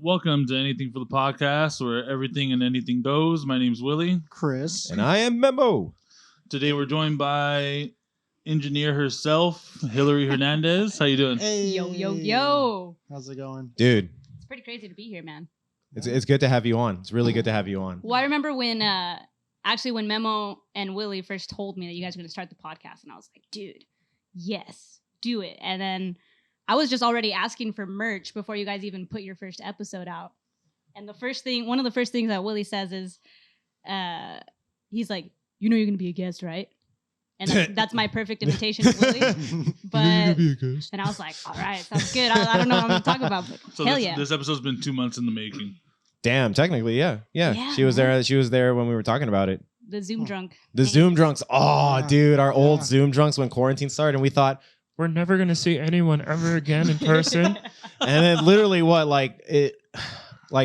Welcome to Anything for the Podcast, where everything and anything goes. My name's Willie. Chris. And I am Memo. Today we're joined by engineer herself, Hillary Hernandez. How you doing? Hey. Yo. How's it going? Dude, It's pretty crazy to be here, man. it's good to have you on. It's really good to have you on. Well, I remember when Memo and Willie first told me that you guys were going to start the podcast, and I was like, dude, yes, do it. And then I was just already asking for merch before you guys even put your first episode out. And one of the first things that Willie says is, he's like, you know you're going to be a guest, right? And that's my perfect invitation to Willie. But and I was like, all right, sounds good. I don't know what I'm going to talk about, but So hell this, yeah. this episode's been 2 months in the making. Damn, technically, yeah. Yeah, She was there. She was there when we were talking about it. The Zoom drunk. The Zoom drunks. Oh, Yeah. dude, our old Yeah. Zoom drunks when quarantine started, and we thought we're never gonna see anyone ever again in person. And then literally,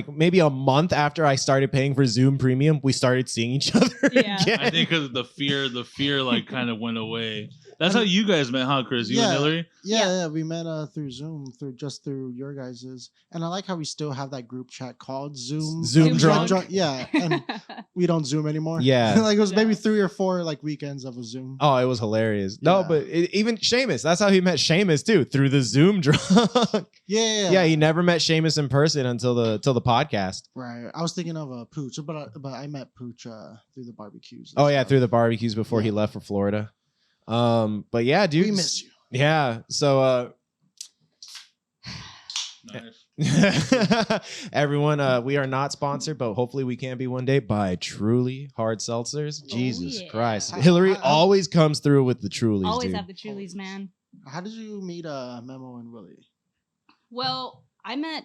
maybe a month after I started paying for Zoom Premium, we started seeing each other Yeah. again. I think because the fear like kind of went away. That's how you guys met, huh, Chris? You and Hillary? Yeah, we met through Zoom, through your guys's. And I like how we still have that group chat called Zoom. Zoom drunk. Yeah, and we don't Zoom anymore. Yeah. Like it was maybe Yeah. 3 or 4 like weekends of a Zoom. Oh, it was hilarious. No, Yeah. but even Seamus, that's how he met Seamus too, through the Zoom drunk. Yeah. He never met Seamus in person until the podcast. Right. I was thinking of Pooch, but I met Pooch through the barbecues. and Oh yeah, stuff. through the barbecues before he left for Florida. But yeah, dude. We miss you. Yeah. So Nice. everyone, we are not sponsored, but hopefully we can be one day by Truly Hard Seltzers. Jesus yeah. Christ. I- Hillary I- always comes through with the Trulies, Always dude. have the Trulies, man. How did you meet Memo and Willie? Well, I met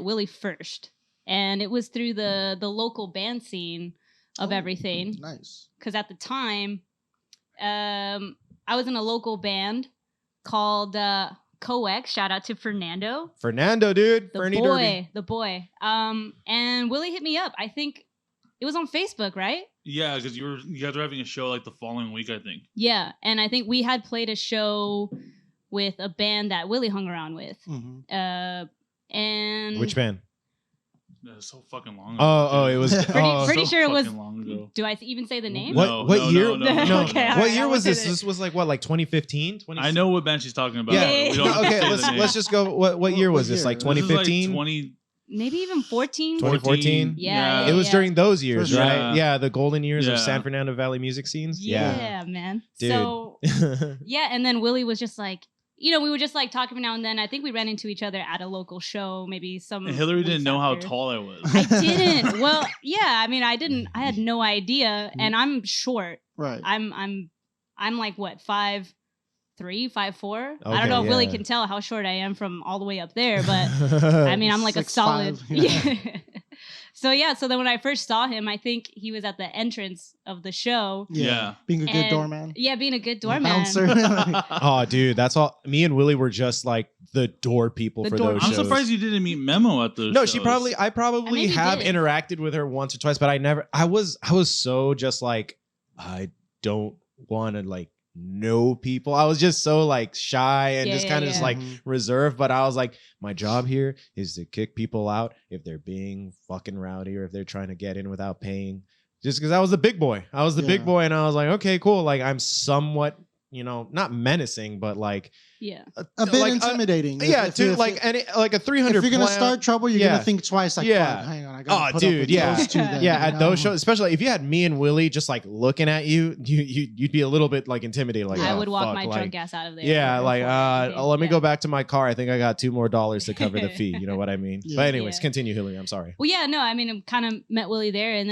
Willie first, and it was through the local band scene of Oh, everything. Nice. Because at the time, I was in a local band called Coex. Shout out to Fernando, Fernando, dude. the Fernie boy, Derby. the boy. And Willie hit me up. I think it was on Facebook, right? Yeah, because you guys were having a show like the following week, I think. Yeah, and I think we had played a show with a band that Willie hung around with. Mm-hmm. And Which band? That's so fucking long ago. Oh, dude. it was Pretty So sure it was. fucking long ago. Do I even say the name? What No, what no, year? no, no, no. Okay, all What right, year I was won't say this? that. This was like what, like 2015? I know what band she's talking about. Yeah. We don't have to Okay, say the name. let's just go. What year What was this? year? Like This is 2015? 2014. Maybe even 14. 2014? Yeah. It was during those years, For sure. right? Yeah, the golden years Yeah. of San Fernando Valley music scenes. Yeah, man. Dude. So yeah, and then Willie was just like, we were just like talking now and then. I think we ran into each other at a local show, maybe some. And Hillary didn't weeks know how after. tall I was. I didn't. Well, yeah. I mean, I didn't. I had no idea, and I'm short. Right. I'm like what 5'3", 5'4". I Okay, don't know if Willie yeah. can tell how short I am from all the way up there, but I mean, I'm like a 6'5", solid. yeah. Yeah. So then when I first saw him, I think he was at the entrance of the show. Yeah. Being a good And- doorman. Yeah, being a good doorman. Bouncer. Oh, dude, that's all. Me and Willie were just like the door people The for door those I'm shows. surprised you didn't meet Memo at those No, shows. I probably maybe have did. interacted with her once or twice, but I was so just like, I don't want to like know people. I was just so like shy and Yeah, just yeah, kind of yeah. just like Mhm. reserved. But I was like, my job here is to kick people out if they're being fucking rowdy or if they're trying to get in without paying. Just because I was the big boy. I was the big Yeah. boy, and I was like, okay, cool. Like I'm somewhat, not menacing, but like Yeah. A bit intimidating. Yeah, If dude, you- like a 300. if you're gonna pound- start trouble, you're Yeah. gonna think twice. Like, Yeah. fuck, hang on, I Oh, gotta put dude, up with yeah. those two then, Yeah, you at those know? shows, especially if you had me and Willie just like looking at you, you'd be a little bit like intimidated. Like I oh, would walk fuck, my like, drunk ass out of there. Yeah, like let me Yeah. go back to my car. I think I got $2 more to cover the fee. You know what I mean? Yeah. But anyways, Yeah. continue, Hillary. I'm sorry. Well, yeah, no, I mean, I kind of met Willie there,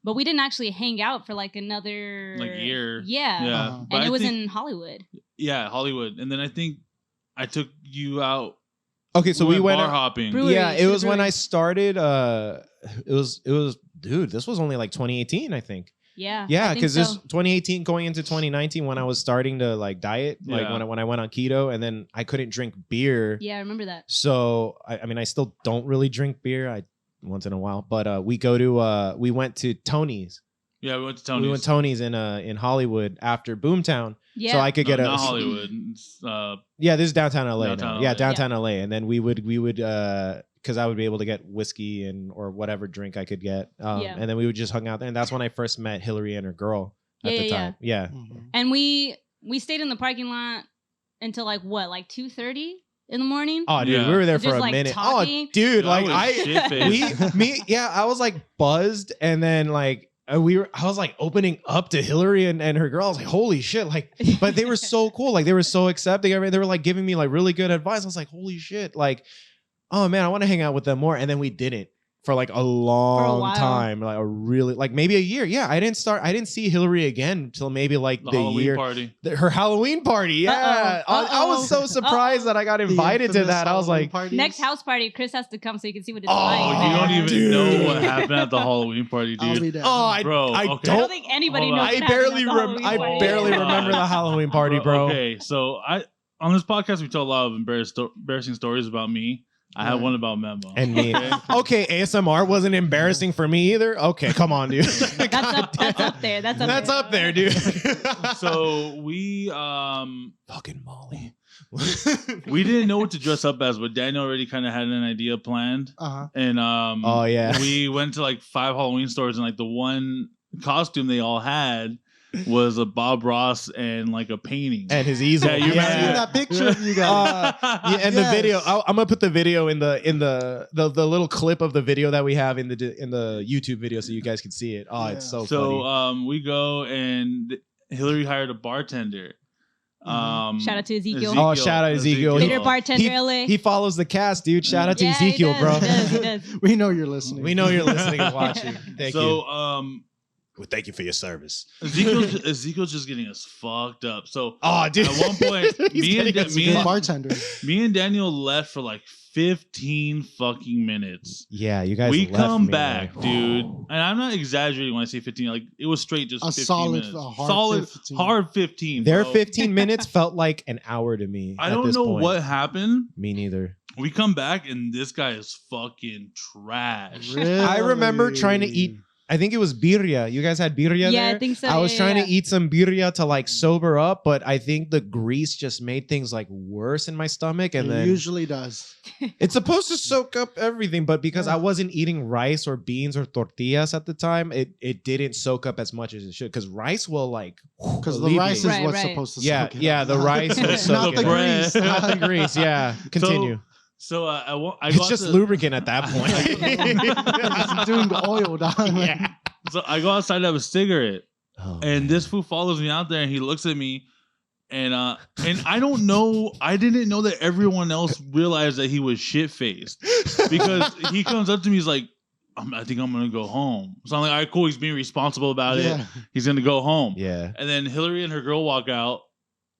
but we didn't actually hang out for like another year. Yeah. Yeah. Uh-huh. But And I it was think- in Hollywood. Yeah, Hollywood. And then I think I took you out. Okay, so we went bar hopping. Brewery, yeah, to it the was when brewery. I started. It was, dude. This was only like 2018, I think. Yeah. Yeah, I think because so. this 2018 going into 2019 when I was starting to like diet, like Yeah. when I went on keto, and then I couldn't drink beer. Yeah, I remember that. So I mean, I still don't really drink beer. I once in a while, but we went to Tony's. Yeah, we went to Tony's. We went Tony's in Hollywood after Boomtown, Yeah. so I could get not a Hollywood. It's, yeah. This is downtown LA Downtown now. LA. Yeah, downtown LA, and then we would because I would be able to get whiskey and or whatever drink I could get. Yeah. And then we would just hung out there. And that's when I first met Hillary and her girl at Yeah, the yeah, time. Yeah. Mhm. And we stayed in the parking lot until like 2:30 in the morning. Oh, dude, Yeah. we were there Just, for a like, minute. talking. Oh, dude, I like was shit-faced. I was like buzzed, and then like I was like opening up to Hillary and her girl. I was like, holy shit, like, but they were so cool, like they were so accepting. I mean, they were like giving me like really good advice. I was like, holy shit, like, oh man, I want to hang out with them more. And then we didn't for like a long while. time, like a really like maybe a year. Yeah, I didn't see Hillary again until maybe like The the Halloween year. party. Her Halloween party, yeah. I was so surprised that I got The invited to infamous that. I was Halloween like, parties. Next house party, Chris has to come so you can see what it's Oh, like. Oh, you don't even dude. know what happened at the Halloween party, I'll dude. be there. oh, I Bro, I okay. I don't don't. think anybody Hold knows. on. what I happened barely, at the Halloween I party. barely Oh, remember God. the Halloween party, bro. Okay, so on this podcast we tell a lot of embarrassing stories about me. I have Right. one about Memo. And me. Okay? Okay, ASMR wasn't embarrassing for me either. Okay, come on, dude. That's up there. That's up there, dude. So we fucking Molly. we didn't know what to dress up as, but Daniel already kind of had an idea planned. Uh-huh. And Oh, yeah. we went to like 5 Halloween stores, and like the one costume they all had was a Bob Ross and like a painting. And his easel. Yeah, you I've remember seen that picture of you guys. Yeah, and the Yes. video. I'm gonna put the video in the little clip of the video that we have in the YouTube video, so you guys can see it. Oh, it's Yeah. so So funny. we go, and Hillary hired a bartender. Shout out to Ezekiel. Oh, shout out Ezekiel. Bitter bartender LA. He follows the cast, dude. Shout out to Yeah, he Ezekiel, does, bro. He does, he does. We know you're listening. We know you're listening and watching. Thank you. So Well, thank you for your service. Ezekiel's just getting us fucked up. So Oh, dude. at one point, He's me and getting us me Good and- bartender. me and Daniel left for like 15 fucking minutes. Yeah, you guys. We left come me, back, like- dude, and I'm not exaggerating when I say 15. Like it was straight, just A 15 solid, minutes. a hard solid, 15. hard 15. Their bro. 15 minutes felt like an hour to me. I at don't this know point. what happened. Me neither. We come back, and this guy is fucking trash. I remember trying to eat- Really? I think it was birria. You guys had birria Yeah, there? I think so. I was yeah, trying yeah. to eat some birria to like sober up, but I think the grease just made things like worse in my stomach. And It then usually does. it's supposed to soak up everything, but because I wasn't eating rice or beans or tortillas at the time, it didn't soak up as much as it should. Because rice will like Because the rice is Right, what's right. supposed to yeah, soak it yeah, up. the rice will soak Not it the up. grease. Not the grease. Yeah, continue. So I It's got just to- lubricant at that point. It's doing the oil down. Yeah. So I go outside to have a cigarette, Oh, and this fool follows me out there, and he looks at me, and I don't know, I didn't know that everyone else realized that he was shit faced, because he comes up to me, he's like, I think I'm gonna go home. So I'm like, all right, cool. He's being responsible about Yeah. it. He's gonna go home. yeah. And then Hillary and her girl walk out,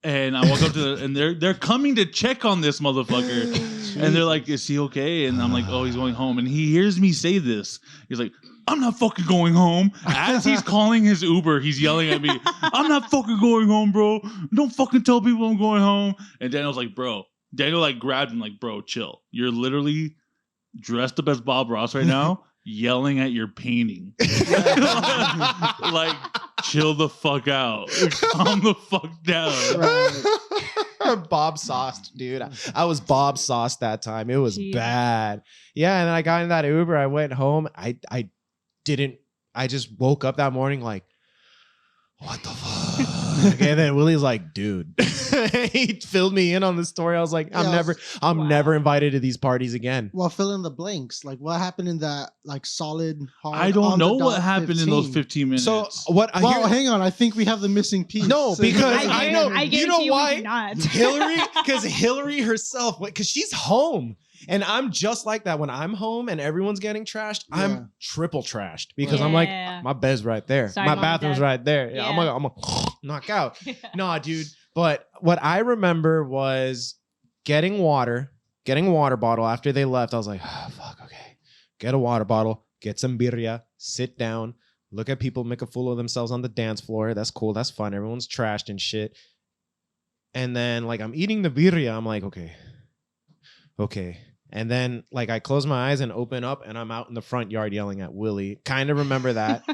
and I walk up to them, and they're coming to check on this motherfucker. And they're like, is he okay? And I'm like, oh, he's going home. And he hears me say this. He's like, I'm not fucking going home. As he's calling his Uber, he's yelling at me, I'm not fucking going home, bro. Don't fucking tell people I'm going home. And Daniel's like, bro. Daniel like grabbed him like, bro, chill. You're literally dressed up as Bob Ross right now, yelling at your painting. Like, chill the fuck out. Calm the fuck down. Right. Bob sauced, dude. I was Bob sauced that time. It was Jeez. bad. Yeah, and then I got in that Uber. I went home. I just woke up that morning like, what the fuck? And then Willie's like, dude. He filled me in on the story. I was like, I'm Wow. never invited to these parties again. Well, fill in the blanks. Like, what happened in that, like, solid, hard, I don't on the know what dot happened in those 15? 15 minutes. So what? Well, hang on. I think we have the missing piece. No, because I know- I you guarantee know we why? do not. Hillary, because Hillary herself, because she's home. And I'm just like that. When I'm home and everyone's getting trashed, Yeah. I'm triple trashed because Yeah. I'm like, my bed's right there. Sorry, my Mom and bathroom's Dad. right there. Yeah, Yeah. I'm gonna knock out. Nah, dude. But what I remember was getting water bottle after they left. I was like, oh, fuck, okay. Get a water bottle, get some birria, sit down, look at people make a fool of themselves on the dance floor. That's cool. That's fun. Everyone's trashed and shit. And then like I'm eating the birria. I'm like, okay. And then like I close my eyes and open up and I'm out in the front yard yelling at Willie. Kind of remember that.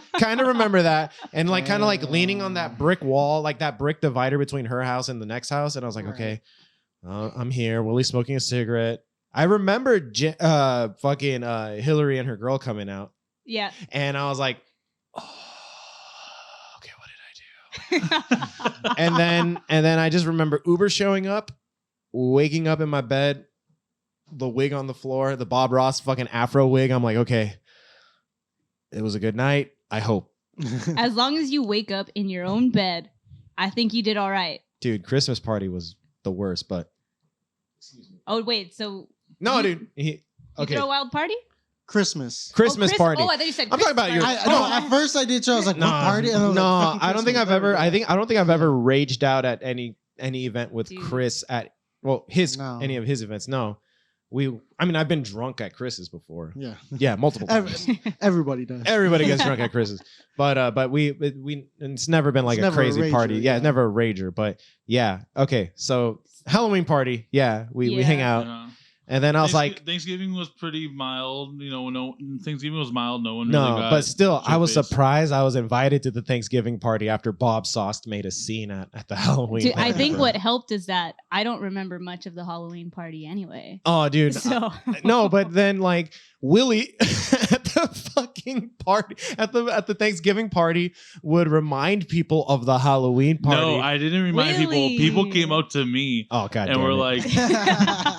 And like kind of like leaning on that brick wall, like that brick divider between her house and the next house. And I was like, Right. okay, I'm here. Willie's smoking a cigarette. I remember fucking Hillary and her girl coming out, Yeah. and I was like, oh, okay, what did I do? and then I just remember Uber showing up, waking up in my bed, the wig on the floor, the Bob Ross fucking afro wig. I'm like, okay, it was a good night. I hope. As long as you wake up in your own bed, I think you did all right. Dude, Christmas party was the worst, but Oh wait, so no, you, dude. you Okay, throw a wild party? Christmas. Christmas party. Oh, I thought you said. I'm talking about your- Christmas. No, at first I did. So I was like, what party? And I was no, like, fucking I don't think I've Christmas. ever. I don't think I've ever raged out at any event with Dude. Chris at No. any of his events. No, I've been drunk at Chris's before. Yeah. Yeah, multiple times. Everybody does. Everybody gets drunk at Chris's, but we it's never been like It's a never a crazy party. rager, Yeah, yeah. it's never a rager. But yeah, okay. So Halloween party. Yeah, we Yeah. hang out, Yeah. and then I was like, Thanksgiving was pretty mild. You know, no Thanksgiving was mild. No one no, really got but still, I was shit-faced. surprised I was invited to the Thanksgiving party after Bob Sauce made a scene at the Halloween. Dude, I party. think what helped is that I don't remember much of the Halloween party anyway. Oh, dude. So No, but then like Willie at the fucking party at the Thanksgiving party would remind people of the Halloween party. No, I didn't remind Really? people. People came up to me oh god, and damn were it. like,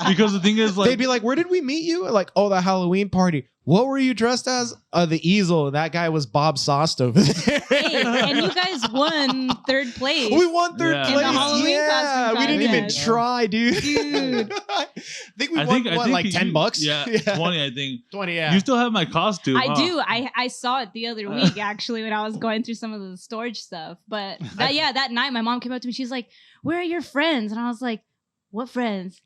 because the thing is, like, they'd be like, "Where did we meet you?" Like, "Oh, the Halloween party." What were you dressed as? The easel. That guy was Bob Sauced over there. hey, and you guys won third place. We won third Yeah. In place. the Halloween Yeah, costume we didn't even contest. try, dude. Dude. I think we won what, like $10. Yeah, 20, I think. 20. Yeah. You still have my costume. I huh? do. I saw it the other week actually when I was going through some of the storage stuff. But that night my mom came up to me. She's like, "Where are your friends?" And I was like, "What friends?"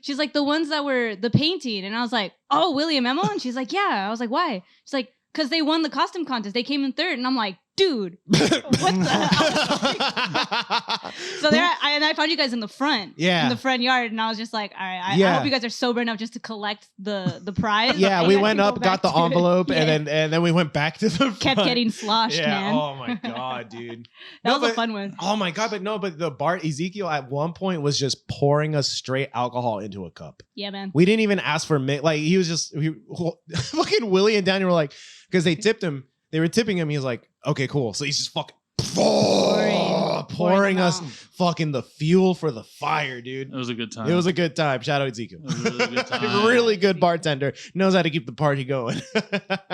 She's like the ones that were the painting. And I was like, "Oh, Willie and Memo?" And she's like, "Yeah." I was like, "Why?" She's like, "Because they won the costume contest. They came in third." And I'm like, "Dude, what the hell?" So there, I found you guys in the front, Yeah. in the front yard, and I was just like, "All right, I Yeah. hope you guys are sober enough just to collect the prize." Yeah, and we I went can up, go got back the to it. envelope, Yeah. and then we went back to the front. Kept getting sloshed, Yeah. man. Oh my god, dude. That No, was a but- fun one. Oh my god, but the Bart Ezekiel at one point was just pouring us straight alcohol into a cup. Yeah, man. We didn't even ask for like he was just fucking Willie and Daniel were like, because they tipped him, they were tipping him. He was like, okay, cool. So he's just fucking pouring us them fucking the fuel for the fire, dude. It was a good time. It was a good time. Shout out Ezekiel. It was a really good time. Really good bartender. Knows how to keep the party going.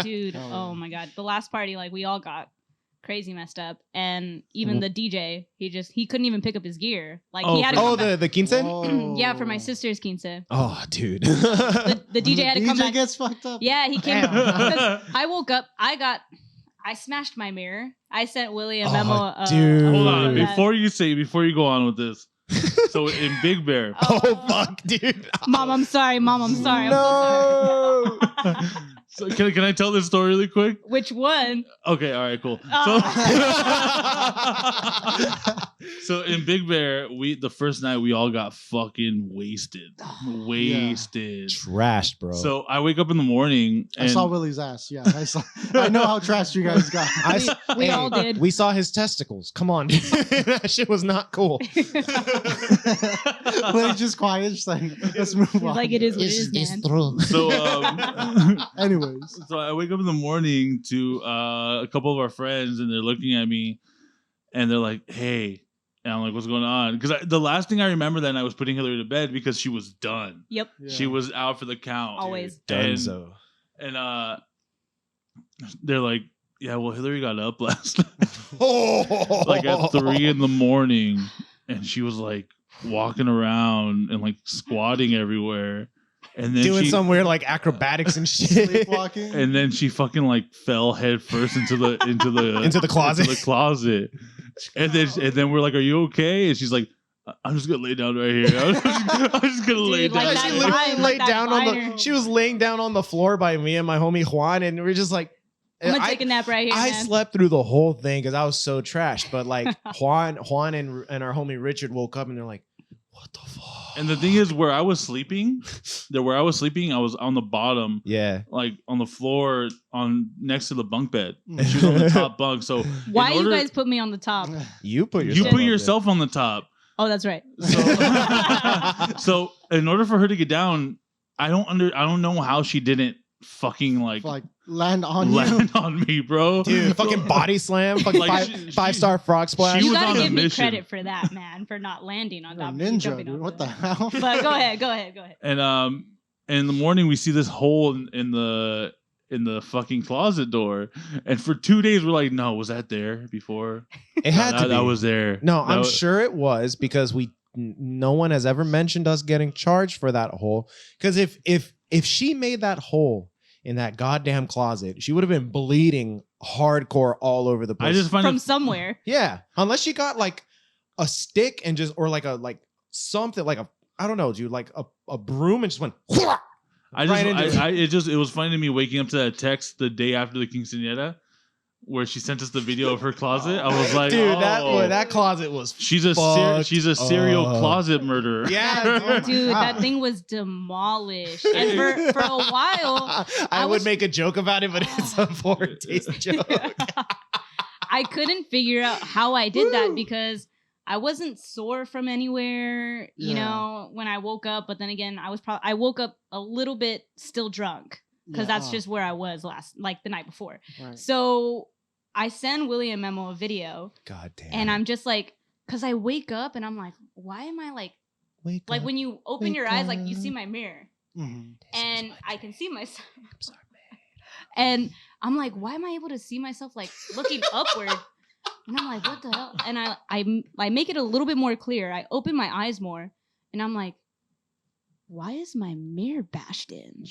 Dude, Oh, oh yeah. my god. The last party, like we all got crazy messed up. And even the DJ, he couldn't even pick up his gear. Like he had to Oh, come back. the quince? Whoa. Yeah, for my sister's quince. Oh, dude. The DJ had to come DJ back. gets fucked up. Yeah, he came Damn. because I woke up, I smashed my mirror. I sent Willie a Oh, memo. dude. Hold on, that- before you go on with this. So in Big Bear, Oh, fuck, dude. Mom, I'm sorry. Mom, I'm sorry. I'm so sorry. No. so can I tell this story really quick? Which one? Okay, all right, cool. So in Big Bear, the first night we all got fucking wasted. Wasted. Trashed, bro. So I wake up in the morning I and saw Willie's ass. Yeah, I saw. I know how trashed you guys got. We all did. We saw his testicles. Come on, dude. That shit was not cool. Willie's just quiet, just like let's move He's on. like, it is what it is, man. true. so Anyways, so I wake up in the morning to a couple of our friends and they're looking at me and they're like, "Hey," and I'm like, "What's going on?" Because the last thing I remember that night was putting Hillary to bed because she was done. Yep. yeah. She was out for the count. Always. And- Dunzo. And they're like, "Yeah, well, Hillary got up last night, like at 3 a.m, and she was like walking around and like squatting everywhere, and then Doing she, some weird like acrobatics and shit. sleepwalking. and then she fucking like fell head first into the Into the closet. into the closet, and then we're like, "Are you okay?" And she's like, "I'm just gonna lay down right here. I'm just gonna lay Dude, like down." that She here." literally vibe, laid that down on the. viner. She was laying down on the floor by me and my homie Juan, and we are just like. I'm gonna take a nap right here, I man. slept through the whole thing because I was so trashed. But like Juan and our homie Richard woke up and they're like, "What the fuck?" And the thing is, where I was sleeping, I was on the bottom, Yeah. like on the floor, on next to the bunk bed. Mm. And she was on the top bunk. So Why in you order- guys put me on the top? You put you yourself. put up yourself on the top. Oh, that's right. So in order for her to get down, I don't know how she didn't fucking like land on you. land on me, bro. Dude, fucking body slam, fucking Like, five-star frog splash. she You was gotta on a give me mission. credit for that, man, for not landing on You're a top of you, ninja, jumping dude. over What the there. hell? But go ahead. And in the morning we see this hole in the fucking closet door, and for 2 days we're like, no, was that there before? It had to be. That was there. No, That I'm was- sure it was because no one has ever mentioned us getting charged for that hole. Because if she made that hole in that goddamn closet, she would have been bleeding hardcore all over the place. I just find From it somewhere. yeah, unless she got like a stick and just or like something like I don't know, dude, like a broom and just went. Right into it was funny to me waking up to that text the day after the quinceañera where she sent us the video of her closet. I was like, dude, oh, that closet was. she's a fucked serial up. closet murderer. Yeah, Oh my Dude, God. that thing was demolished. And for a while, I would was- make a joke about it, but it's a poor taste joke. I couldn't figure out how I did that because I wasn't sore from anywhere, you Yeah. know, when I woke up. But then again, I woke up a little bit still drunk because that's just where I was the night before. right. So I send Willie and Memo a video, God damn. and I'm just like, because I wake up and I'm like, why am I like Wake up. when you open your eyes, like you see my mirror Mhm. and I can see myself. And I'm like, why am I able to see myself like looking upward? And I'm like, what the hell? And I make it a little bit more clear. I open my eyes more, and I'm like, why is my mirror bashed in?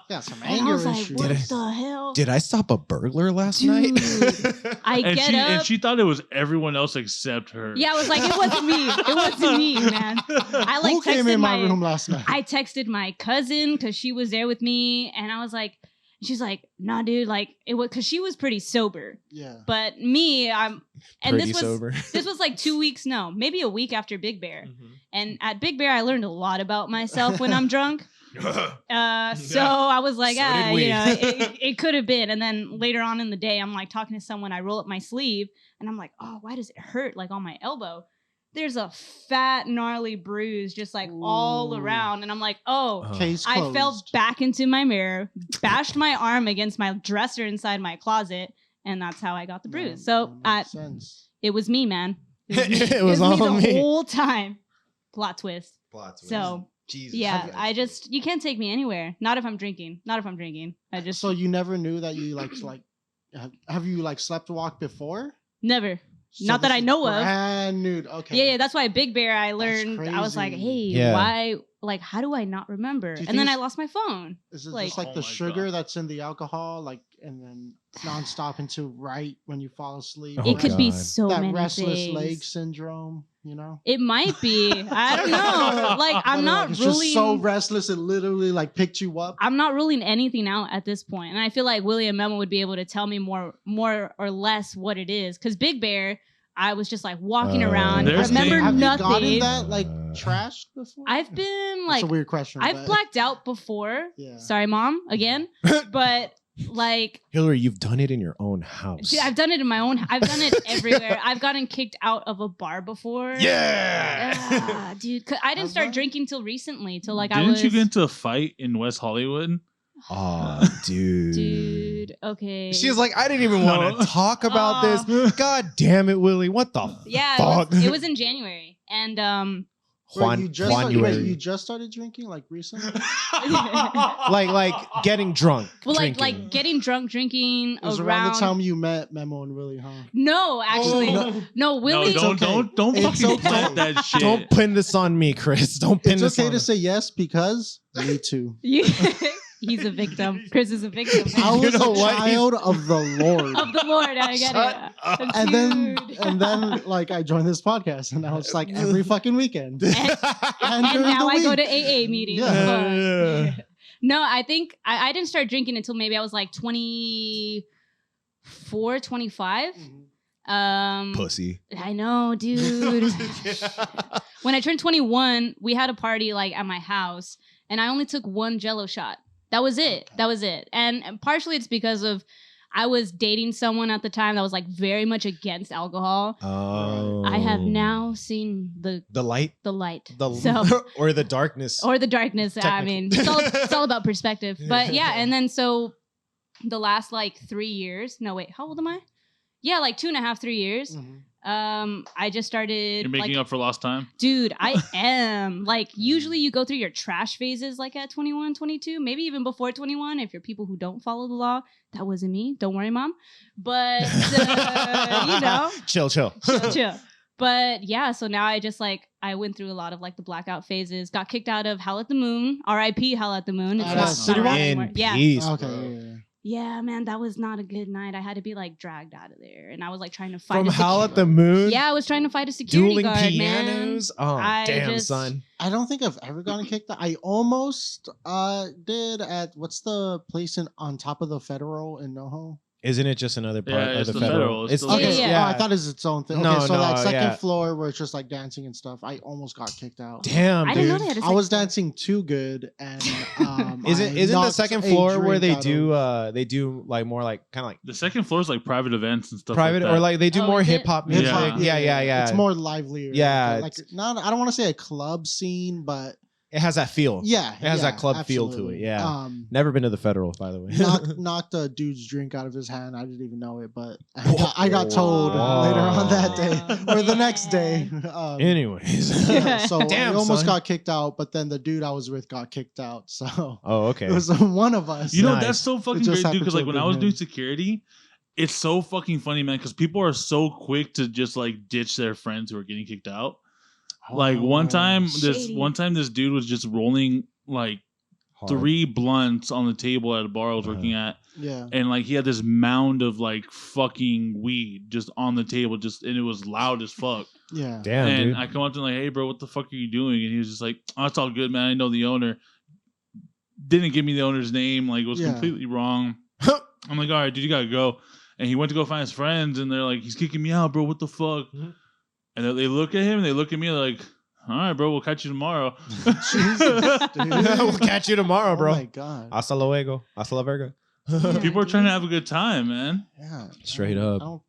Got some And I anger was like, issues. what Did I- the hell? Did I stop a burglar last Dude. night? I and get up. and she thought it was everyone else except her. Yeah, I was like, it wasn't me. It wasn't me, man. I like Who came texted in my my room last night? I texted my cousin because she was there with me, and I was like, she's like, nah, dude, like it was because she was pretty sober, yeah. but me, and Pretty this was sober. this was like 2 weeks, no, maybe a week after Big Bear, Mm-hmm. and at Big Bear I learned a lot about myself when I'm drunk. So I was like, So did we. you know, it could have been. And then later on in the day, I'm like talking to someone. I roll up my sleeve, and I'm like, oh, why does it hurt like on my elbow? There's a fat, gnarly bruise just like all Ooh. around. And I'm like, oh, Case I closed. fell back into my mirror, bashed my arm against my dresser inside my closet, and that's how I got the Yeah, bruise. So that makes sense. it was me, man. It was me, It was all the me. whole time. Plot twist. So Jesus. yeah, you can't take me anywhere. Not if I'm drinking. I just So you never knew that you like have you like slept walk before? never. So Not that this I is know of. brand new. Okay. Yeah, That's why Big Bear. I learned. I was like, crazy. hey, Yeah. why? Like, how do I not remember? Do you And then think I lost my phone. Is it like- just like Oh the my sugar God. that's in the alcohol, like, and then nonstop until right when you fall asleep? Oh It my could be God. so that many restless things. leg syndrome, you know? It might be. I don't know. Like, I'm But, not it's ruling. just so restless it literally like picked you up. I'm not ruling anything out at this point, and I feel like Willie and Memo would be able to tell me more or less what it is. Because Big Bear, I was just like walking around, There's remember things- Have nothing. you gotten that like trashed before? I've been That's like, a weird question. I've but- blacked out before. Yeah. Sorry, Mom, again. But like, Hillary, you've done it in your own house. dude, I've done it in my own. I've done it everywhere. I've gotten kicked out of a bar before. Yeah, dude. 'Cause I didn't Have start I? drinking till recently. Till like I Didn't was. you get into a fight in West Hollywood? Oh, dude. Dude, okay. She's like, I didn't even want to talk about this. God damn it, Willie. What the yeah, fuck? it was in January, and Wait, you just Juanuary. you just started drinking like recently? like getting drunk. well, drinking. like getting drunk, drinking It was around around. the time you met Memo and Willie, huh? No, actually, Oh, no. Willie. No, It's okay. don't It's fucking okay. plant that shit. Don't pin this on me, Chris. Don't pin It's this okay on to say yes because me too. He's a victim. Chris is a victim. I You was know a what? child of the Lord. Of the Lord, I get Shut it. up. Dude. and then like I joined this podcast and now it's like every fucking weekend. And And during now the I go week. to AA meetings. Yeah. Fuck. No, I think I didn't start drinking until maybe I was like 24, 25. Pussy. I know, dude. When I turned 21, we had a party like at my house, and I only took one Jello shot. That was it. That was it. And partially it's because of I was dating someone at the time that was like very much against alcohol. Oh. I have now seen the light. light. The or the darkness. Or the darkness. I mean, it's all about perspective. But yeah, and then so the last like 3 years. No, wait, how old am I? Yeah, like 2.5, 3 years. I just started. You're making up for lost time? Dude, I am. Like, usually you go through your trash phases like at 21, 22, maybe even before 21 if you're people who don't follow the law. That wasn't me. Don't worry, Mom. But, you know. Chill. But yeah, so now I just like, I went through a lot of like the blackout phases, got kicked out of Hell at the Moon, RIP Hell at the Moon. It's not City around Walk? anymore. Yeah. Peace, Okay. bro. Yeah. Yeah, man, that was not a good night. I had to be like dragged out of there, and I was like trying to fight From a Hell at secu- the Moon. Yeah, I was trying to fight a security Dueling guard, pianos. man. Oh, I damn, just- son. I don't think I've ever gotten kicked out. I almost did at what's the place on top of the Federal in NoHo? Isn't it just another part Yeah, of it's the the federal? Federal. It's It's still- Okay, Yeah. Oh, I thought it was its own thing. No, Okay, so that no, second yeah. floor where it's just like dancing and stuff, I almost got kicked out. Damn, I dude. didn't know they had a I was second floor. dancing too good, and Isn't the knocked second a floor where drink they out of- do like more like kind of like The second floor is like private events and stuff. private like or that. like they do Oh, more is it? hip hop music? Hip-hop, Yeah. It's more livelier. Yeah, like not. I don't want to say a club scene, but It has that feel. yeah, It has yeah, that club feel to it, absolutely. yeah. Never been to the federal, by the way. Knocked a dude's drink out of his hand. I didn't even know it, but I got told Whoa. later on that day or the next day. Anyways. So Damn, I almost son. got kicked out, but then the dude I was with got kicked out. So Oh, okay. it was one of us. You know, Nice. that's so fucking It just great, dude. happened Because to like have when I been was him. doing security, it's so fucking funny, man. Because people are so quick to just like ditch their friends who are getting kicked out. Like one time, Shady. this dude was just rolling like Hard. 3 blunts on the table at a bar I was working at, Yeah. and like he had this mound of like fucking weed just on the table, and it was loud as fuck. Yeah. Damn, and dude. I come up to him like, "Hey, bro, what the fuck are you doing?" And he was just like, "Oh, it's all good, man. I know the owner." Didn't give me the owner's name. Like, it was Yeah. completely wrong. I'm like, "All right, dude, you gotta go." And he went to go find his friends, and they're like, "He's kicking me out, bro. What the fuck?" Mhm. And they look at him, and they look at me like, "All right, bro, we'll catch you tomorrow." Jesus, dude. We'll catch you tomorrow, bro. Oh my god. Hasta luego. Hasta la verga. People are trying to have a good time, man. Yeah. Straight I don't- up. I don't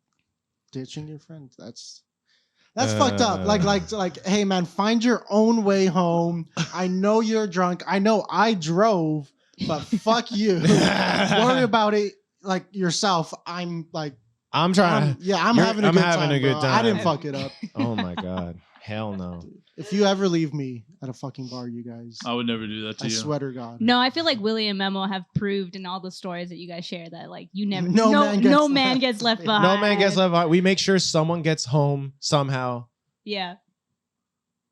ditching your friends. That's fucked up. Like, hey man, find your own way home. I know you're drunk. I know I drove, but fuck you. Worry about it like yourself. I'm like, I'm trying. I'm having a I'm good having time. a good bro. I didn't time. fuck it up. Oh my god. Hell no. If you ever leave me at a fucking bar, you guys, I would never do that to I you. swear to God. No, I feel like Willie and Memo have proved in all the stories that you guys share that like you never No no man man gets gets left left. behind. No man gets left behind. We make sure someone gets home somehow. Yeah.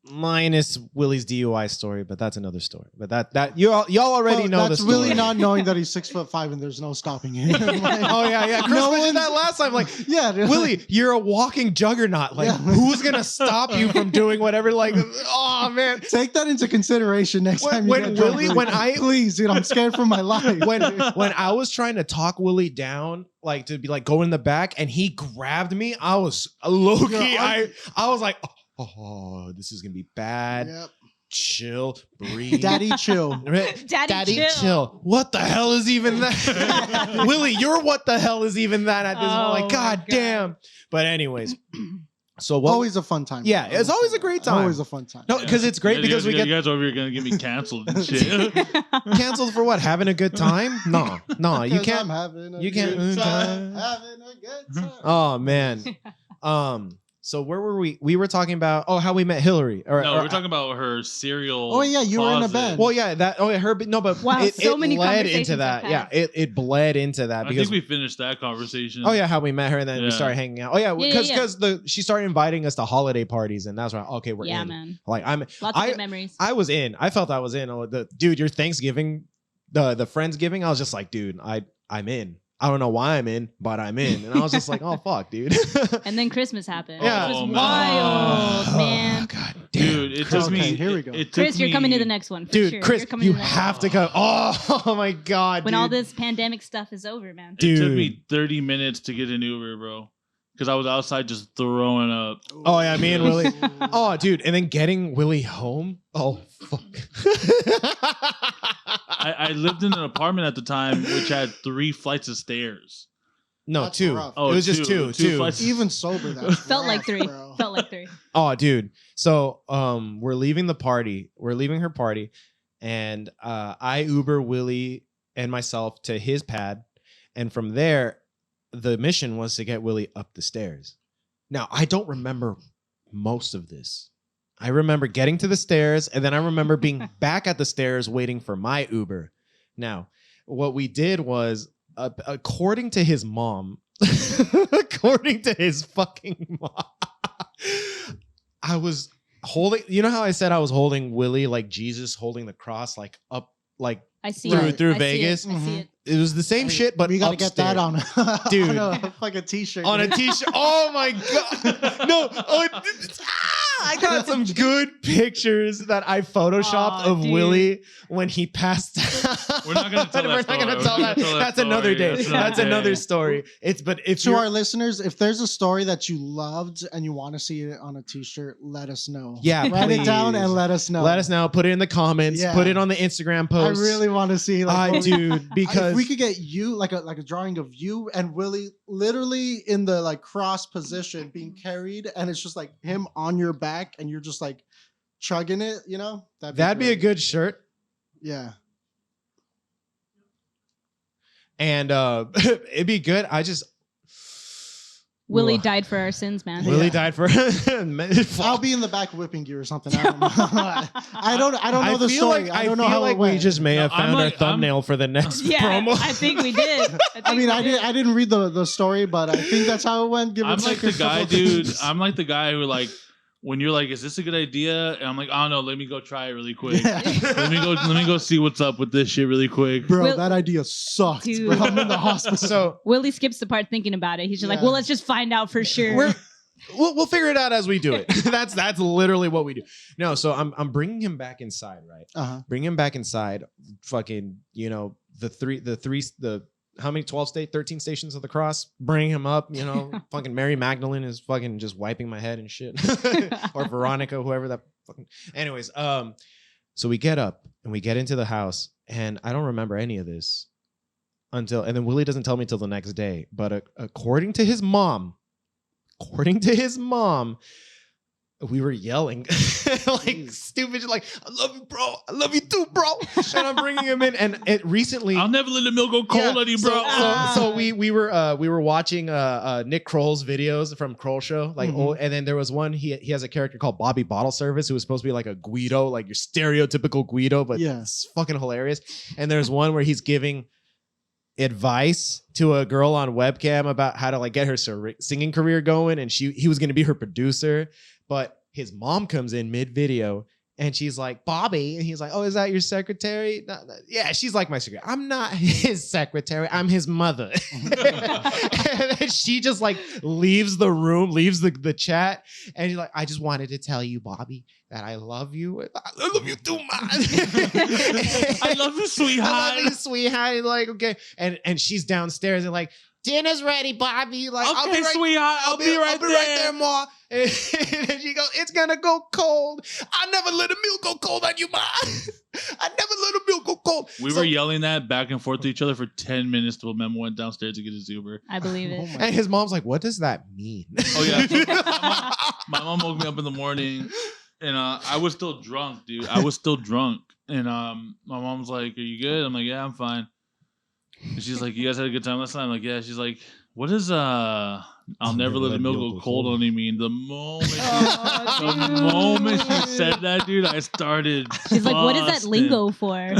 Minus Willie's DUI story, but that's another story. But that y'all already Well, know the that's story. really not knowing that he's 6'5" and there's no stopping him. Oh yeah. Chris No mentioned one's- that last time. Like, yeah, dude. Willie, you're a walking juggernaut. Like, Yeah. who's gonna stop you from doing whatever? Like, oh man. Take that into consideration next time. You When get drunk, Willie- Willie. when I- please, dude, I'm scared for my life. When I was trying to talk Willie down, like to be like go in the back, and he grabbed me, I was low key. Yeah, I was like, oh, this is gonna be bad. Yep. Chill, breathe. Daddy, chill. Daddy, chill. What the hell is even that? Willie, you're what the hell is even that at this Oh moment? my Like, god God. damn. But anyways, so what? Always a fun time. Yeah, it's always a great time. Always a fun time. No, because it's great You because guys, we get you guys over here gonna get me canceled and shit. canceled for what? Having a good time? No, you 'Cause can't. I'm having a you can't- good time. Having a good time. Oh man. So where were we? We were talking about how we met Hillary. Or, No, or- we're talking about her cereal. Oh, yeah, you were in a closet. band. Well, yeah, that. Oh, yeah, her. No, but Wow, it, so it many bled conversations into that. have Yeah, passed. it bled into that I because. think we finished that conversation. Oh yeah, how we met her and then we Yeah. started hanging out. Oh yeah, Yeah, because yeah. she started inviting us to holiday parties and that's right. Okay, we're Yeah, in. man. Like I'm. Lots of I- good memories. I was in. I felt I was in. Oh, dude, your Thanksgiving, the Friendsgiving. I was just like, dude, I'm in. I don't know why I'm in, but I'm in. And I was just like, oh fuck, dude. And then Christmas happened. Yeah. Which was Oh, man. wild, Oh, man. God damn. Dude, it took Okay, me. here we go. It took Chris, you're coming to the me- next one. For Dude, sure. Chris, You're coming you to the next have to come. Oh my god, when dude. all this pandemic stuff is over, man. It took Dude. me 30 minutes to get an Uber, bro. Because I was outside just throwing up. Oh yeah, me and Willie. Oh, dude, and then getting Willie home. Oh fuck. I lived in an apartment at the time which had 3 flights of stairs. No, That's two. rough. Oh, it was just two two. slices. Even sober, that Felt like three. Bro. Felt like three. Oh, dude. So we're leaving the party. We're leaving her party, and I Uber Willie and myself to his pad, and from there, the mission was to get Willie up the stairs. Now I don't remember most of this. I remember getting to the stairs, and then I remember being back at the stairs waiting for my Uber. Now, what we did was, according to his mom, according to his fucking mom, I was holding. You know how I said I was holding Willie like Jesus holding the cross, like up, like I see through it. through I Vegas. See it. I see it. It was the same shit, but we gotta upstairs. get that on, Dude. on a fucking t-shirt. On a dude. t-shirt. Oh my god! No, I got some good pictures that I photoshopped Aw, of dude. Willie when he passed out. We're not gonna tell that We're not story. gonna We're tell not that. gonna tell that That's another story. day. That's another That's another day. story. But if To you're our listeners, if there's a story that you loved and you want to see it on a t-shirt, let us know. Yeah, Write it down please. and let us know. let us know. Put it in the comments. Yeah. Put it on the Instagram I post. really want to see like dude, because if we could get you like a drawing of you and Willie literally in the like cross position being carried, and it's just like him on your back and you're just like chugging it, you know? that'd be a great. good shirt. Yeah. And it'd be good. I just Willie Ugh. died for our sins, man. Willie Yeah. died for. I'll be in the back whipping you or something. I don't know. I don't know the feel story. Like, I don't know how like it went. we just may have No, I'm found our like- thumbnail for the next Yeah, promo. I think we did. I mean, I didn't read the story, but I think that's how it went. Give or I'm like take the a guy, couple dude. things. I'm like the guy who like when you're like, is this a good idea? And I'm like, I don't know. Let me go try it really quick. Yeah. Let me go see what's up with this shit really quick. Bro, Will- that idea sucked. Dude. Bro, I'm in the hospital. So Willie skips the part thinking about it. He's just like, Yeah. well, let's just find out for sure. we'll figure it out as we do it. that's literally what we do. No, so I'm bringing him back inside, right? Uh-huh. Bring him back inside. Fucking, the how many 13 stations of the cross? Bring him up, fucking Mary Magdalene is fucking just wiping my head and shit. Or Veronica, whoever that fucking. Anyways, so we get up and we get into the house, and I don't remember any of this and then Willie doesn't tell me till the next day. But according to his mom, we were yelling like stupid, like, I love you, bro. I love you too, bro. And I'm bringing him in, and it recently. I'll never let the milk go cold on you, bro. So we were watching Nick Kroll's videos from Kroll Show, like Mhm. and then there was one he has a character called Bobby Bottle Service who was supposed to be like a Guido, like your stereotypical Guido, but Yeah. it's fucking hilarious. And there's one where he's giving advice to a girl on webcam about how to like get her singing career going, and he was going to be her producer, but his mom comes in mid video and she's like, Bobby, and he's like, oh, is that your secretary? No, no. Yeah, she's like my secretary. I'm not his secretary, I'm his mother. And then she just like leaves the room, leaves the chat, and she's like, I just wanted to tell you, Bobby, that I love you. I love you too much. I love you, sweetheart. I love you, sweetheart. And like, okay. And she's downstairs and like, dinner's ready, Bobby. Like, Okay, I'll be right, sweetheart. I'll be right there. Ma. And she goes, it's gonna go cold. I never let a meal go cold on you, Ma. I never let a meal go cold. We were yelling that back and forth to each other for 10 minutes till Memo went downstairs to get his Uber. I believe it. Oh my- And his mom's like, what does that mean? Oh, yeah. My mom woke me up in the morning and I was still drunk, dude. I was still drunk. And my mom's like, are you good? I'm like, yeah, I'm fine. And she's like, you guys had a good time last night? I'm like, yeah. She's like, what does I'll never let the milk go cold on you mean? The moment she said that, dude, I started She's like, what is that busting. lingo for?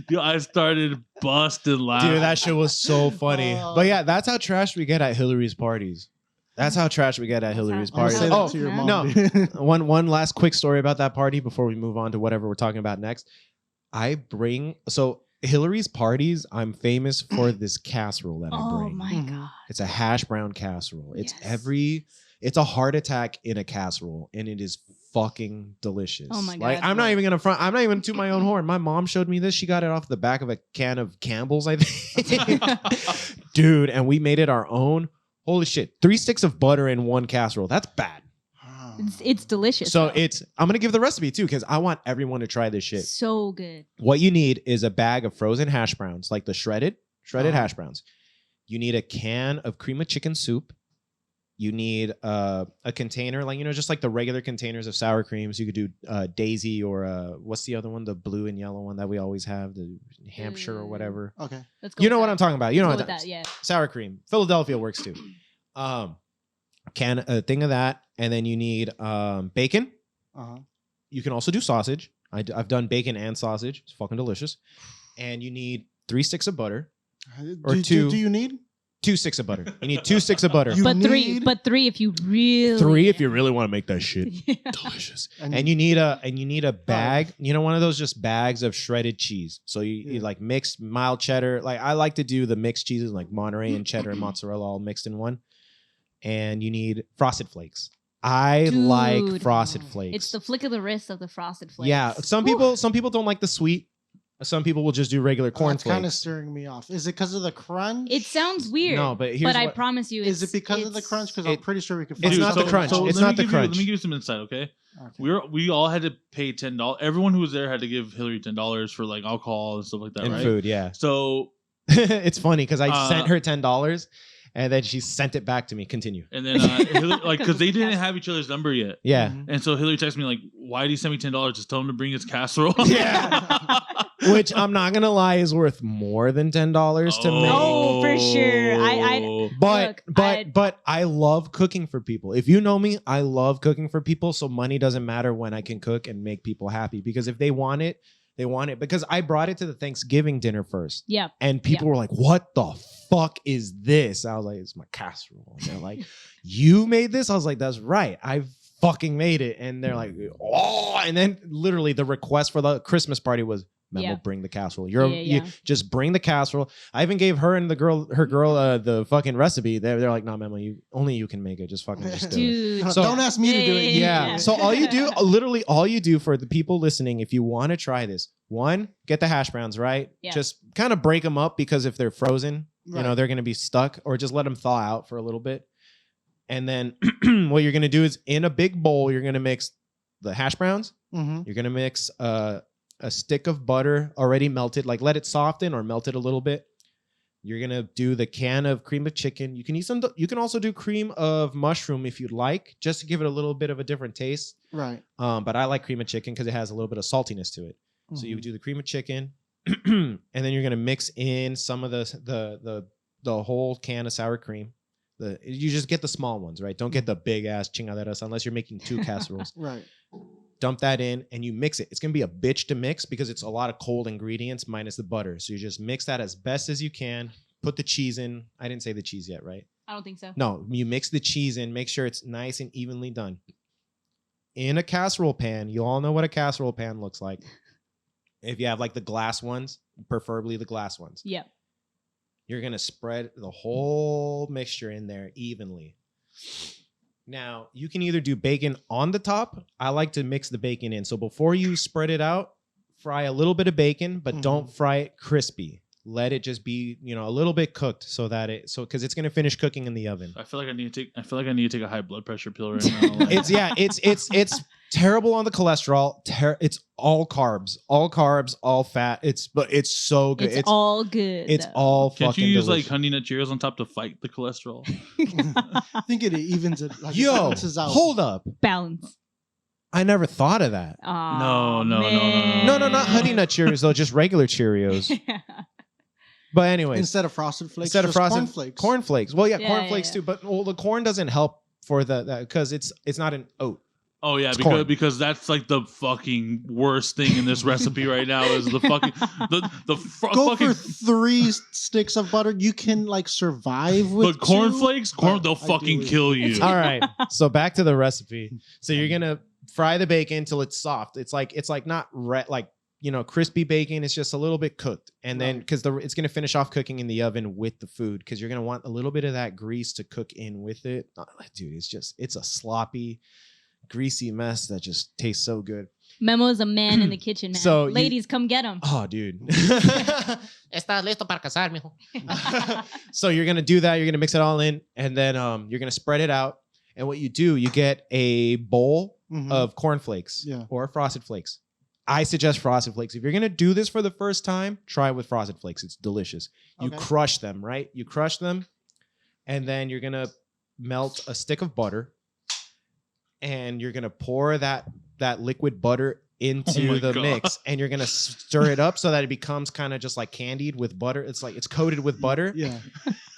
Dude, I started busting laughing. Dude, that shit was so funny. But yeah, that's how trash we get at Hillary's parties. That's how trash we get at Hillary's I'm gonna parties. say that Oh, to your mom. no. dude. one last quick story about that party before we move on to whatever we're talking about next. So Hillary's parties, I'm famous for this casserole that I Oh bring. my Mhm. god. It's a hash brown casserole. It's Yes. it's a heart attack in a casserole, and it is fucking delicious. Oh my Like, God. I'm not even gonna front. I'm not even to my own horn. My mom showed me this. She got it off the back of a can of Campbell's, I think. Dude, and we made it our own. Holy shit. 3 sticks of butter in one casserole. That's bad. It's delicious. So though. I'm gonna give the recipe too, because I want everyone to try this shit. so good. What you need is a bag of frozen hash browns, like the shredded. shredded hash browns. You need a can of cream of chicken soup. You need a container, like, just like the regular containers of sour creams. You could do Daisy or what's the other one? The blue and yellow one that we always have, the Hampshire or whatever. Okay. Let's go. You know with what that. I'm talking about. You know Let's what go with that, yeah. sour cream. Philadelphia works too. A thing of that, and then you need bacon. You can also do sausage. I've done bacon and sausage. It's fucking delicious. And you need 3 sticks of butter. Or two. Do you need 2 sticks of butter? You need 2 sticks of butter. But three if you really 3 if you really want to make that shit Yeah. delicious. And you need a bag. One of those just bags of shredded cheese. So you like mixed mild cheddar. Like I like to do the mixed cheeses like Monterey and cheddar and mozzarella all mixed in one. And you need Frosted Flakes. I like Frosted Flakes. It's the flick of the wrist of the Frosted Flakes. Yeah, some people don't like the sweet. Some people will just do regular corn It's kind of flakes. stirring me off. Is it because of the crunch? It sounds weird. No, but I promise you, Is it because of the crunch? Because I'm pretty sure we could. It's not the crunch. It's not the crunch. Let me give you some insight, okay? We all had to pay $10. Everyone who was there had to give Hillary $10 for like alcohol and stuff like that, and right? food, yeah. So it's funny because I sent her $10 and then she sent it back to me. Continue. And then Hillary, like, because they didn't have each other's number yet. Yeah. And so Hillary texted me like, "Why did he send me $10? Just tell him to bring his casserole." Yeah. Which I'm not gonna lie is worth more than $10 to make. Oh, for sure. But I love cooking for people. If you know me, I love cooking for people. So money doesn't matter when I can cook and make people happy. Because if they want it, they want it. Because I brought it to the Thanksgiving dinner first. Yeah. And people were like, "What the fuck is this?" I was like, "It's my casserole." And they're like, "You made this?" I was like, "That's right. I fucking made it." And they're like, "Oh!" And then literally the request for the Christmas party was, Memo, bring the casserole. You just bring the casserole. I even gave her and her girl the fucking recipe. They're like, "No, Memo, only you can make it. Just fucking just do it." So don't ask me to do it. Yeah. So all you do, literally all you do for the people listening, if you want to try this, 1, get the hash browns, right? Yeah. Just kind of break them up because if they're frozen, they're going to be stuck, or just let them thaw out for a little bit. And then what you're going to do is in a big bowl, you're going to mix the hash browns. Mm-hmm. You're going to mix a stick of butter already melted, like let it soften or melt it a little bit. You're going to do the can of cream of chicken. You can also do cream of mushroom if you'd like, just to give it a little bit of a different taste. Right. But I like cream of chicken because it has a little bit of saltiness to it. Mm-hmm. So you do the cream of chicken, and then you're going to mix in some of the whole can of sour cream. You just get the small ones, right? Don't get the big ass chingaderas unless you're making 2 casseroles. Right. Dump that in and you mix it. It's going to be a bitch to mix because it's a lot of cold ingredients minus the butter. So you just mix that as best as you can. Put the cheese in. I didn't say the cheese yet, right? I don't think so. No, you mix the cheese in. Make sure it's nice and evenly done. In a casserole pan, you all know what a casserole pan looks like. If you have like the glass ones, preferably the glass ones. Yeah. You're going to spread the whole mixture in there evenly. Now, you can either do bacon on the top. I like to mix the bacon in. So before you spread it out, fry a little bit of bacon, but don't fry it crispy. Let it just be, a little bit cooked because it's going to finish cooking in the oven. I feel like I need to take a high blood pressure pill right now. Like, It's terrible on the cholesterol. It's all carbs, all fat. But it's so good. It's all good. It's all Can't fucking you use delicious. like Honey Nut Cheerios on top to fight the cholesterol? I think it evens it. Like Yo, it balances out. hold up. Balance. I never thought of that. No, not Honey Nut Cheerios though, just regular Cheerios. But anyways, instead of Frosted Flakes, cornflakes. Cornflakes. Well, Yeah, cornflakes too. But the corn doesn't help for that because it's not an oat. Oh yeah, corn. because that's like the fucking worst thing in this recipe right now is the fucking Go fucking. for 3 sticks of butter. You can like survive with. But cornflakes, they'll fucking ideally. kill you. All right. So back to the recipe. So you're gonna fry the bacon till it's soft. It's like not crispy bacon. It's just a little bit cooked, and then because it's gonna finish off cooking in the oven with the food because you're gonna want a little bit of that grease to cook in with it. Dude, it's a sloppy, greasy mess that just tastes so good. Memo is a man in the kitchen, man. So ladies, come get him. Oh, dude. Estás listo para casar, mijo. So you're gonna do that. You're gonna mix it all in, and then you're gonna spread it out. And what you do, you get a bowl of cornflakes or Frosted Flakes. I suggest Frosted Flakes. If you're gonna do this for the first time, try it with Frosted Flakes. It's delicious. You Okay. crush them, right? You crush them, and then you're gonna melt a stick of butter, and you're gonna pour that liquid butter into my the God. mix, and you're gonna stir it up so that it becomes kind of just like candied with butter. It's like it's coated with butter, Yeah.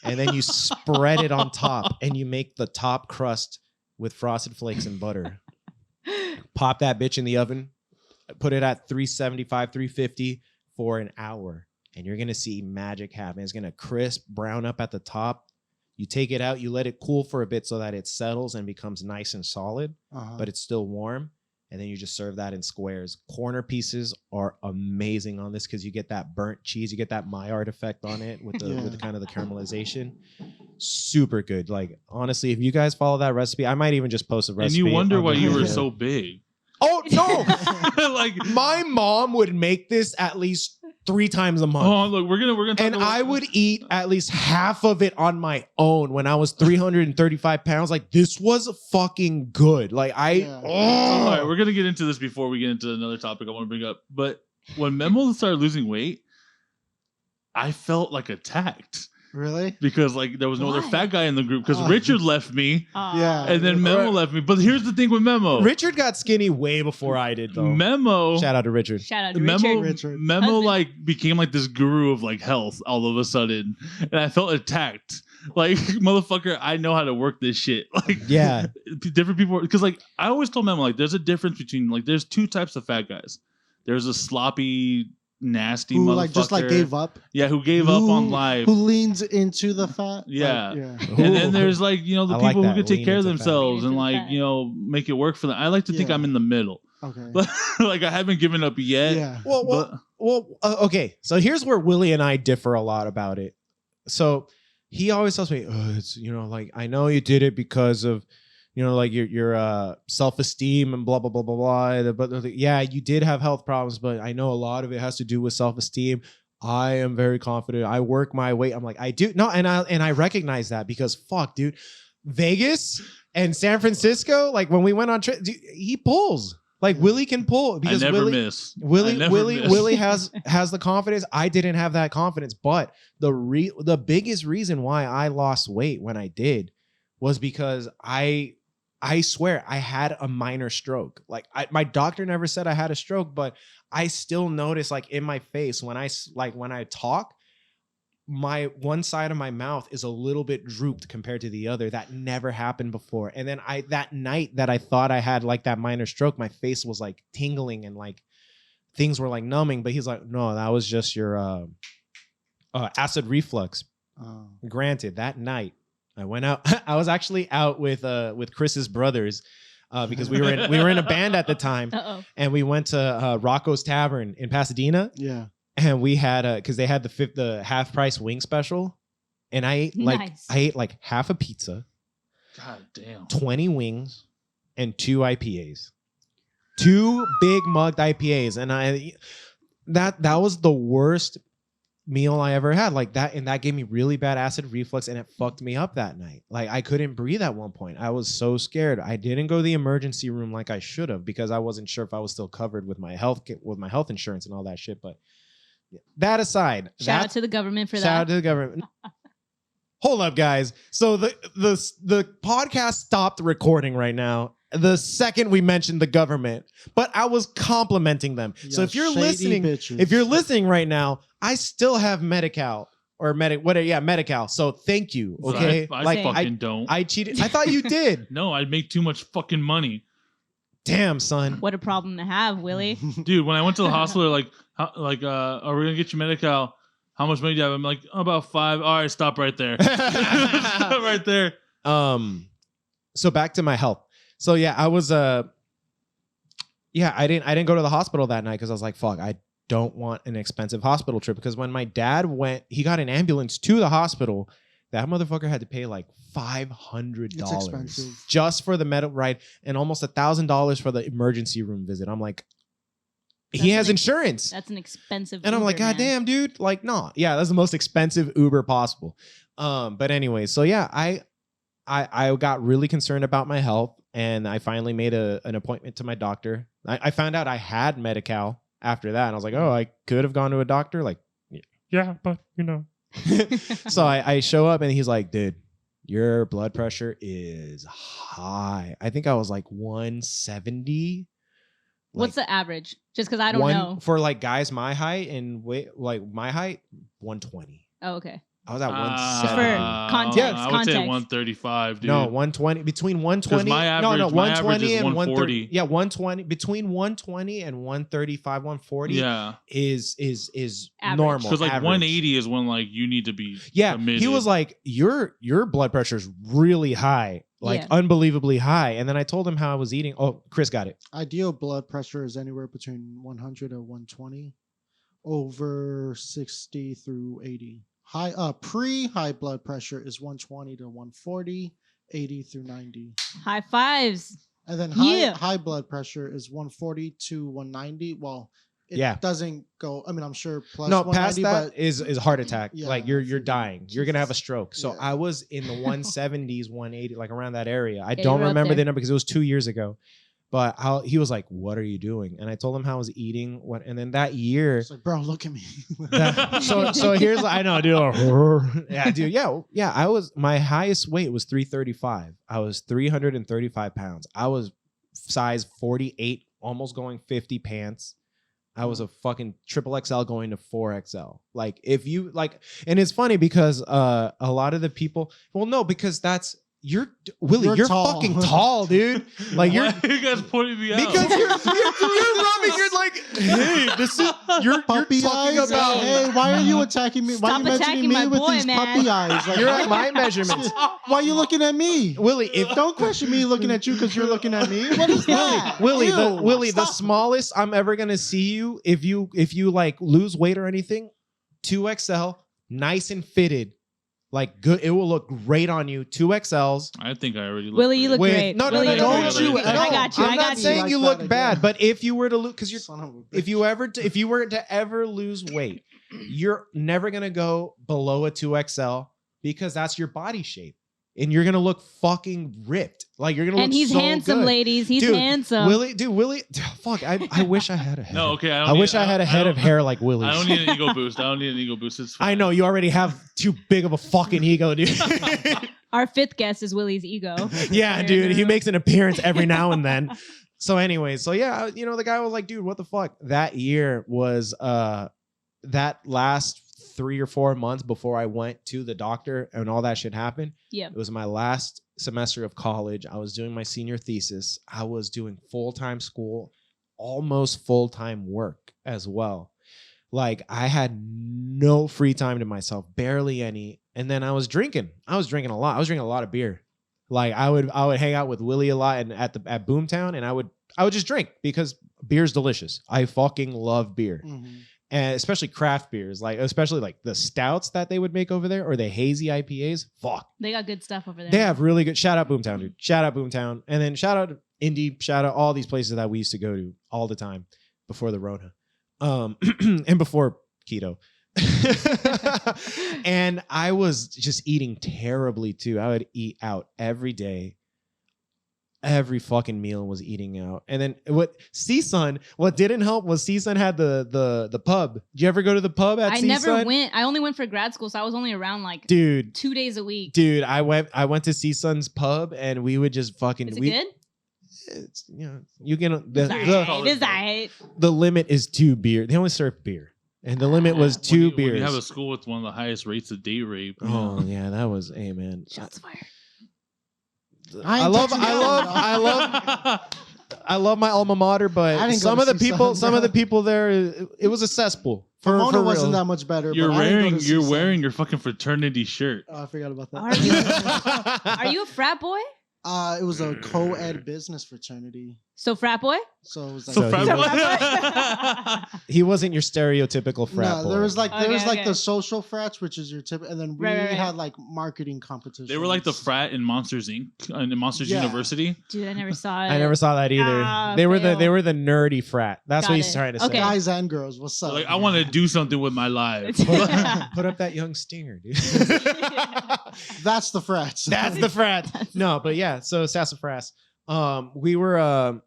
and then you spread it on top, and you make the top crust with Frosted Flakes and butter. Pop that bitch in the oven. Put it at 375, 350 for an hour, and you're gonna see magic happen. It's gonna crisp, brown up at the top. You take it out, you let it cool for a bit so that it settles and becomes nice and solid, but it's still warm. And then you just serve that in squares. Corner pieces are amazing on this because you get that burnt cheese, you get that Maillard effect on it with the with the kind of the caramelization. Super good. Like honestly, if you guys follow that recipe, I might even just post a recipe. And you wonder on why the you were video. so big. Oh no! Like, My mom would make this at least 3 times a month. oh, look, we're gonna talk And about I would eat at least half of it on my own when I was 335 pounds. Like, this was fucking good. Like, Yeah. All right, we're gonna get into this before we get into another topic I want to bring up. But when Memo started losing weight, I felt like attacked Really? because like there was no other Why? fat guy in the group because Oh. Richard left me Yeah. and then Memo left me. But here's the thing with Memo. Richard got skinny way before I did, though. Memo. Shout out to Richard. Shout out to Memo, Richard. Memo Husband. like became like this guru of like health all of a sudden, and I felt attacked. Like motherfucker, I know how to work this shit. Like Yeah. different people, because like I always told Memo like there's a difference between like there's 2 types of fat guys. There's a sloppy, nasty Who motherfucker. like just like gave up? Yeah, who gave up on life. Who leans into the fat? Yeah. Like, yeah. And then there's like, you know, the I like people who that, could take lean care of into fat. themselves Lean and into like, fat. you know, make it work for them. I like to think Yeah. I'm in the middle. Okay. Like I haven't given up yet. Yeah. Okay. So here's where Willie and I differ a lot about it. So he always tells me, oh, it's, you know, like, I know you did it because of, you know, like your self-esteem and blah, blah, blah, blah, blah. But yeah, you did have health problems, but I know a lot of it has to do with self-esteem. I am very confident. I work my way. I'm like, I do. No, and I recognize that because fuck, dude, Vegas and San Francisco, like when we went on trip, he pulls. Like Willie can pull I because never Willie, miss. I Willie never Willie miss. Willie has the confidence. I didn't have that confidence, but the biggest reason why I lost weight when I did was because I swear I had a minor stroke. Like my doctor never said I had a stroke, but I still notice like in my face when I talk, my one side of my mouth is a little bit drooped compared to the other. That never happened before. And then that night that I thought I had like that minor stroke, my face was like tingling and like things were like numbing. But he's like, no, that was just your acid reflux. Oh. Granted, that night I went out. I was actually out with Chris's brothers because we were in a band at the time, and we went to Rocco's Tavern in Pasadena. Yeah. And we had because they had the half price wing special, and I ate like half a pizza, God damn. 20 wings, and 2 IPAs, 2 big mugged IPAs, and that was the worst meal I ever had. Like that, and that gave me really bad acid reflux, and it fucked me up that night. Like I couldn't breathe at one point. I was so scared. I didn't go to the emergency room like I should have because I wasn't sure if I was still covered with my health insurance and all that shit, but. That aside, Shout out to the government for shout out that. to the government. Hold up, guys. So the podcast stopped recording right now the second we mentioned the government, but I was complimenting them. So if you're listening right now, I still have Medi-Cal or Medi-Cal. So thank you. Okay, I fucking don't. I cheated. I thought you did. No, I'd make too much fucking money. Damn, son. What a problem to have, Willie. Dude, when I went to the hospital, are we gonna get you Medi-Cal? How much money do you have? I'm like, about 5. All right, stop right there. Stop right there. So back to my health. So yeah, I was I didn't go to the hospital that night because I was like, fuck, I don't want an expensive hospital trip, because when my dad went, he got an ambulance to the hospital. That motherfucker had to pay like $500 just for the medical ride and almost $1,000 for the emergency room visit. I'm like, he has insurance. That's an expensive And I'm like, God damn, dude. Like, no. Yeah, that's the most expensive Uber possible. But anyway, so yeah, I got really concerned about my health. and I finally made an appointment to my doctor. I found out I had Medi-Cal after that, and I was like, oh, I could have gone to a doctor. Like, yeah, but you know. So I show up, and he's like, dude, your blood pressure is high. I think I was like 170. What's the average? Just because I don't know. For like guys my height and weight, like my height, 120. Oh, okay. I was at Just 170. for context. I would say context. 135, dude. No, 120 between 120. 'Cause my average- no, my average 120 is and 130. 140. Yeah, 120 between 120 and 135, 140. Yeah. is Average. normal. Because like average. 180 is when like you need to be Yeah, committed. he was like, your blood pressure is really high, like Yeah. unbelievably high. And then I told him how I was eating. Oh, Chris got it. Ideal blood pressure is anywhere between 100 and 120, over 60 through 80. Pre-high blood pressure is 120 to 140, 80 through 90. High fives. And then Yeah. high blood pressure is 140 to 190. Well, it Yeah. doesn't go. I mean, I'm sure plus No, 190, past that but is heart attack. Yeah, Like you're dying. You're gonna have a Jesus. stroke. So Yeah. I was in the 170s, 180, like around that area. I you don't were up remember there. the number because it was 2 years ago. But he was like, "What are you doing?" And I told him how I was eating. And then that year, it's like, bro, look at me. so here's I know, dude. Yeah, dude. Yeah. I was my highest weight was 335. I was 335 pounds. I was size 48, almost going 50 pants. I was a fucking triple XL going to 4XL. Like if you like, and it's funny because a lot of the people, well, no, because Willie, you're tall. fucking tall, dude. Like Why are you guys pointing me out? because you're rubbing. You're like, hey, this is you're Puppy talking eyes. about. Hey, why are you attacking me? Why are Stop you mentioning attacking me my with boy, these man. puppy eyes? Like, You're at my measurements. why are you looking at me? Willie, if Don't question me looking at you because you're looking at me. What is that? Willie, the Stop. smallest I'm ever gonna see you if you like lose weight or anything, 2XL, nice and fitted, like good. It will look great on you. 2XLs. I think I already look Willie, you look great. great. No, Willie, you look don't great. you I got you. I'm I not got you. saying Like you that look again. bad, but if you were to lose, because Son of a bitch. if you were to ever lose weight, you're never gonna go below a 2XL because that's your body shape, and you're gonna look fucking ripped. Like you're gonna look. And he's so handsome, good. ladies. He's Dude, handsome. Willie, fuck. I wish I had a head. No, okay. I wish I had a head of hair like Willie's. I don't need an ego boost. It's fine. I know you already have too big of a fucking ego, dude. Our fifth guest is Willie's ego. Yeah, dude. He makes an appearance every now and then. So, anyways, the guy was like, dude, what the fuck? That year was that last 3 or 4 months before I went to the doctor and all that shit happened. Yeah. It was my last semester of college. I was doing my senior thesis. I was doing full-time school, almost full-time work as well. Like I had no free time to myself, barely any. And then I was drinking. I was drinking a lot. I was drinking a lot of beer. Like I would hang out with Willie a lot and at Boomtown, and I would just drink because beer's delicious. I fucking love beer. Mhm. And especially craft beers, especially the stouts that they would make over there or the hazy IPAs. Fuck. They got good stuff over there. They have really good. Shout out Boomtown, dude. Shout out Boomtown. And then shout out Indy. Shout out all these places that we used to go to all the time before the Rona. And before keto. And I was just eating terribly too. I would eat out every day. Every fucking meal was eating out. And then what didn't help was CSUN had the pub. Did you ever go to the pub at CSUN? I never went. I only went for grad school, so I was only around Dude, 2 days a week. Dude, I went to CSUN's pub and we would just fucking Is it good? It's, you can It's alright. the limit is 2 beer. They only serve beer. And the limit was 2 beers. When you have a school with one of the highest rates of date rape. Oh yeah, that was man. Shots fired. I love my alma mater, I but didn't go some to of the CSUN, people, some bro. of the people there, it was a cesspool. Pomona for wasn't real. that much better. You're but I didn't go wearing to you're CSUN. wearing your fucking fraternity shirt. Oh, I forgot about Are that. you a frat boy? It was a co-ed business fraternity. So frat boy? So it was like So frat he boy. He wasn't your stereotypical frat boy. there was Okay. the social frats, which is your tip, and then we Right. had marketing competitions. They were like the frat in Monsters Inc. In Monsters Yeah. University. Dude, I never saw it. I never saw that either. Ah, they were fail. the nerdy frat. That's Got what he's it. trying to say. Okay. guys and girls. What's up? Like I want to do something with my life. Put up that young stinger, dude. That's the frats. That's the frat. No, but yeah. So sassafras. We were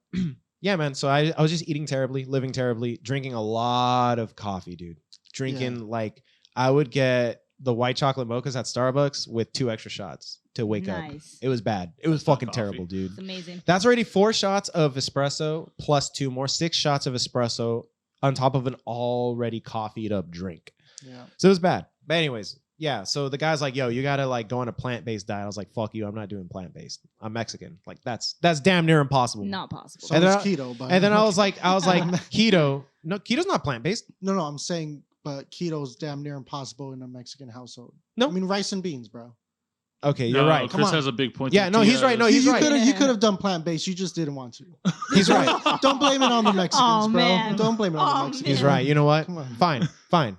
yeah, man. So I was just eating terribly, living terribly, drinking a lot of coffee, dude. Drinking like I would get the white chocolate mochas at Starbucks with 2 extra shots to wake up. It was bad. It was fucking terrible, dude. It's amazing. That's already 4 shots of espresso plus 2 more, 6 shots of espresso on top of an already coffeeed up drink. Yeah. So it was bad. But anyways, yeah. So the guy's like, yo, you gotta like go on a plant-based diet. I was like, fuck you, I'm not doing plant-based. I'm Mexican. Like that's damn near impossible. Not possible. So And it's then keto, but And then I was like, keto. No, keto's not plant-based. no, I'm saying, but keto's damn near impossible in a Mexican household. No. I mean rice and beans, bro. Okay, you're right. Chris on. has a big point. Yeah, no, he's right. No, he's right. You could have done plant-based. You just didn't want to. He's right. Don't blame it on the Mexicans, Oh, bro. man. Don't blame it on Oh, the Mexicans. He's right. You know what? Come on. Fine.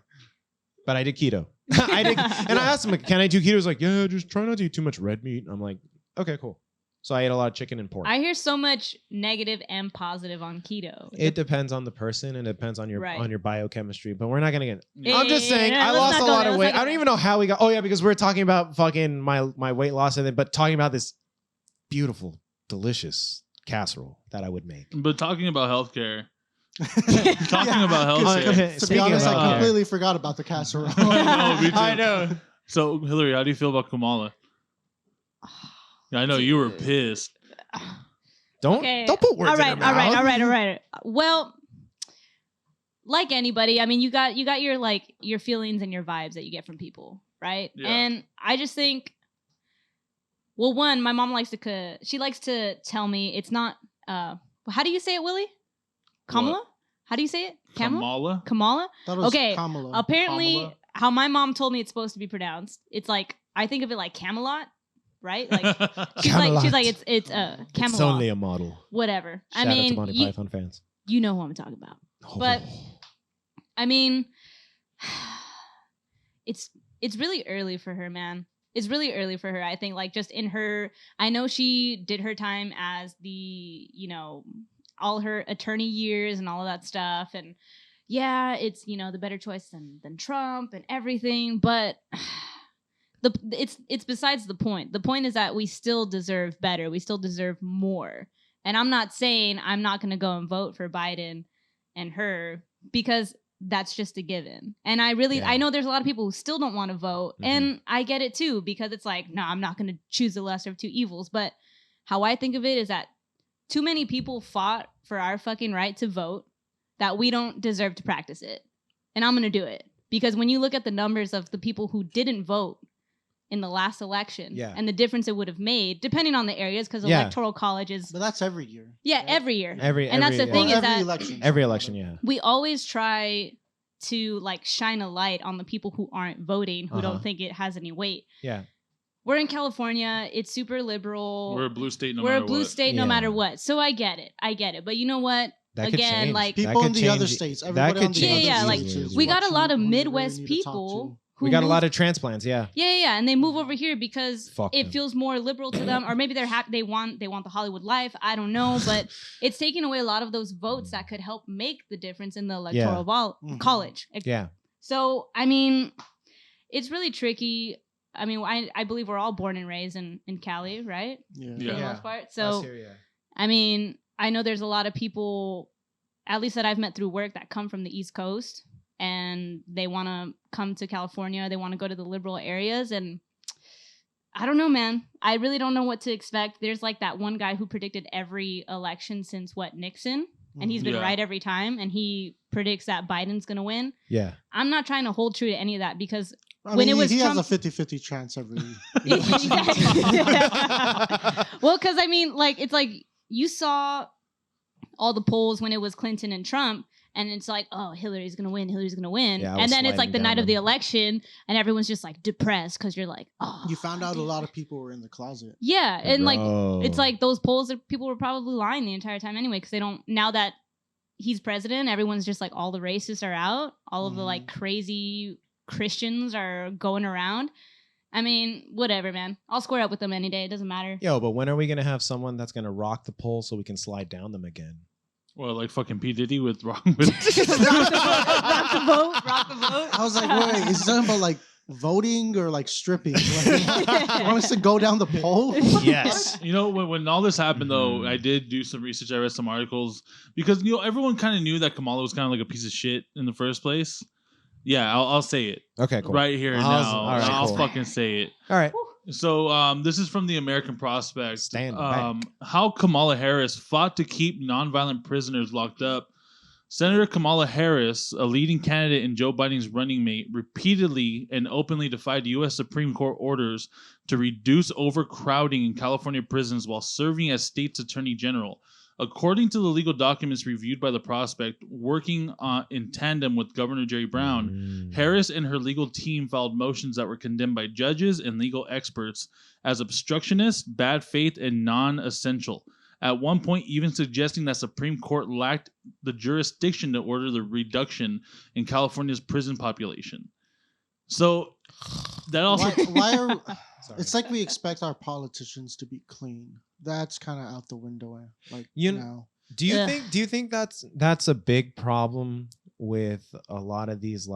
But I did keto. I did, and I asked him, can I do keto? He's like, yeah, just try not to eat too much red meat. I'm like, okay, cool. So I ate a lot of chicken and pork. I hear so much negative and positive on keto. It depends on the person and it depends on your Right. biochemistry. But we're not gonna get. Yeah. I'm just saying, I let's lost not a go lot there, of let's weight. not I go don't even know how we got. Oh yeah, because we're talking about fucking my weight loss, and then but talking about this beautiful, delicious casserole that I would make. But talking about healthcare. Talking about Because, healthcare. to be Speaking honest, of I healthcare. completely forgot about the casserole. No, me too. I know. So Hillary, how do you feel about Kamala? Yeah, I know you were pissed. Don't put words in her mouth. All right. Well, like anybody, I mean, you got your like your feelings and your vibes that you get from people, right? Yeah. And I just think, well, one, my mom likes to tell me it's not. How do you say it, Willie? Kamala? What? How do you say it? Kamala? Kamala? Kamala? Thought it was Okay, Kamala. Apparently, Kamala? how my mom told me it's supposed to be pronounced, it's like I think of it like Camelot, right? Like she's like it's Camelot. It's only a model. Whatever. Shout I out to mean, Monty you, Python fans. you know who I'm talking about. But I mean, it's really early for her, man. It's really early for her. I think like just in her, I know she did her time as the, all her attorney years and all of that stuff. And yeah, it's, the better choice than Trump and everything. But it's besides the point. The point is that we still deserve better. We still deserve more. And I'm not saying I'm not going to go and vote for Biden and her because that's just a given. And I know there's a lot of people who still don't want to vote. Mm-hmm. And I get it too, because it's like, no, I'm not going to choose the lesser of two evils. But how I think of it is that too many people fought for our fucking right to vote that we don't deserve to practice it. And I'm going to do it. Because when you look at the numbers of the people who didn't vote in the last election and the difference it would have made, depending on the areas, because electoral college is... But that's every year. Yeah, right? every year. And that's the thing is that every election, yeah. we always try to like shine a light on the people who aren't voting, who don't think it has any weight. Yeah. We're in California. It's super liberal. We're a blue state no We're matter a blue what. state no matter what. So I get it. But you know what? That could Again, change. like People in the other states. Everybody on the other Yeah, like, states is we got a what lot of you really Midwest need to talk people. We got a lot of transplants, yeah. Yeah, and they move over here because Fuck it them. feels more liberal to them, or maybe they're happy. They want the Hollywood life. I don't know, but it's taking away a lot of those votes that could help make the difference in the electoral college. Yeah. So I mean, it's really tricky. I mean, I believe we're all born and raised in Cali, right? Yeah. For the Yeah. most part. So I mean, I know there's a lot of people, at least that I've met through work, that come from the East Coast. And they want to come to California. They want to go to the liberal areas. And I don't know, man. I really don't know what to expect. There's like that one guy who predicted every election since Nixon. And he's been right every time. And he predicts that Biden's going to win. Yeah. I'm not trying to hold true to any of that because I when mean, it was he Trump... has a 50-50 chance every Well, because I mean, like, it's like you saw all the polls when it was Clinton and Trump. And it's like, oh, Hillary's going to win. Yeah, and then it's like the sliding night down of the election and everyone's just like depressed because you're like, oh. You found out a lot of people were in the closet. Yeah. And like, Bro. it's like those polls that people were probably lying the entire time anyway because they don't, now that he's president, everyone's just like, all the racists are out. All of the like crazy Christians are going around. I mean, whatever, man. I'll square up with them any day. It doesn't matter. Yo, but when are we going to have someone that's going to rock the poll so we can slide down them again? Well, like fucking P. Diddy with wrong rock the vote. I was like, wait, is it something about like voting or like stripping? Like, you want us to go down the pole? Yes. You know, when all this happened, though, I did do some research. I read some articles because everyone kind of knew that Kamala was kind of like a piece of shit in the first place. Yeah, I'll say it Okay, cool. right here and All now. right, I'll cool. fucking say it. All right. So this is from the American Prospect. Stand back. How Kamala Harris fought to keep nonviolent prisoners locked up. Senator Kamala Harris, a leading candidate in Joe Biden's running mate, repeatedly and openly defied U.S. Supreme Court orders to reduce overcrowding in California prisons while serving as state's attorney general. According to the legal documents reviewed by the Prospect, working in tandem with Governor Jerry Brown, Harris and her legal team filed motions that were condemned by judges and legal experts as obstructionist, bad faith, and non-essential. At one point, even suggesting that Supreme Court lacked the jurisdiction to order the reduction in California's prison population. So that also Why are Sorry. it's like we expect our politicians to be clean. That's kind of out the window. Like You- now. Do you Yeah. think that's a big problem with a lot of these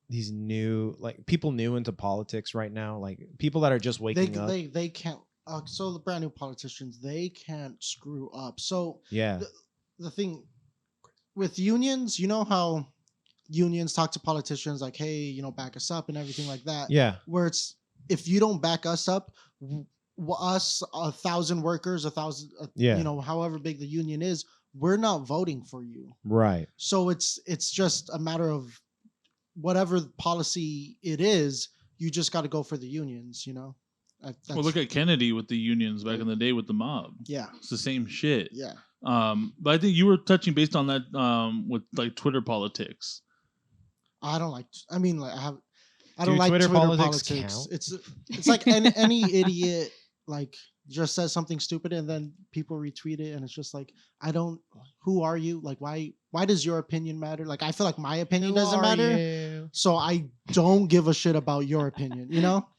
these new people new into politics right now, like people that are just waking up? They can't. So the brand new politicians, they can't screw up. So Yeah. the thing with unions, you know how unions talk to politicians like, hey, back us up and everything like that. Yeah. Where it's, if you don't back us up, us 1,000 workers, 1,000, Yeah. however big the union is, we're not voting for you. Right. So it's just a matter of whatever policy it is, you just got to go for the unions, well, look at Kennedy with the unions back in the day with the mob. Yeah. It's the same shit. Yeah. But I think you were touching based on that with like Twitter politics. I don't like. I mean, like I Do don't like Twitter Twitter politics politics. count? It's like any idiot like just says something stupid and then people retweet it and it's just like, I don't. Who are you? Like, why does your opinion matter? Like, I feel like my opinion doesn't matter, so I don't give a shit about your opinion.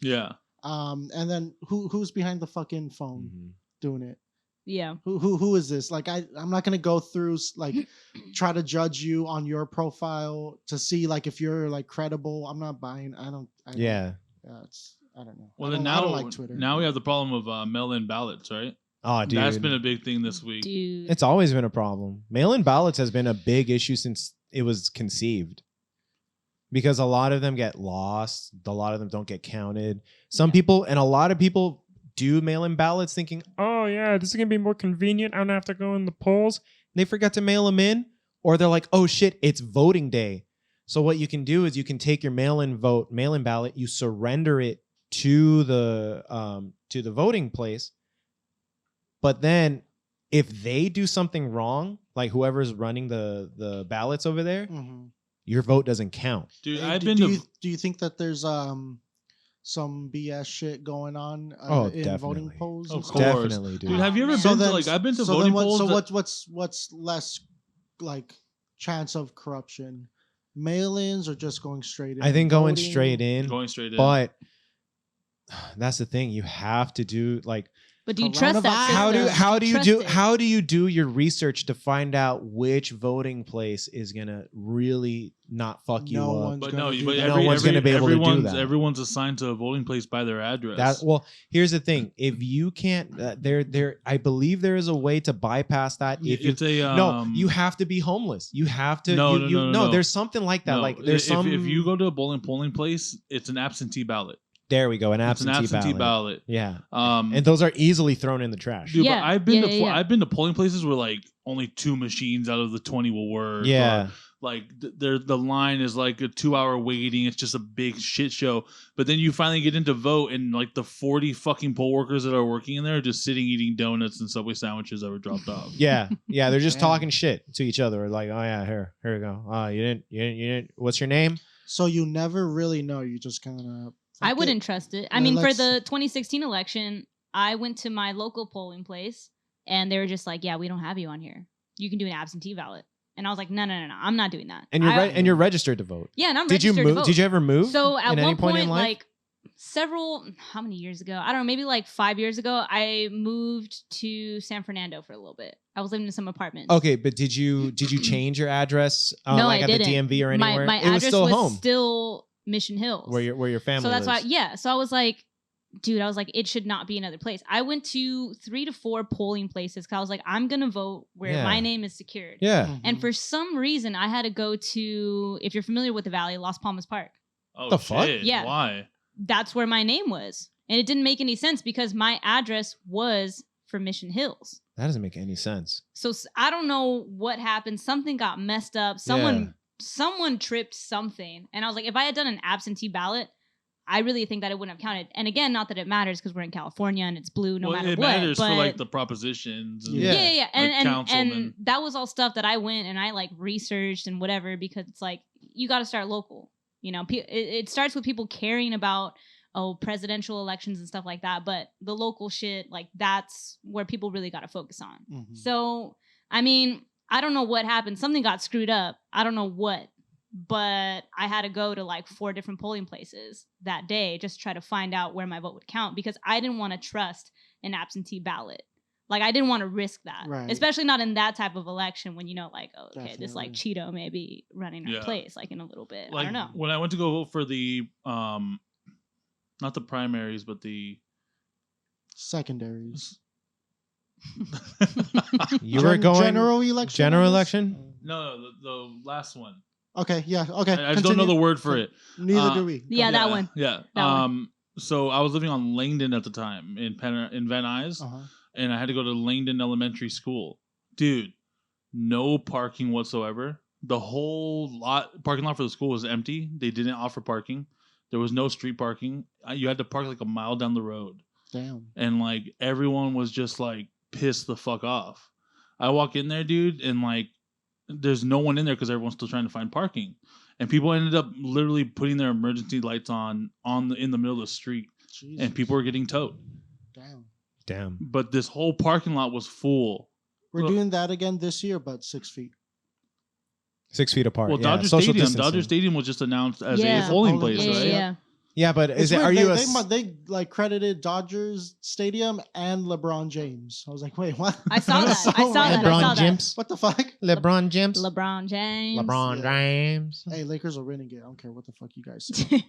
Yeah. And then who's behind the fucking phone Mhm. doing it? Yeah. Who is this? Like, I'm not gonna go through like try to judge you on your profile to see like if you're like credible. I'm not buying. I don't. Yeah. I don't know. Well, I then don't like Twitter. now we have the problem of mail-in ballots, right? Oh, dude. That's been a big thing this week. Dude. It's always been a problem. Mail-in ballots has been a big issue since it was conceived. Because a lot of them get lost. A lot of them don't get counted. Some people, and a lot of people do mail-in ballots thinking, oh yeah, this is going to be more convenient. I don't have to go in the polls. They forget to mail them in. Or they're like, oh shit, it's voting day. So what you can do is you can take your mail-in ballot, you surrender it to the voting place. But then if they do something wrong, like whoever's running the ballots over there, Mhm. your vote doesn't count. Dude, Hey, I've do, been do to you, do you think that there's some BS shit going on in voting definitely. polls? Of and stuff? course. Definitely, dude. Dude, have you ever So been then- to like I've been to so voting then polls? what's less like chance of corruption? Mail-ins or just going straight in? I think going Voting? straight in, Going straight in. but that's the thing. You have to do like But do you trust that? Coronavirus. how do you Trust do it. how do you do your research to find out which voting place is gonna really not fuck you No up? one's but gonna no, do but that. No one's gonna be able to do everyone's, that. Everyone's assigned to a voting place by their address. Here's the thing. If you can't, I believe there is a way to bypass that. If you it's a no, you have to be homeless. You have to. No, no. There's something like that. no, Like there's if, some. if you go to a polling place, it's an absentee ballot. there we go. An It's an absentee, absentee ballot. ballot. Yeah, And and those are easily thrown in the trash. dude, Yeah, but I've been yeah, to yeah, yeah. I've been to polling places where like only 2 machines out of the 20 will work. Yeah. or, like the line is like a 2-hour waiting. It's just a big shit show. But then you finally get into vote, and like the 40 fucking poll workers that are working in there are just sitting eating donuts and Subway sandwiches that were dropped off. Yeah, they're just Damn. talking shit to each other. Like, oh yeah, here we go. You didn't. What's your name? So you never really know. You just kind of. I wouldn't trust it. I Yeah, mean, for let's- the 2016 election, I went to my local polling place and they were just like, yeah, we don't have you on here. You can do an absentee ballot. And I was like, no, I'm not doing that. And you're registered to vote. Yeah, and I'm Did you registered move? to vote. Did you ever move? So at at any one point, in life? like how many years ago? I don't know, maybe like 5 years ago, I moved to San Fernando for a little bit. I was living in some apartments. Okay, but did you change your address? No, like I at didn't. the DMV or anywhere? My it was address still was home. still Mission Hills. Where your family So that's lives. why, yeah. So I was like, dude, I was like, it should not be another place. I went to 3 to 4 polling places because I was like, I'm gonna vote where Yeah. my name is secured. Yeah. And for some reason, I had to go to, if you're familiar with the Valley, Las Palmas Park. Oh, The fuck? shit. Yeah. Why? That's where my name was. And it didn't make any sense because my address was for Mission Hills. That doesn't make any sense. So I don't know what happened. Something got messed up. Someone tripped something. And I was like, if I had done an absentee ballot, I really think that it wouldn't have counted. And again, not that it matters because we're in California and it's blue no matter it what. matters but for like the propositions. And, Yeah. And councilmen. and that was all stuff that I went and I like researched and whatever because it's like you got to start local. You know, it starts with people caring about presidential elections and stuff like that. But the local shit, like that's where people really got to focus on. Mhm. So, I mean, I don't know what happened. Something got screwed up. I don't know what. But I had to go to like 4 different polling places that day just to try to find out where my vote would count because I didn't want to trust an absentee ballot. Like I didn't want to risk that, Right. especially not in that type of election when you know, like, oh, okay, this like Definitely. Cheeto may be running our Yeah. place like in a little bit. Like I don't know. when I went to go vote for the not the primaries, but the Secondaries. You were going general election. general I guess? election? no, the last one. Okay. Yeah. Okay. I just don't know the word for it. Neither do we. Yeah, that one. Yeah. That one. So I was living on Langdon at the time in Van Nuys, Uh-huh. and I had to go to Langdon Elementary School. Dude, no parking whatsoever. The whole parking lot for the school was empty. They didn't offer parking. There was no street parking. You had to park like a mile down the road. Damn. And like everyone was just like pissed the fuck off. I walk in there, dude, and like there's no one in there because everyone's still trying to find parking. And people ended up literally putting their emergency lights on in the middle of the street, Jesus. and people were getting towed. Damn. But this whole parking lot was full. We're Look. doing that again this year, but 6 feet. 6 feet apart. Well, yeah. Dodger Social Stadium. distancing. Dodger Stadium was just announced as Yeah. a polling Polling place, Yeah, place, right? yeah. Yeah, but It's is it? weird. Are you They like credited Dodgers Stadium and LeBron James. I was like, wait, what? I saw that. I saw that. I saw LeBron that. James? What the fuck? LeBron James? LeBron James. LeBron Yeah. James. Hey, Lakers are winning it. I don't care what the fuck you guys say.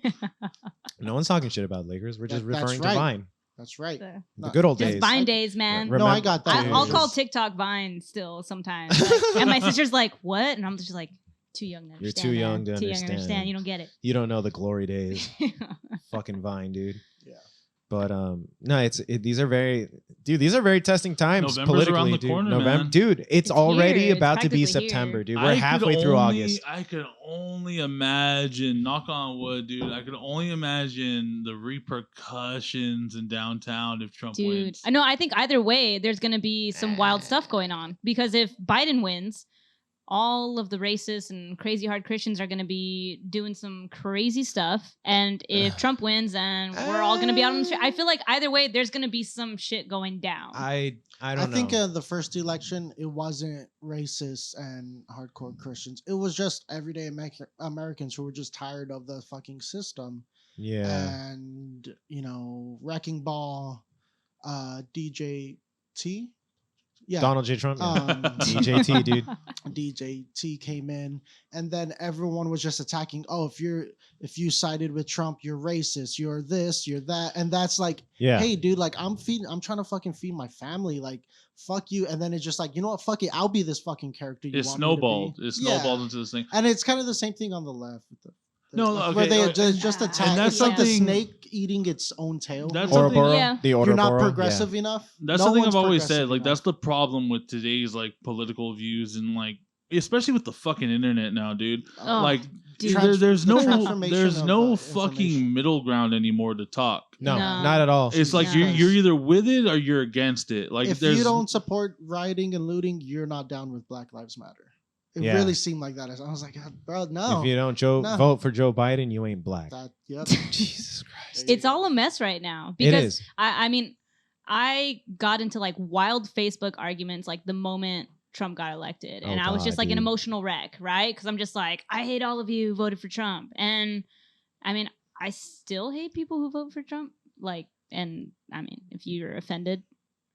No one's talking shit about Lakers. We're just That's referring to right. Vine. That's right. The- The good old Just days. Vine days, man. Remember- No, I got that. I'll Dude. call TikTok Vine still sometimes. Like, and my sister's like, what? And I'm just like, too young to You're understand. too man. young to Too young to understand. understand. You don't get it. You don't know the glory days. Fucking Vine, dude. Yeah. But no, these are very testing times November's politically, around the dude. corner, November, man. dude. It's It's already here. It's about to be practically September, here. dude. We're halfway through August. I could only imagine, knock on wood, dude. I could only imagine the repercussions in downtown if Trump Dude, wins. I know. I think either way, there's going to be some wild stuff going on because if Biden wins, all of the racists and crazy hard Christians are going to be doing some crazy stuff. And if Trump wins, and we're all going to be out on the street, I feel like either way, there's going to be some shit going down. I I don't think know. the first election, it wasn't racist and hardcore Christians. It was just everyday Americans who were just tired of the fucking system. Yeah. And, you know, Wrecking Ball, DJT. Yeah. Donald J. Trump. Yeah. DJT, DJT, dude. DJT came in, and then everyone was just attacking. Oh, if you sided with Trump, you're racist. You're this. You're that. And that's like, Yeah. hey, dude, like I'm trying to fucking feed my family. Like, fuck you. And then it's just like, you know what? Fuck it. I'll be this fucking character. You It want me to be. snowballed. It Yeah. snowballed into this thing. And it's kind of the same thing on the left. With the No, where okay, they okay. just attack. And that's It's like the something- snake eating its own tail. That's Ouroboros. something- Yeah. The You're not Ouroboros, progressive enough. That's No something one's I've always said. progressive Like, that's enough. the problem with today's like political views and like, especially with the fucking internet now, dude. Oh, Like, dude. there's the no transformation of, no information. fucking middle ground anymore to talk. No, No. not at all. It's like No. you're either with it or you're against it. Like, if there's you don't support rioting and looting, you're not down with Black Lives Matter. It Yeah. really seemed like that. I was like, God, bro, no. If you don't No. vote for Joe Biden, you ain't black. Yep. Jesus Christ. It's all a mess right now It because is. I mean, I got into like wild Facebook arguments like the moment Trump got elected, and Oh, I was just God, like an dude. emotional wreck, right? Because I'm just like, I hate all of you who voted for Trump, and I mean, I still hate people who vote for Trump. Like, and I mean, if you're offended,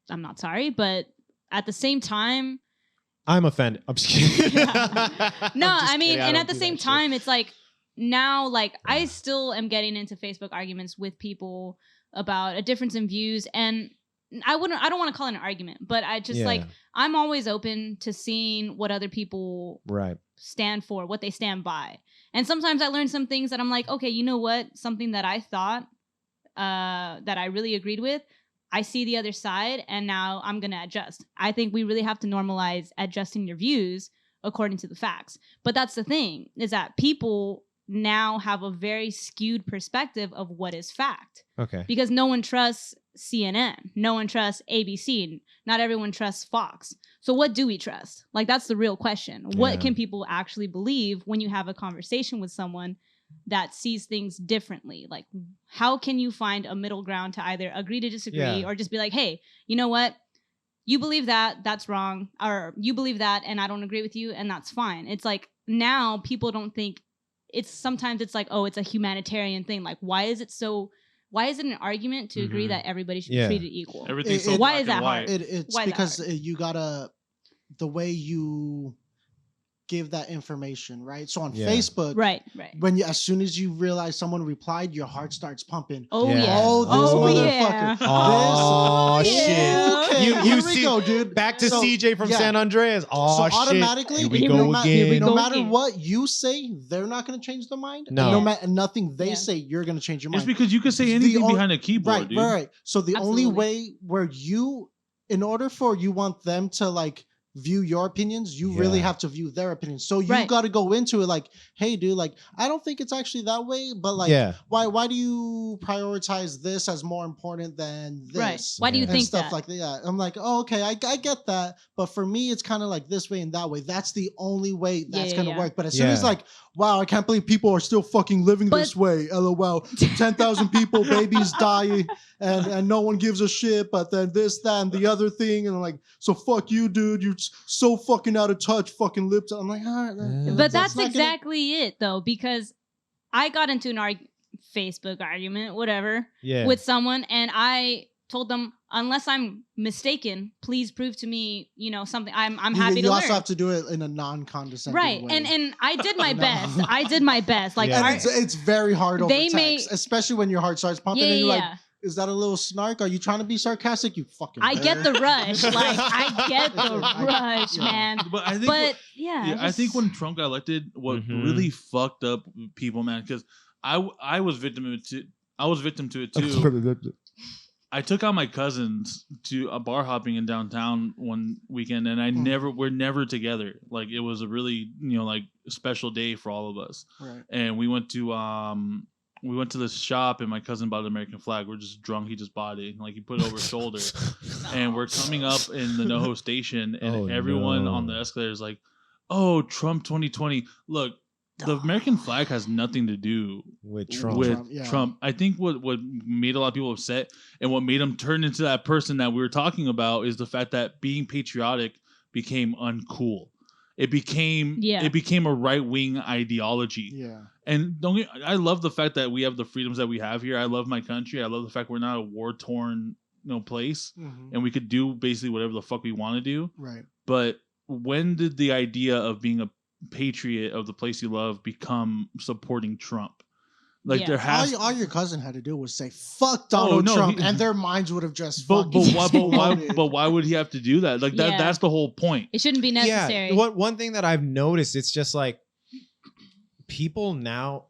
I'm not sorry, but at the same time, I'm offended. I'm just kidding. No, I'm just I mean, kidding. and don't at the do same that shit. time, it's like now, like, I still am getting into Facebook arguments with people about a difference in views, and I don't want to call it an argument, but I just like, I'm always open to seeing what other people stand for, what they stand by. And sometimes I learn some things that I'm like, okay, you know what? Something that I thought that I really agreed with, I see the other side, and now I'm going to adjust. I think we really have to normalize adjusting your views according to the facts. But that's the thing, is that people now have a very skewed perspective of what is fact. Okay. Because no one trusts CNN. No one trusts ABC. Not everyone trusts Fox. So what do we trust? Like, that's the real question. What can people actually believe when you have a conversation with someone that sees things differently? Like, how can you find a middle ground to either agree to disagree or just be like, hey, you know what? You believe that, that's wrong. Or you believe that and I don't agree with you, and that's fine. It's like, now people don't think sometimes it's like, oh, it's a humanitarian thing. Like, why is it an argument to agree that everybody should be treated equal? Everything's so why is that hard? It's Why is that because hard? you gotta, the way you give that information, right? So on Facebook, Right. when as soon as you realize someone replied, your heart starts pumping. Oh Yeah. yeah. Oh, this motherfucker. Oh, This- shit. yeah. Okay, You here we see, go, dude. back to So, CJ from yeah. San Andreas. Oh, So shit. automatically, Here we Here go we again. no go matter again. what you say, they're not going to change their mind. No. No matter nothing they Yeah. say, you're going to change your It's mind. because you can say The anything only- behind a keyboard, Right, dude. right. So the only Absolutely. way where in order for you want them to like view your opinions, you really have to view their opinions. So you got to go into it like, hey, dude, like, I don't think it's actually that way, but like, why do you prioritize this as more important than this? Right. Why do you And think stuff that? like that. Yeah. I'm like, oh, okay, I get that, but for me, it's kind of like this way and that way. That's the only way that's gonna work. But as soon as like, wow, I can't believe people are still fucking living this way. LOL. 10,000 people, babies die, and no one gives a shit. But then this, that, and the other thing, and I'm like, so fuck you, dude. You're so fucking out of touch, fucking lips. I'm like, all right. But that's not exactly it, though, because I got into an Facebook argument, whatever, with someone, and I told them, unless I'm mistaken, please prove to me, something. I'm happy to learn. You also have to do it in a non-condescending way. Right, and I did my best. I did my best. Like, and it's very hard over text, especially when your heart starts pumping and you're like, is that a little snark? Are you trying to be sarcastic? You fucking I get the rush. Like, I get the I- rush, yeah. man. But I think, I think when Trump got elected, what really fucked up people, man, because I was victim of it too. I was victim to it too. I took out my cousins to a bar hopping in downtown one weekend, and we're never together. Like, it was a really, like, special day for all of us. Right. And we went to this shop, and my cousin bought an American flag. We're just drunk. He just bought it. Like, he put it over his shoulder. And we're coming up in the NoHo station, and everyone on the escalator is like, oh, Trump 2020. Look, the American flag has nothing to do with Trump. Trump. I think what made a lot of people upset and what made him turn into that person that we were talking about is the fact that being patriotic became uncool. It became a right-wing ideology. Yeah. And I love the fact that we have the freedoms that we have here. I love my country. I love the fact we're not a war-torn place, and we could do basically whatever the fuck we want to do. Right. But when did the idea of being a patriot of the place you love become supporting Trump? Like, there has all your cousin had to do was say fuck Donald Trump, and their minds would have just fucking but why would he have to do that? Like, that's the whole point. It shouldn't be necessary. Yeah. One thing that I've noticed, it's just like people now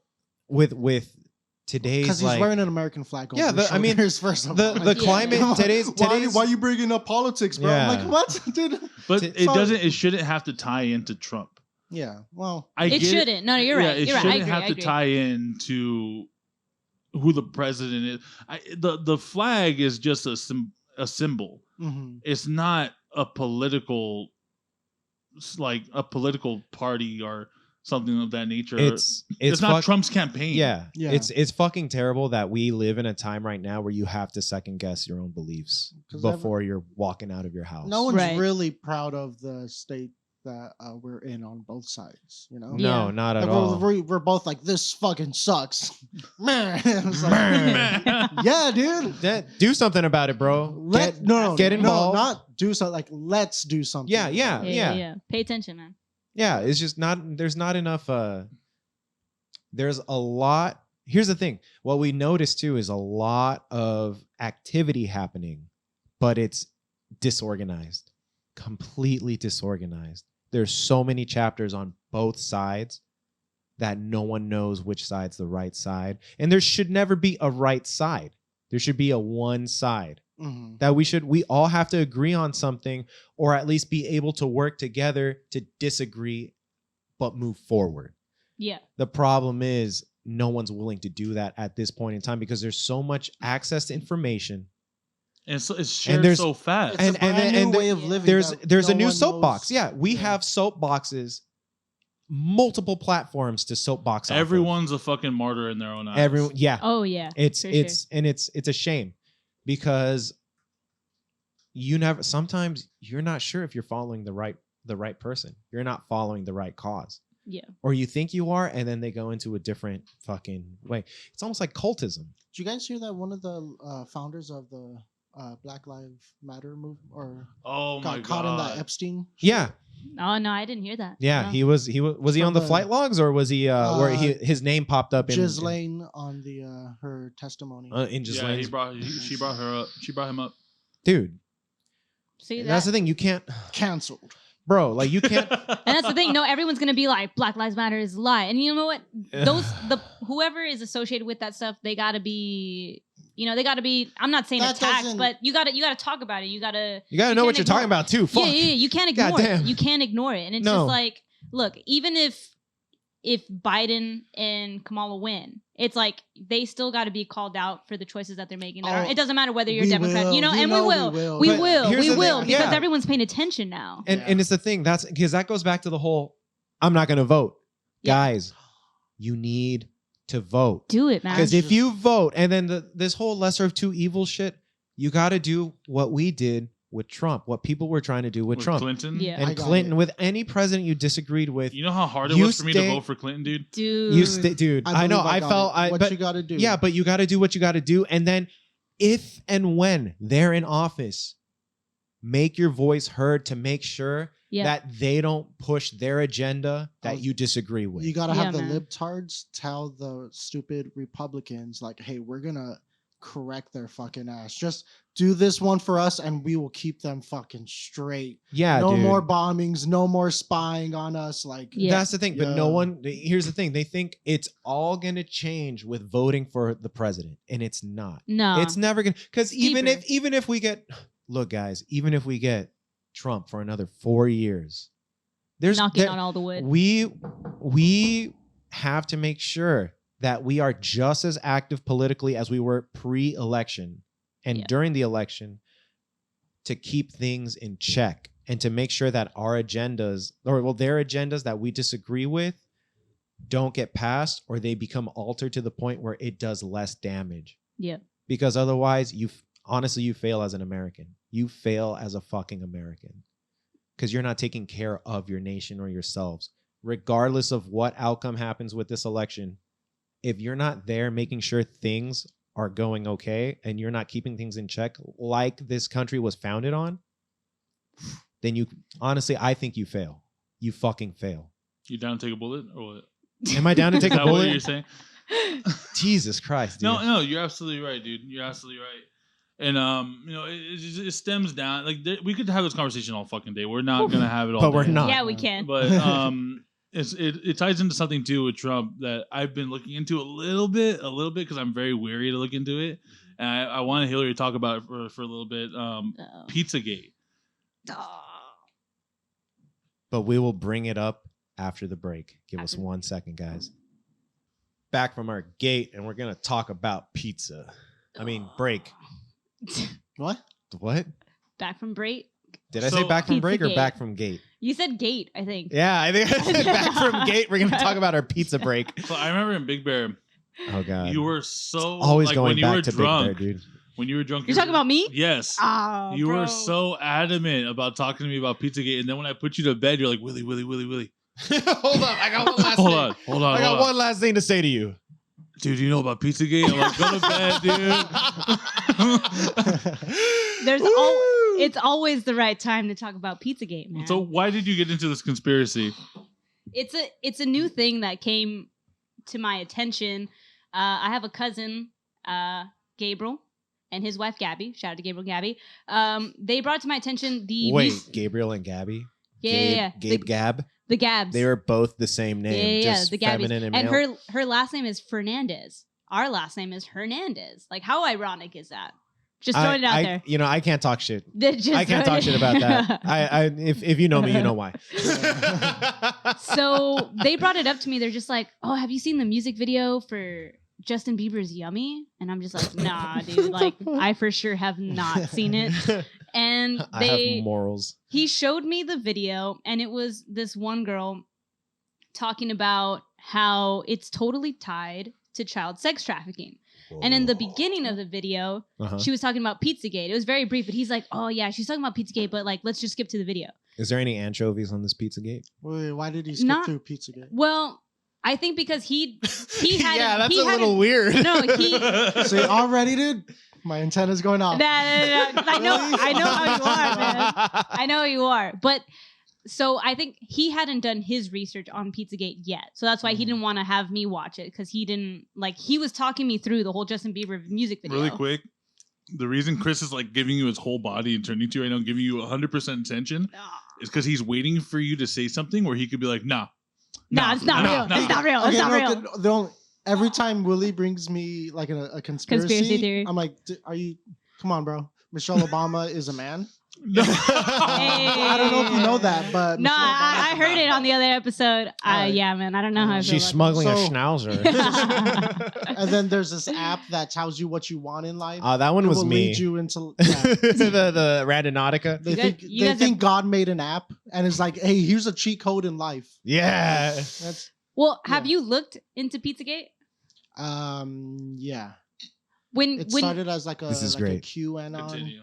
with today's, because he's wearing an American flag. Over his shoulders, first of all. the climate today's why are you bringing up politics, bro? Yeah. I'm like, what, dude? But it shouldn't have to tie into Trump. Yeah, well, it shouldn't. No, you're right. It you're shouldn't right. have to tie in to who the president is. The flag is just a symbol. It's not a political, like a political party or something of that nature. It's not Trump's campaign. Yeah. It's fucking terrible that we live in a time right now where you have to second guess your own beliefs before you're walking out of your house. No one's really proud of the state that we're in on both sides, No, not at all. We're both like, this fucking sucks. Man. It's like, yeah, dude. Do something about it, bro. Get involved. No, not do something. Like, let's do something. Yeah. Pay attention, man. Yeah, it's just not. There's not enough. there's a lot. Here's the thing. What we notice too is a lot of activity happening, but it's disorganized, completely disorganized. There's so many chapters on both sides that no one knows which side's the right side. And there should never be a right side. There should be a one side. Mhm. That we all have to agree on something, or at least be able to work together to disagree but move forward. Yeah. The problem is no one's willing to do that at this point in time because there's so much access to information. And so it's shared there's- so fast. It's a brand new way of living. There's that a no new one soapbox. knows. Yeah, we have soapboxes, multiple platforms to soapbox off of. Everyone's a fucking martyr in their own eyes. Everyone, yeah. Oh yeah. It's for it's a shame because sometimes you're not sure if you're following the right person. You're not following the right cause. Yeah. Or you think you are, and then they go into a different fucking way. It's almost like cultism. Did you guys hear that one of the founders of the Black Lives Matter movement or Oh my got caught in that god. Epstein? Yeah. Oh no, I didn't hear that. Yeah, No. he was he on the From flight logs, or was he where his name popped up in Ghislaine on the her testimony. in Yeah, Ghislaine's- she brought her up. She brought him up. dude. See that? That's the thing, you can't, Canceled. bro, like you can't. And that's the thing. No, everyone's gonna be like, Black Lives Matter is a lie. And you know what? Whoever is associated with that stuff, they gotta be. They gotta be. I'm not saying That attacked, doesn't- but you gotta talk about it. You gotta You gotta know what you're can't talking ignore about too. Fuck. Yeah. You can't ignore Goddamn. it. You can't ignore it. And it's No. just like, look, even if Biden and Kamala win, it's like they still got to be called out for the choices that they're making. Oh, it doesn't matter whether you're we Democrat, will. and You we know will. we will. We But will. here's We the will thing, because yeah. everyone's paying attention now. And it's the thing, that's because that goes back to the whole I'm not gonna vote. Yeah. Guys, you need to vote. Do it, man. Because if you vote and then this whole lesser of two evil shit, you gotta do what we did with Trump, what people were trying to do with Trump. Clinton. Yeah. And I got Clinton, it. with any president you disagreed with, You know how hard it You was for me to stay- vote for Clinton, dude. Dude. dude. I know. believe I got felt. it. What but you got to do? yeah, but you got to do what you got to do, and then if and when they're in office, make your voice heard to make sure Yeah. that they don't push their agenda that Oh, you disagree with. You got to Yeah, have the man. libtards tell the stupid Republicans, like, hey, we're going to correct their fucking ass. Just do this one for us and we will keep them fucking straight. yeah, No dude. more bombings, no more spying on us. Like, Yeah. That's the thing. But no Yeah. one. Here's the thing. They think it's all gonna change with voting for the president, and it's not. No. It's never gonna. Because even Deeper. if we get, look, guys, even if we get Trump for another 4 years, there's knocking on all the wood. we have to make sure that we are just as active politically as we were pre-election and Yeah. during the election to keep things in check and to make sure that our agendas, or their agendas that we disagree with, don't get passed or they become altered to the point where it does less damage. Yeah. Because otherwise, honestly, you fail as an American. You fail as a fucking American because you're not taking care of your nation or yourselves. Regardless of what outcome happens with this election, if you're not there making sure things are going okay and you're not keeping things in check like this country was founded on, then honestly, I think you fail. You fucking fail. You down to take a bullet or what? Am I down to Is take a that what bullet? you're saying? Jesus Christ, dude. No, you're absolutely right, dude. You're absolutely right. And it stems down like we could have this conversation all fucking day. We're not gonna have it all. But we're day. not. Yeah, we can. But it ties into something too with Trump that I've been looking into a little bit because I'm very weary to look into it, and I wanted Hillary to talk about it for a little bit. Uh-oh. Pizzagate. But we will bring it up after the break. Give us After the 1 second, guys. Back from our gate, and we're gonna talk about pizza. I mean, break. what? What? Back from break. Did I So- say back from break or Pizzagate. back from gate? You said gate, I think. Yeah, I think I said back from gate. We're gonna talk about our pizza break. So I remember in Big Bear, Oh god, you were so always like, going when you were back to drunk. Big Bear, dude. When you were drunk, You're talking about me? Yes. Oh, You bro. were so adamant about talking to me about Pizzagate, and then when I put you to bed, you're like, Willie. Hold up, I got one last Hold thing. on, hold on. I got hold on. one last thing to say to you. Dude, you know about Pizzagate? I'm like, go to bed, dude. There's Woo! it's always the right time to talk about Pizzagate, man. So why did you get into this conspiracy? It's a new thing that came to my attention. I have a cousin, Gabriel, and his wife Gabby. Shout out to Gabriel and Gabby. They brought to my attention the Gabriel and Gabby. Yeah. Gabe Gab. The Gabs. They were both the same name. Yeah, the Gabbies. Feminine and And male. her last name is Fernandez. Our last name is Hernandez. Like, how ironic is that? Just throwing it out there. You know, I can't talk shit. Just I can't talk shit about that. If you know me, you know why. So they brought it up to me. They're just like, "Oh, have you seen the music video for Justin Bieber's Yummy?" And I'm just like, "Nah, dude. Like, I for sure have not seen it." And I have morals. He showed me the video, and it was this one girl talking about how it's totally tied to child sex trafficking. And in the beginning of the video, she was talking about Pizzagate. It was very brief, but he's like, "Oh yeah, she's talking about Pizzagate, but like, let's just skip to the video." Is there any anchovies on this Pizzagate? Wait, why did he skip through Pizzagate? Well, I think because he had yeah, that's a little weird. No, he. See, already, dude. My antenna's going off. No, I know how you are, man. I know you are, but. So I think he hadn't done his research on Pizzagate yet. So that's why he didn't want to have me watch it, because he didn't he was talking me through the whole Justin Bieber music video. Really quick. The reason Chris is like giving you his whole body and turning to you right now, giving you 100% attention is because he's waiting for you to say something where he could be like, nah, it's not real. It's not real. Okay, It's not no, real. Every time Willie brings me like a conspiracy theory. I'm like, are you, come on, bro. Michelle Obama is a man. no. I don't know if you know that, but No, Michelle Obama I is a heard man. it on the other episode. Yeah, man, I don't know how I feel She's about smuggling a So- schnauzer. And then there's this app that tells you what you want in life. That one It was will me. lead you into yeah. the Randonautica. They You guys think God made an app and it's like, hey, here's a cheat code in life. Yeah. That's Well, have you looked into Pizzagate? yeah. When It started as like a This is like a great. QAnon Continue.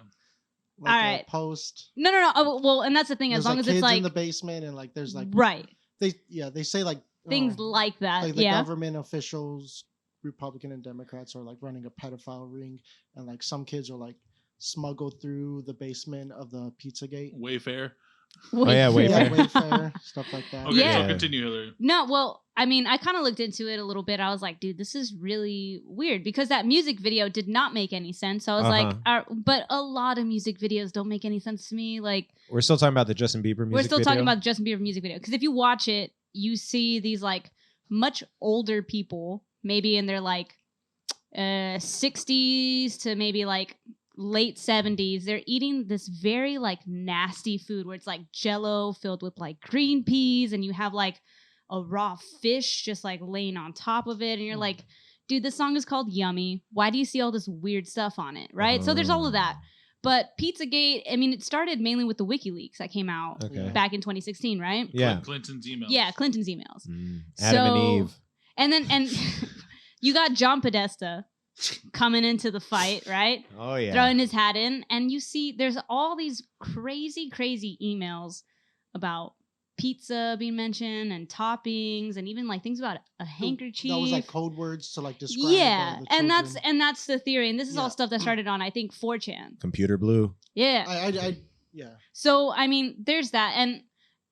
like All a right. post. No. Oh, well, and that's the thing. As There's long like as kids it's like in the basement and like there's like right they say like things oh, like that. like the Yeah. government officials, Republican and Democrats are like running a pedophile ring, and like some kids are like smuggled through the basement of the Pizzagate. Wayfair. Oh, yeah, Wayfair. Yeah, Wayfair, stuff like that. Okay, Yeah. so continue, Hillary. No, well, I mean, I kind of looked into it a little bit. I was like, dude, this is really weird because that music video did not make any sense. So I was like, but a lot of music videos don't make any sense to me. Like, We're still talking about the Justin Bieber music we're still talking video? about the Justin Bieber music video. Because if you watch it, you see these like much older people, maybe in their like 60s to maybe like late 70s. They're eating this very like nasty food where it's like jello filled with like green peas, and you have like a raw fish just like laying on top of it, and you're like, dude, this song is called Yummy. Why do you see all this weird stuff on it? Right? So there's all of that. But Pizzagate, I mean, it started mainly with the WikiLeaks that came out Okay. back in 2016, right? Yeah. Clinton's email. Yeah, Clinton's emails. Adam and So- Eve. And you got John Podesta coming into the fight, right? Oh, yeah. Throwing his hat in, and you see there's all these crazy emails about pizza being mentioned and toppings and even like things about a handkerchief. That was like code words to like describe. yeah, the and children. that's the theory, and this is Yeah. all stuff that started on I think 4chan. Computer blue. Yeah. I yeah. So I mean, there's that, and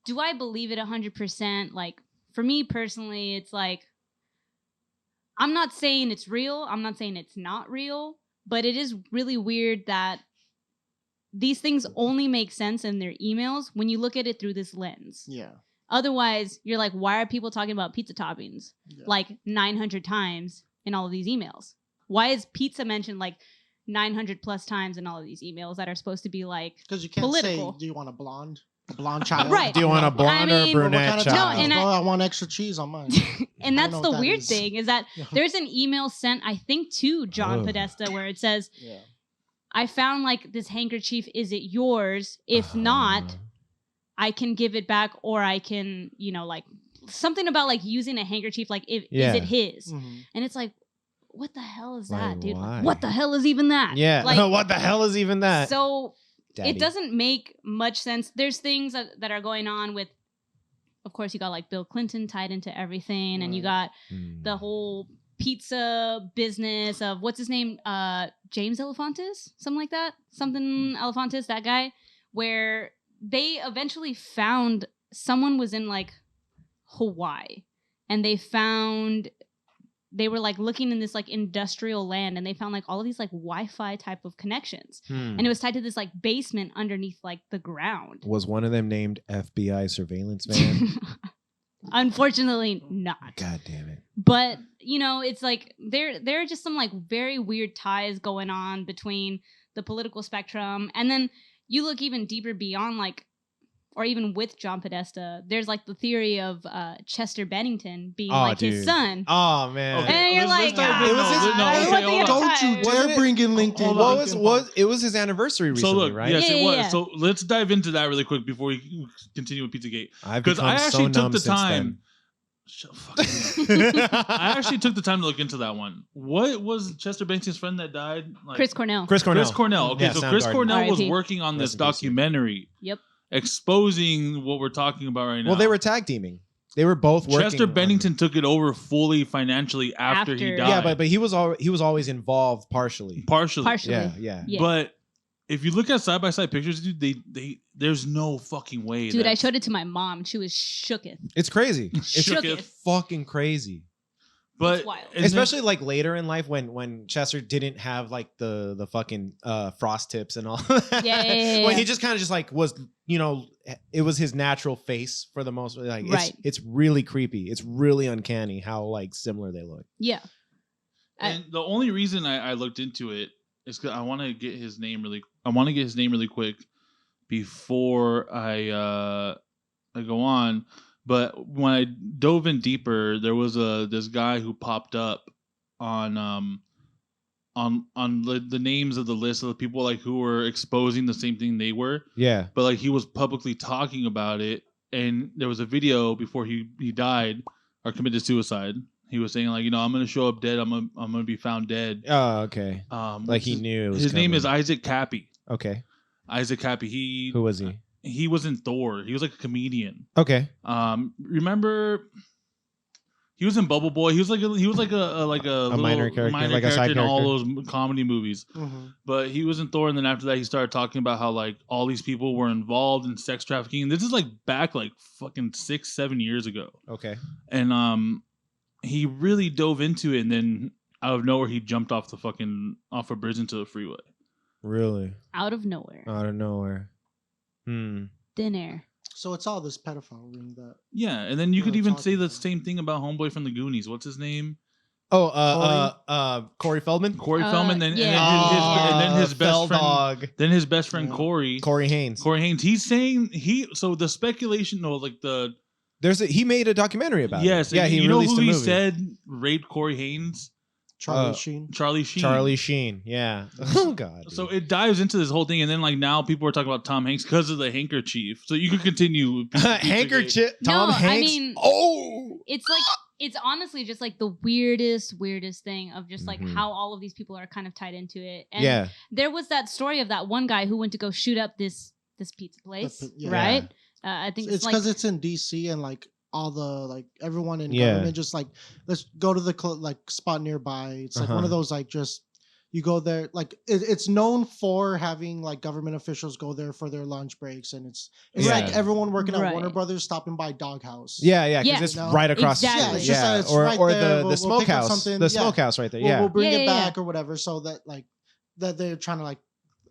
do I believe it 100%? Like for me personally, it's like I'm not saying it's real. I'm not saying it's not real, but it is really weird that these things only make sense in their emails when you look at it through this lens. Yeah. Otherwise, you're like, why are people talking about pizza toppings Yeah. like 900 times in all of these emails? Why is pizza mentioned like 900 plus times in all of these emails that are supposed to be like Because you can't political? say, do you want a blonde? A blonde child? Right. Do you want a blonde I mean- or a Or what brunette kind of child? No, toppings? and Well, I want extra cheese on mine. And I that's don't the know what that weird is. thing is that there's an email sent, I think, to John Oh. Podesta where it says, Yeah. I found like this handkerchief. Is it yours? If not, I can give it back, or I can, like something about like using a handkerchief. Like, is Yeah. it his? Mhm. And it's like, what the hell is Like, that, dude? why? Like, what the hell is even that? Yeah. Like, What the hell is even that? so Daddy. it doesn't make much sense. There's things that are going on with, of course, you got like Bill Clinton tied into everything, and you got the whole pizza business of what's his name, James Elefantis, something like that, something Elefantis, that guy, where they eventually found someone was in like Hawaii, and they found they were like looking in this like industrial land, and they found like all of these like Wi-Fi type of connections, and it was tied to this like basement underneath like the ground. Was one of them named FBI surveillance van? Unfortunately, not. God damn it. But you know, it's like there are just some like very weird ties going on between the political spectrum, and then you look even deeper beyond like, or even with John Podesta, there's like the theory of Chester Bennington being his son. Oh man. Okay. And you're Let's like, dive in. it was his- No, I okay, want the hold on. Don't you entire- dare bring in LinkedIn. Hold What on. was it was his anniversary recently, So look, right? yes, Yeah, it yeah, was. yeah. So let's dive into that really quick before we continue with Pizzagate. I've Because I become actually so took numb the since time. Shut the fuck up. I actually took the time to look into that one. What was Chester Bennington's friend that died? Like, Chris Cornell. Chris Cornell. Chris Cornell. Okay, Yeah, so Chris Soundgarden. Cornell was R.I.P. working on this Rest in peace. documentary Yep. exposing what we're talking about right now. Well, they were tag teaming. They were both working. Chester on- Bennington took it over fully financially after he After. died. Yeah, but he was always involved partially. partially. Partially. Yeah. Yeah. But if you look at side by side pictures, dude, they there's no fucking way. Dude, I that's- showed it to my mom. She was shooketh. It's crazy. It's Shooketh. fucking crazy. But It's wild. and then- Especially like later in life when Chester didn't have like the fucking frost tips and all that. Yeah. When he just kind of just like was, it was his natural face for the most, like Right. it's really creepy. It's really uncanny how like similar they look. Yeah. and the only reason I looked into it is because I want to get his name really quick before I go on. But when I dove in deeper, there was this guy who popped up on the names of the list of the people like who were exposing the same thing they were, Yeah. but like he was publicly talking about it, and there was a video before he died or committed suicide. He was saying like, I'm gonna show up dead. I'm gonna be found dead. Oh, okay. Like he knew it was his name is coming. Isaac Cappy. Okay. Isaac Cappy. Who was he? He was in Thor. He was like a comedian. Okay. Remember, he was in Bubble Boy. He was like a little minor character, like a side in all those comedy movies. Mhm. But he was in Thor, and then after that, he started talking about how like all these people were involved in sex trafficking. This is like back like fucking 6-7 years ago, Okay. and he really dove into it, and then out of nowhere, he jumped off a bridge into the freeway. Really? Out of nowhere. Out of nowhere. Thin air. So it's all this pedophile ring that. Yeah, and then you Yeah, could we're even talking say the about. same thing about Homeboy from the Goonies. What's his name? Oh, Corey Feldman. Corey Feldman. And yeah. then his best friend. Dog. Then his best friend Yeah. Corey. Corey Haynes. Corey Haynes. He's saying so the speculation, He made a documentary about yes, it. Yeah, and he you know released who a he movie. said raped Corey Haynes? Charlie Sheen. Charlie Sheen. Charlie Sheen. Yeah. Oh God. dude. So it dives into this whole thing, and then like now people are talking about Tom Hanks because of the handkerchief. So you could continue. with handkerchief. Tom No, Hanks. I mean, oh. it's like it's honestly just like the weirdest thing of just like Mhm. how all of these people are kind of tied into it. And Yeah. there was that story of that one guy who went to go shoot up this pizza place, Yeah. right? I think It's like because it's in DC and like all the like everyone in Yeah. government just like let's go to the like spot nearby. It's like one of those like just you go there like it's known for having like government officials go there for their lunch breaks, and it's Yeah. like everyone working at Right. Warner Brothers stopping by Doghouse. Yeah, because Yeah. it's You know? right across Exactly. the Yeah, street. it's just that it's or right or there. the We'll pick up smokehouse. something. The Yeah. smokehouse right there. We'll, Yeah. we'll bring Yeah, it yeah, back or whatever, so that like that they're trying to like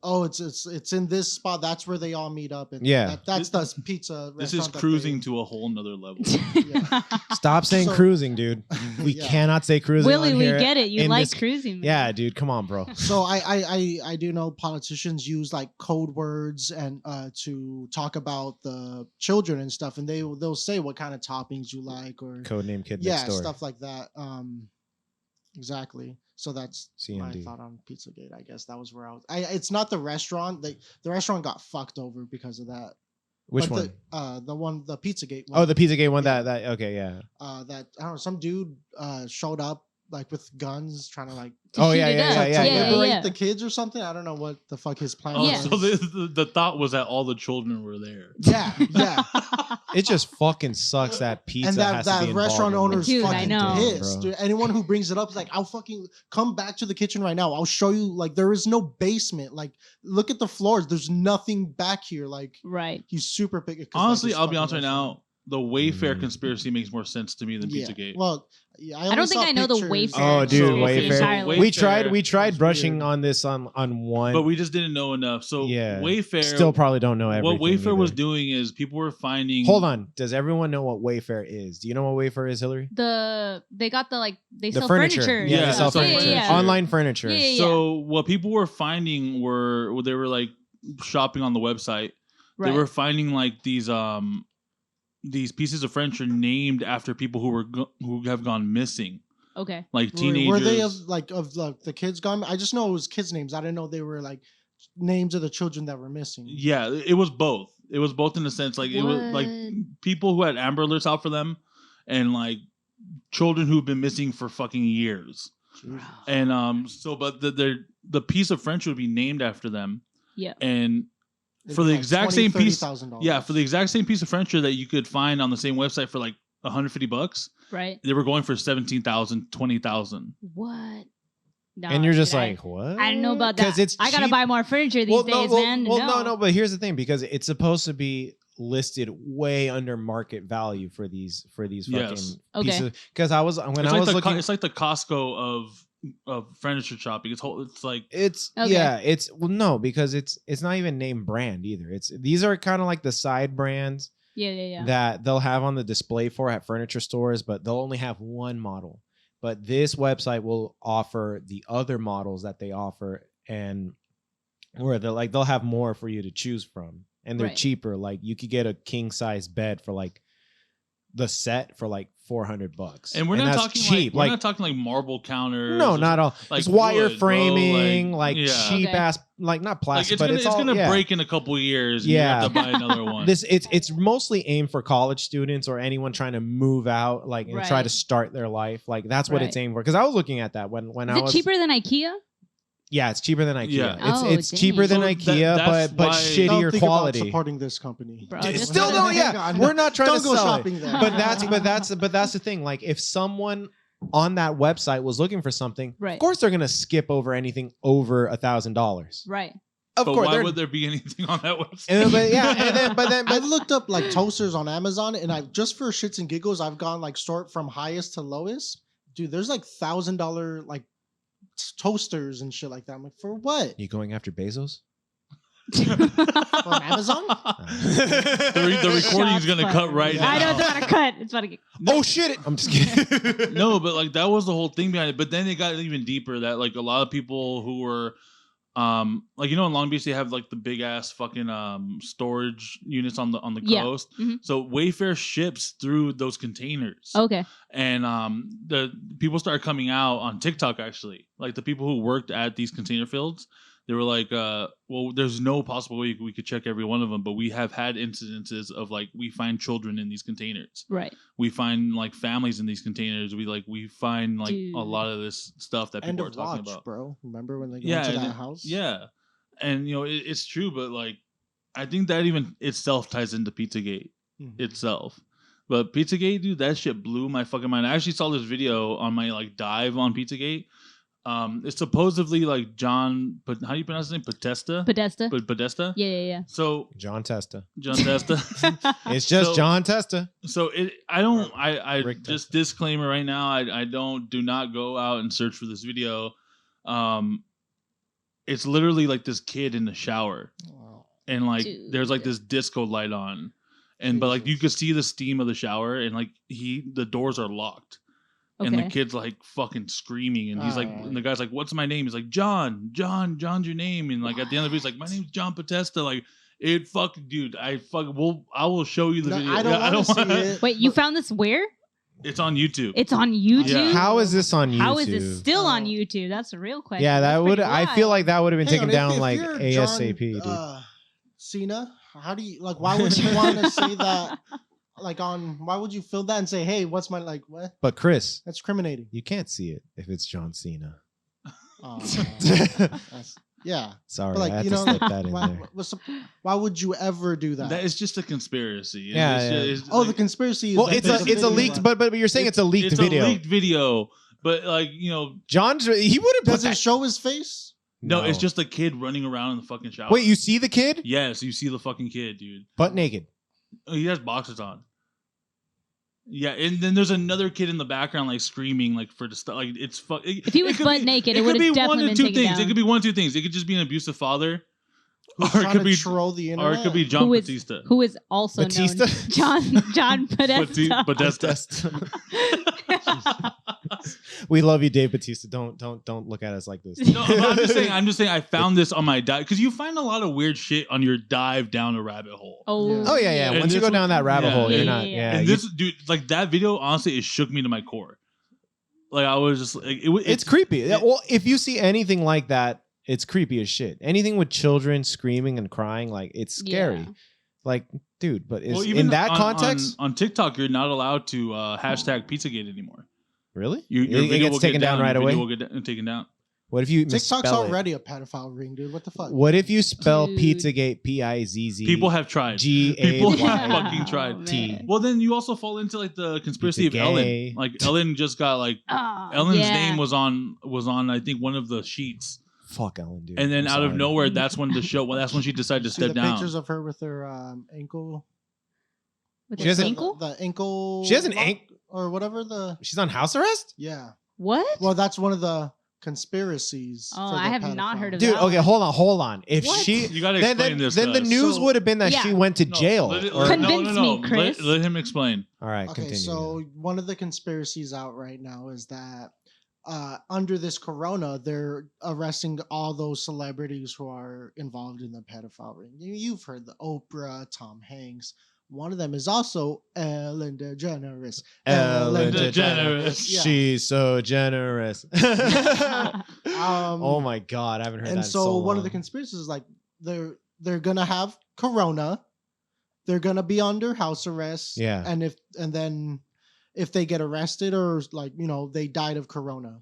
it's in this spot. That's where they all meet up. And Yeah. that's the pizza. This is restaurant that cruising to a whole nother level. Yeah. Stop saying So- cruising, dude. We Yeah. cannot say cruising. Willie, on we here get it. You in like this- cruising, man. Yeah, dude. Come on, bro. So I do know politicians use like code words and to talk about the children and stuff, and they'll say what kind of toppings you like or Codename Kid yeah, Next Door. stuff like that. Exactly. So that's my CND. thought on Pizzagate. I guess that was where I was. It's not the restaurant. The restaurant got fucked over because of that. Which But one? the Pizzagate one. Oh, the Pizzagate one. Yeah. That okay, yeah. That I don't know. Some dude showed up like with guns trying to like To Oh, shoot yeah, it yeah, up. yeah, to yeah, yeah. liberate the kids or something. I don't know what the fuck his plan Oh, Yeah. so was. the thought was that all the children were there. Yeah, yeah. It just fucking sucks that pizza And has to that be restaurant involved in owner's this. Dude, I fucking know. pissed. Bro. Dude, anyone who brings it up is like, I'll fucking come back to the kitchen right now. I'll show you. Like, there is no basement. Like, look at the floors. There's nothing back here. Like, Right. he's super big. 'cause, like, Honestly, his I'll be fucking honest right restaurant. now. the Wayfair conspiracy makes more sense to me than Yeah. Pizzagate. Well, yeah, I don't think I know the Wayfair. Oh, dude, So, Wayfair. entirely. We Wayfair tried was brushing weird. on this on one. but we just didn't know enough. So yeah, Wayfair still probably don't know everything. what Wayfair was either. doing is people were finding. Hold on. Does everyone know what Wayfair is? Do you know what Wayfair is, Hillary? They got the they The sell furniture. furniture. Yeah, they they sell Yeah, furniture. yeah. Online furniture. Yeah, yeah, yeah. So what people were finding were they were like shopping on the website. Right. They were finding like these pieces of furniture named after people who have gone missing, Okay. like teenagers. Were they of the kids gone? I just know it was kids' names. I didn't know they were like names of the children that were missing. Yeah, it was both. It was both in the sense like it was like What? people who had Amber Alerts out for them, and like children who've been missing for fucking years. Jesus. And so, but the piece of furniture would be named after them. Yeah. And It'd for be the like exact $20,000, same piece, $30,000. yeah, for the exact same piece of furniture that you could find on the same website for like $150, Right. they were going for 17,000, 20,000. What? No, And you're just dude, like, what? I didn't know about that. Because it's I gotta cheap. buy more furniture these days, man. No, but here's the thing, because it's supposed to be listed way under market value for these fucking Yes. Okay. pieces. Because I was It's like the Costco of furniture shopping. It's like it's Okay. yeah, it's well, no, because it's not even name brand either. These are kind of like the side brands yeah. that they'll have on the display for at furniture stores, but they'll only have one model. But this website will offer the other models that they offer, and where they'll have more for you to choose from, and they're Right. cheaper. Like you could get a king size bed for like the set for like $400, and we're not that's talking cheap. We're not talking like marble counters. no, or not all. like It's wire wood, bro, framing, like yeah. cheap Okay. ass, like not Like plastic, it's but gonna, it's it's all, gonna yeah. break in a couple years. And Yeah. you have to buy another one. It's mostly aimed for college students or anyone trying to move out, like and try Right. to start their life. Like that's what it's Right. aimed for. Because I was looking at that when Is I it was cheaper than IKEA? Yeah, it's cheaper than IKEA. Yeah. Oh, It's dang. cheaper than So IKEA, that's but why- Don't shittier think quality. about supporting this company. Bro, It's just- still don't. Hang Yeah, on. we're not trying Don't to go sell shopping it. there. But that's the thing. Like if someone on that website was looking for something, Right. of course they're gonna skip over anything over $1,000. Right. Of but course, why they're- would there be anything on that website? and then, but yeah, but I've looked up like toasters on Amazon, and I've just for shits and giggles, I've gone like sort from highest to lowest. Dude, there's like $1,000 like toasters and shit like that. I'm like, for what? you going after Bezos? From Amazon? The recording is Shots gonna fired. cut right Yeah. now. I know it's about to cut. It's about to get. Oh shit! I'm just kidding. No, but like that was the whole thing behind it. But then it got even deeper that like a lot of people who were like in Long Beach they have like the big ass fucking storage units on the Yeah. coast. Mhm. So Wayfair ships through those containers. Okay. And the people started coming out on TikTok actually. Like the people who worked at these container fields, they were like, well, there's no possible way we could check every one of them, but we have had incidences of like we find children in these containers. Right. We find like families in these containers. We find like Dude. a lot of this stuff that End people are of talking watch, about. bro. Remember when they go Yeah, into and that it- house? Yeah, and it's true, but like I think that even itself ties into Pizzagate Mhm. itself. But Pizzagate, dude, that shit blew my fucking mind. I actually saw this video on my like dive on Pizzagate. It's supposedly like John, but how do you pronounce his name? Podesta. Podesta. Podesta. Yeah. So John Testa. John Testa. It's just So- John Testa. So I Rick just disclaimer right now. I do not go out and search for this video. It's literally like this kid in the shower, Wow. and like there's like Dude. this disco light on, and but like you Jesus. could see the steam of the shower, and like the doors are locked, and the Okay. kid's like fucking screaming, and he's like, Alright. and the guy's like, "What's my name?" He's like, "John's your name," and like at the end of it, he's like, "My name's John Podesta." Like it fucking dude, I will show you the No, video. I don't want to see wanna- it. Wait, you but- found this where? It's on YouTube. It's on YouTube. Yeah. How is this on YouTube? How is this still on Oh. YouTube? That's a real question. Yeah, that That's would. pretty I feel wild. like that would have been Hang taken on, down if like you're ASAP, John, dude. Cena, how do you like? Why would you want to say that? Like on, why would you fill that and say, "Hey, what's my like?" What? But Chris, That's criminating. you can't see it if it's John Cena. Oh, that's- yeah, Sorry, but like I had you to know, slip like, that in why, there. why would you ever do that? That is just a conspiracy. Yeah, It's yeah. just- it's oh, the like- conspiracy. Is Well, that it's there's a video leaked, out. but you're saying it's a leaked video. A leaked video, but like John's he would have put Does it that. show his face? no, it's just a kid running around in the fucking shower. Wait, you see the kid Yes, you see the fucking kid, dude. butt naked. He has boxers on. Yeah, and then there's another kid in the background like screaming like for the stuff. Like it's If he was butt naked, it would have definitely been taken down. It could be one of two things. It could just be an abusive father, Who's or it trying could to be troll the or internet. it could be John Batista. Who is also Batista? known John Podesta. Podesta. We love you, Dave Batista. Don't look at us like this. No, I'm just saying. I found this on my dive because you find a lot of weird shit on your dive down a rabbit hole. Oh yeah. And Once you this go down that rabbit hole, you're not. yeah. And you- this dude, like that video, honestly, it shook me to my core. Like I was just like, it's creepy. Well, if you see anything like that, it's creepy as shit. Anything with children screaming and crying, like it's scary. Yeah. Like, dude, but Well, is, even in that on- context, on TikTok, you're not allowed to hashtag Pizzagate anymore. really? Your it video gets will taken get down right your away. video will get taken down. What if you TikTok's misspell it? already a pedophile ring, dude. What the fuck? What if you spell Dude. Pizzagate P-I-Z-Z? People have tried. G-A-Y. People have fucking tried. Oh, T. man. Well, then you also fall into like the conspiracy of Pizzagate. Ellen. Like Ellen just got like Oh, Ellen's yeah. name was on I think one of the sheets, Fuck Ellen, dude. and then I'm out of sorry. nowhere, that's when that's when she decided to See step the down. pictures of her with her ankle. With She his has an ankle? The ankle. She has an lock- ankle. or whatever the. She's on house arrest? Yeah. What? Well, that's one of the conspiracies. Oh, for the I have not pedophile. heard of Dude, that okay, one. hold on. If What? she You gotta then, explain this. then the guys. news So- would have been that Yeah. she went to No, jail. let it- or- Convince me, Chris. Let him explain. All right, Okay, continue. so one of the conspiracies out right now is that under this corona, they're arresting all those celebrities who are involved in the pedophile ring. You've heard the Oprah, Tom Hanks. One of them is also Ellen DeGeneres. Ellen DeGeneres. Yeah. She's so generous. Oh my god, I haven't heard that. And in so one of the long. conspiracies is like they're gonna have corona, they're gonna be under house arrest. Yeah. And then if they get arrested or like, they died of corona.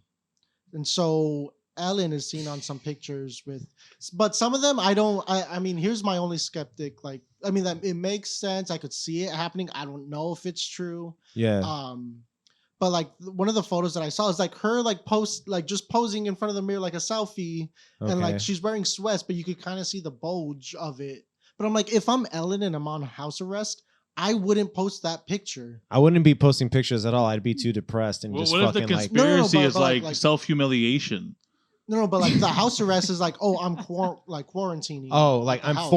And so Ellen is seen on some pictures but some of them I mean, here's my only skeptic, like, I mean, that it makes sense. I could see it happening. I don't know if it's true. Yeah. But like one of the photos that I saw is like her just posing in front of the mirror like a selfie, and like Okay. she's wearing sweats, but you could kind of see the bulge of it. But I'm like, if I'm Ellen and I'm on house arrest, I wouldn't post that picture. I wouldn't be posting pictures at all. I'd be too depressed and What just if the fucking like. conspiracy is but like self-humiliation? No, but like the house arrest is like, oh, I'm quarantining. Oh, like at the I'm house.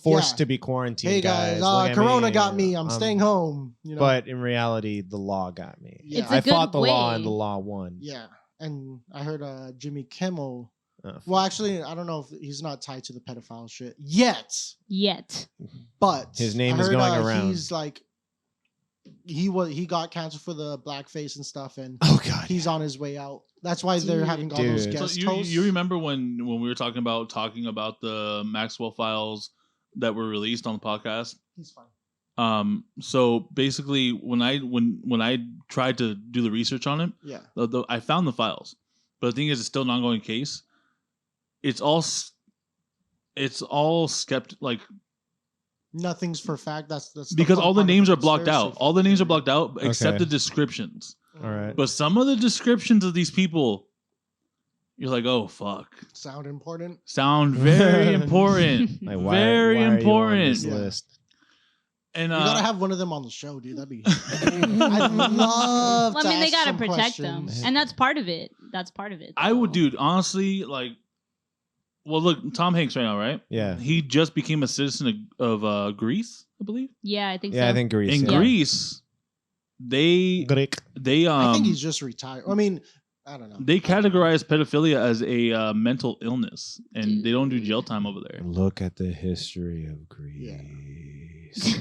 forced Yeah. to be quarantined. Hey guys, Look at corona me. got me. I'm staying home. But in reality, the law got me. Yeah. It's a I good fought the law way. and the law won. Yeah, and I heard Jimmy Kimmel. Oh, Well, actually, I don't know if he's not tied to the pedophile shit yet. Yet. But His name I is heard, going around. He's like he got canceled for the blackface and stuff, and oh god. he's on his way out. That's why they're having all those Dude. So guest you hosts. remember when we were talking about the Maxwell files that were released on the podcast? He's fine. So basically, when I tried to do the research on it, Yeah. I found the files, but the thing is, it's still an ongoing case. It's all like Nothing's for fact. That's because fun all the part of names are blocked conspiracy out. All the names are blocked out except Okay. the descriptions. All right. But some of the descriptions of these people, you're like, oh fuck, Sound important? sound very important, Like, why, very why are you on important. this Yeah. list? And You gotta have one of them on the show, dude. That'd be. I'd love. Well, I to mean, they ask gotta some protect them, questions. and that's part of it. That's part of it. I would, though. dude, honestly, like, well, look, Tom Hanks right now, right? Yeah. He just became a citizen of Greece, I believe. Yeah, I think Yeah, so. I think Greece. In yeah. Greece, they Greek. I think he's just retired. I mean, I don't know. they categorize pedophilia as a mental illness, and they don't do Dude. jail time over there. Look at the history of Greece.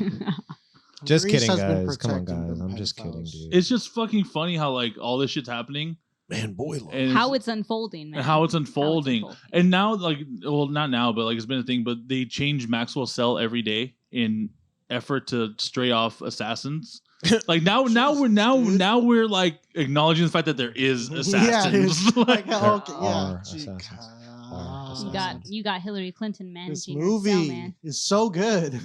Just Greece kidding, has been guys. Come on, protecting guys. the I'm just kidding, pedophiles. dude. It's just fucking funny how like all this shit's happening Man, boy, and How it's unfolding, man. and how it's unfolding. unfolding. And now, like, well, not now, but like it's been a thing. But they change Maxwell's cell every day in effort to stray off assassins. Like now we're like acknowledging the fact that there is assassins. Yeah, dude. Like, There okay, yeah. are Gee, assassins. God. You got Hillary Clinton, man. This in your cell, movie man. is so good.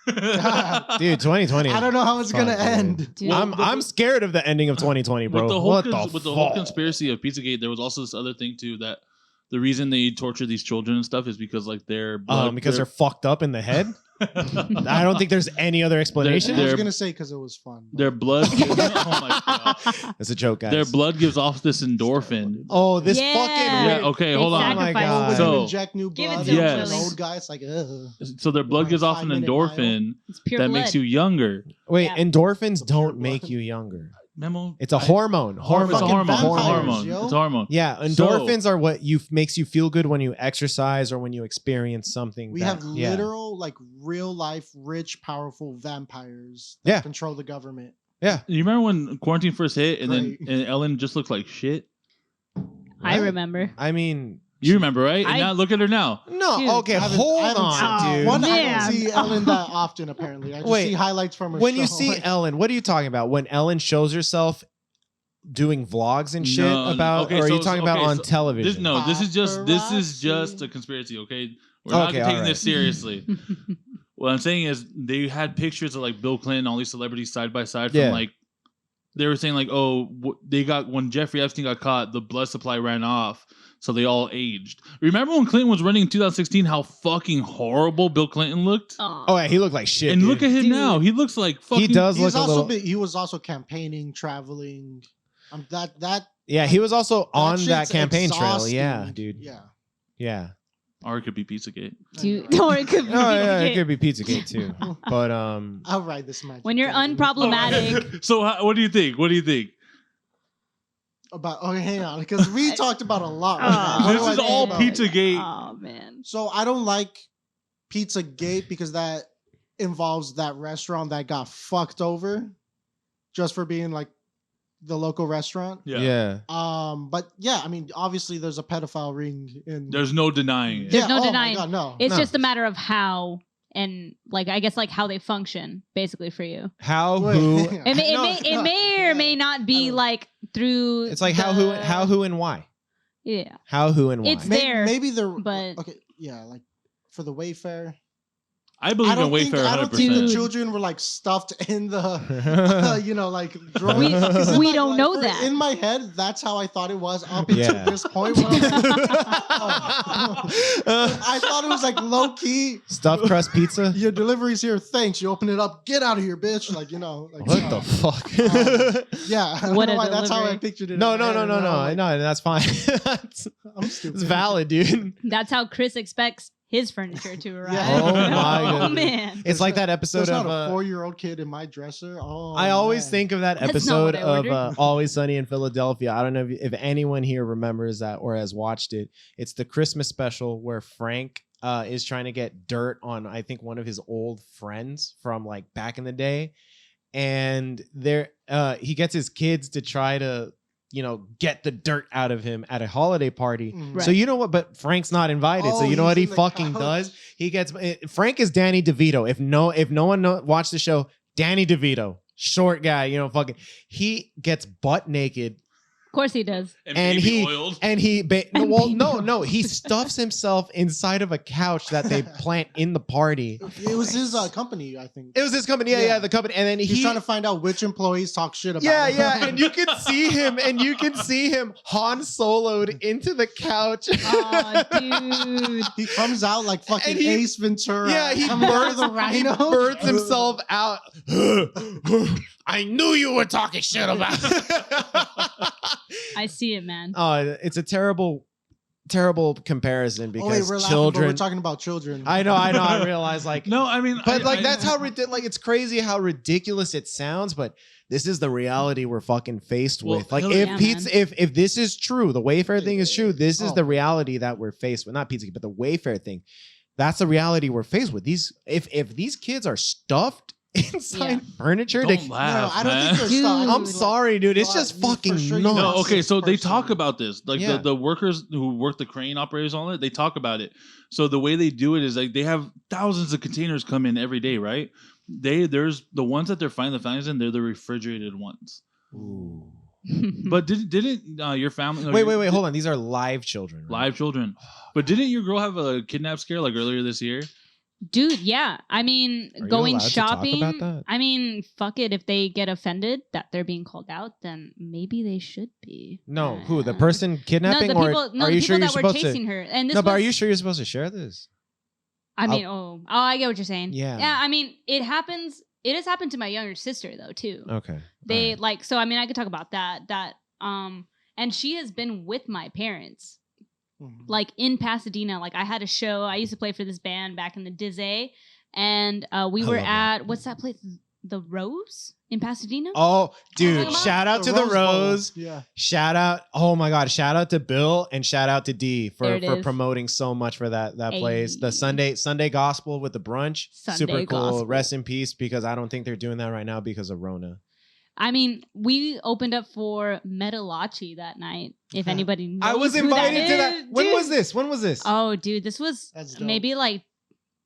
God. Dude, 2020. I don't know how it's Fuck, gonna dude. end. Dude. I'm scared of the ending of 2020, bro. with the whole What with the the whole fuck? conspiracy of Pizzagate, there was also this other thing too, that the reason they torture these children and stuff is because like their blood, Because they're fucked up in the head. I don't think there's any other explanation. I was They're- gonna say because it was fun. Their blood. Oh my god. It's a joke, guys. Their blood gives off this endorphin. Oh, this Yeah. fucking. Yeah. Okay. They Hold on. Oh my sacrifice God. When So- you inject new Give it blood to into them, an Willie. old guy, it's like, ugh. So their blood gives off an 5-minute endorphin It's pure that blood. makes you younger. Wait, Yeah. endorphins It's a pure don't make blood. you younger. Memo. It's a hormone. It's a Hormone. Fucking hormone. vampires, Hormone. yo. It's a hormone. Yeah, endorphins are what makes you feel good when you exercise or when you experience something. We that- have yeah. literal, like, real life, rich, powerful vampires that Yeah. control the government. Yeah. You remember when quarantine first hit, and then Great. and Ellen just looked like shit. I What? remember. I mean, You remember, right? And I- now look at her now. no. Dude, Okay, I haven't- hold I haven't on, seen- dude. One, I Man. don't see Ellen that often, apparently. I just Wait. see highlights from her When show. you see Like, Ellen, what are you talking about? When Ellen shows herself doing vlogs and shit No, about, okay, or are you so- talking about okay, on so television? This is just Paparazzi. a conspiracy. Okay, we're not Okay, taking alright. this seriously. What I'm saying is they had pictures of like Bill Clinton, all these celebrities side by side from Yeah. like they were saying like, oh, they got when Jeffrey Epstein got caught, the blood supply ran off, so they all aged. Remember when Clinton was running in 2016? How fucking horrible Bill Clinton looked. Aw. Oh, yeah, he looked like shit. And dude. look at him Dude. now. He looks like fucking. He does look He's a also little. he was also campaigning, traveling. That Yeah, he was also on that shit's campaign trail. exhausting. Yeah, dude. Yeah. Yeah. Or it could be Pizzagate. Dude, or it could be. Oh yeah, it could be Pizzagate too. But I'll ride this match. When you're unproblematic. So what do you think? What do you think? About hang on, because we talked about a lot. Oh, Right now. What This do I is think all about- Pizzagate. Oh man. So I don't like Pizzagate because that involves that restaurant that got fucked over just for being like the local restaurant. yeah. But yeah, I mean, obviously there's a pedophile ring in. There's no denying it. There's no oh my denying. God, no. It's No. just a matter of how and like I guess like how they function basically for you. How Wait, who? hang on. It may, No, it may or may not I be don't- like through. It's like the- how who and why. Yeah. How who and why. It's May- there, Maybe they're but- okay. Yeah, like for the Wayfair. I believe in think, Wayfair I 100%. don't think the Dude. children were like stuffed in the, you know, like drawing. We- 'Cause in we my- don't know for- that. In my head, that's how I thought it was up until Yeah. this point. Where I'm like, I thought it was like low key. Stuffed crust pizza. Your delivery's here. Thanks. You open it up. Get out of here, bitch. Like you know. Like, What the fuck? Yeah. I don't What know a why. That's how I delivery. pictured it. No, in no, my no, head, no, and no, I'm like, no. That's fine. That's, I'm stupid. it's valid, dude. That's how Chris expects his furniture to arrive. Yeah. Oh, my Oh goodness. man. It's like that episode There's not of. a 4-year-old kid in my dresser. Oh, I always man. think of that That's not episode what I of ordered. Always Sunny in Philadelphia. I don't know if anyone here remembers that or has watched it. It's the Christmas special where Frank is trying to get dirt on, I think, one of his old friends from like back in the day. And he gets his kids to try to, get the dirt out of him at a holiday party. Mm. So you know what? But Frank's not invited. So Oh, you know what he he's in the fucking couch. does? He gets Frank is Danny DeVito. If no one watched the show, Danny DeVito, short guy, fucking. He gets butt naked Of course he does. and baby he oiled. and he And baby no he stuffs himself inside of a couch that they plant in the party. It was his company, I think. It was his company, yeah, Yeah. the company, and then He's trying to find out which employees talk shit about yeah, him. yeah, and you can see him, Han Soloed into the couch. Oh, dude. He comes out like fucking And he- Ace Ventura. Yeah, he coming out of burns the rhino. He burns himself out. I knew you were talking shit about. I see it, man. Oh, it's a terrible comparison Oh wait, because we're laughing, but children. we're talking about children. I know. I realize like. No, I mean, But that's how it's crazy how ridiculous it sounds, but this is the reality we're fucking faced Well, with. Like hell if yeah, pizza, if this is true, the Wayfair thing is true. This is Oh. the reality that we're faced with. Not pizza, but the Wayfair thing. That's the reality we're faced with. If these kids are stuffed inside Yeah. furniture, don't they, laugh, I don't man. think they're Dude. stuck. I'm sorry, dude. It's Well, just for fucking sure you nuts. No, know. okay, so they Person. talk about this. Like Yeah. the workers who work the crane operators on it, they talk about it. So the way they do it is like they have thousands of containers come in every day, right? There's the ones that they're finding the families in, they're the refrigerated ones. Ooh. But didn't your family no, Wait, your- hold on. These are live children. Right? live children? But didn't your girl have a kidnap scare like earlier this year? Dude, yeah. I mean, Are you going allowed to talk shopping. about that? I mean, fuck it. If they get offended that they're being called out, then maybe they should be. No, who the Uh, person kidnapping, no, the or people, no, are the you people sure you're that were supposed chasing to? her. And this No, but are was- you sure you're supposed to share this? I mean, I get what you're saying. Yeah. I mean, it happens. It has happened to my younger sister though too. Okay. They like so. I mean, I could talk about that. And she has been with my parents, like in Pasadena. Like I had a show. I used to play for this band back in the Dizzy, and we were at what's that place? The Rose in Pasadena. Oh, dude! Talking about Shout out to the Bowl. Rose. Yeah. Shout out! Oh my God! Shout out to Bill and shout out to D There for it is. promoting so much for that place. The Sunday Gospel with the brunch, Sunday super cool. Gospel. Rest in peace, because I don't think they're doing that right now because of Rona. I mean, we opened up for Metalachi that night. If anybody knows I was who that invited to that. is, When dude. was this? When was this? Oh, dude, this was That's dope. maybe like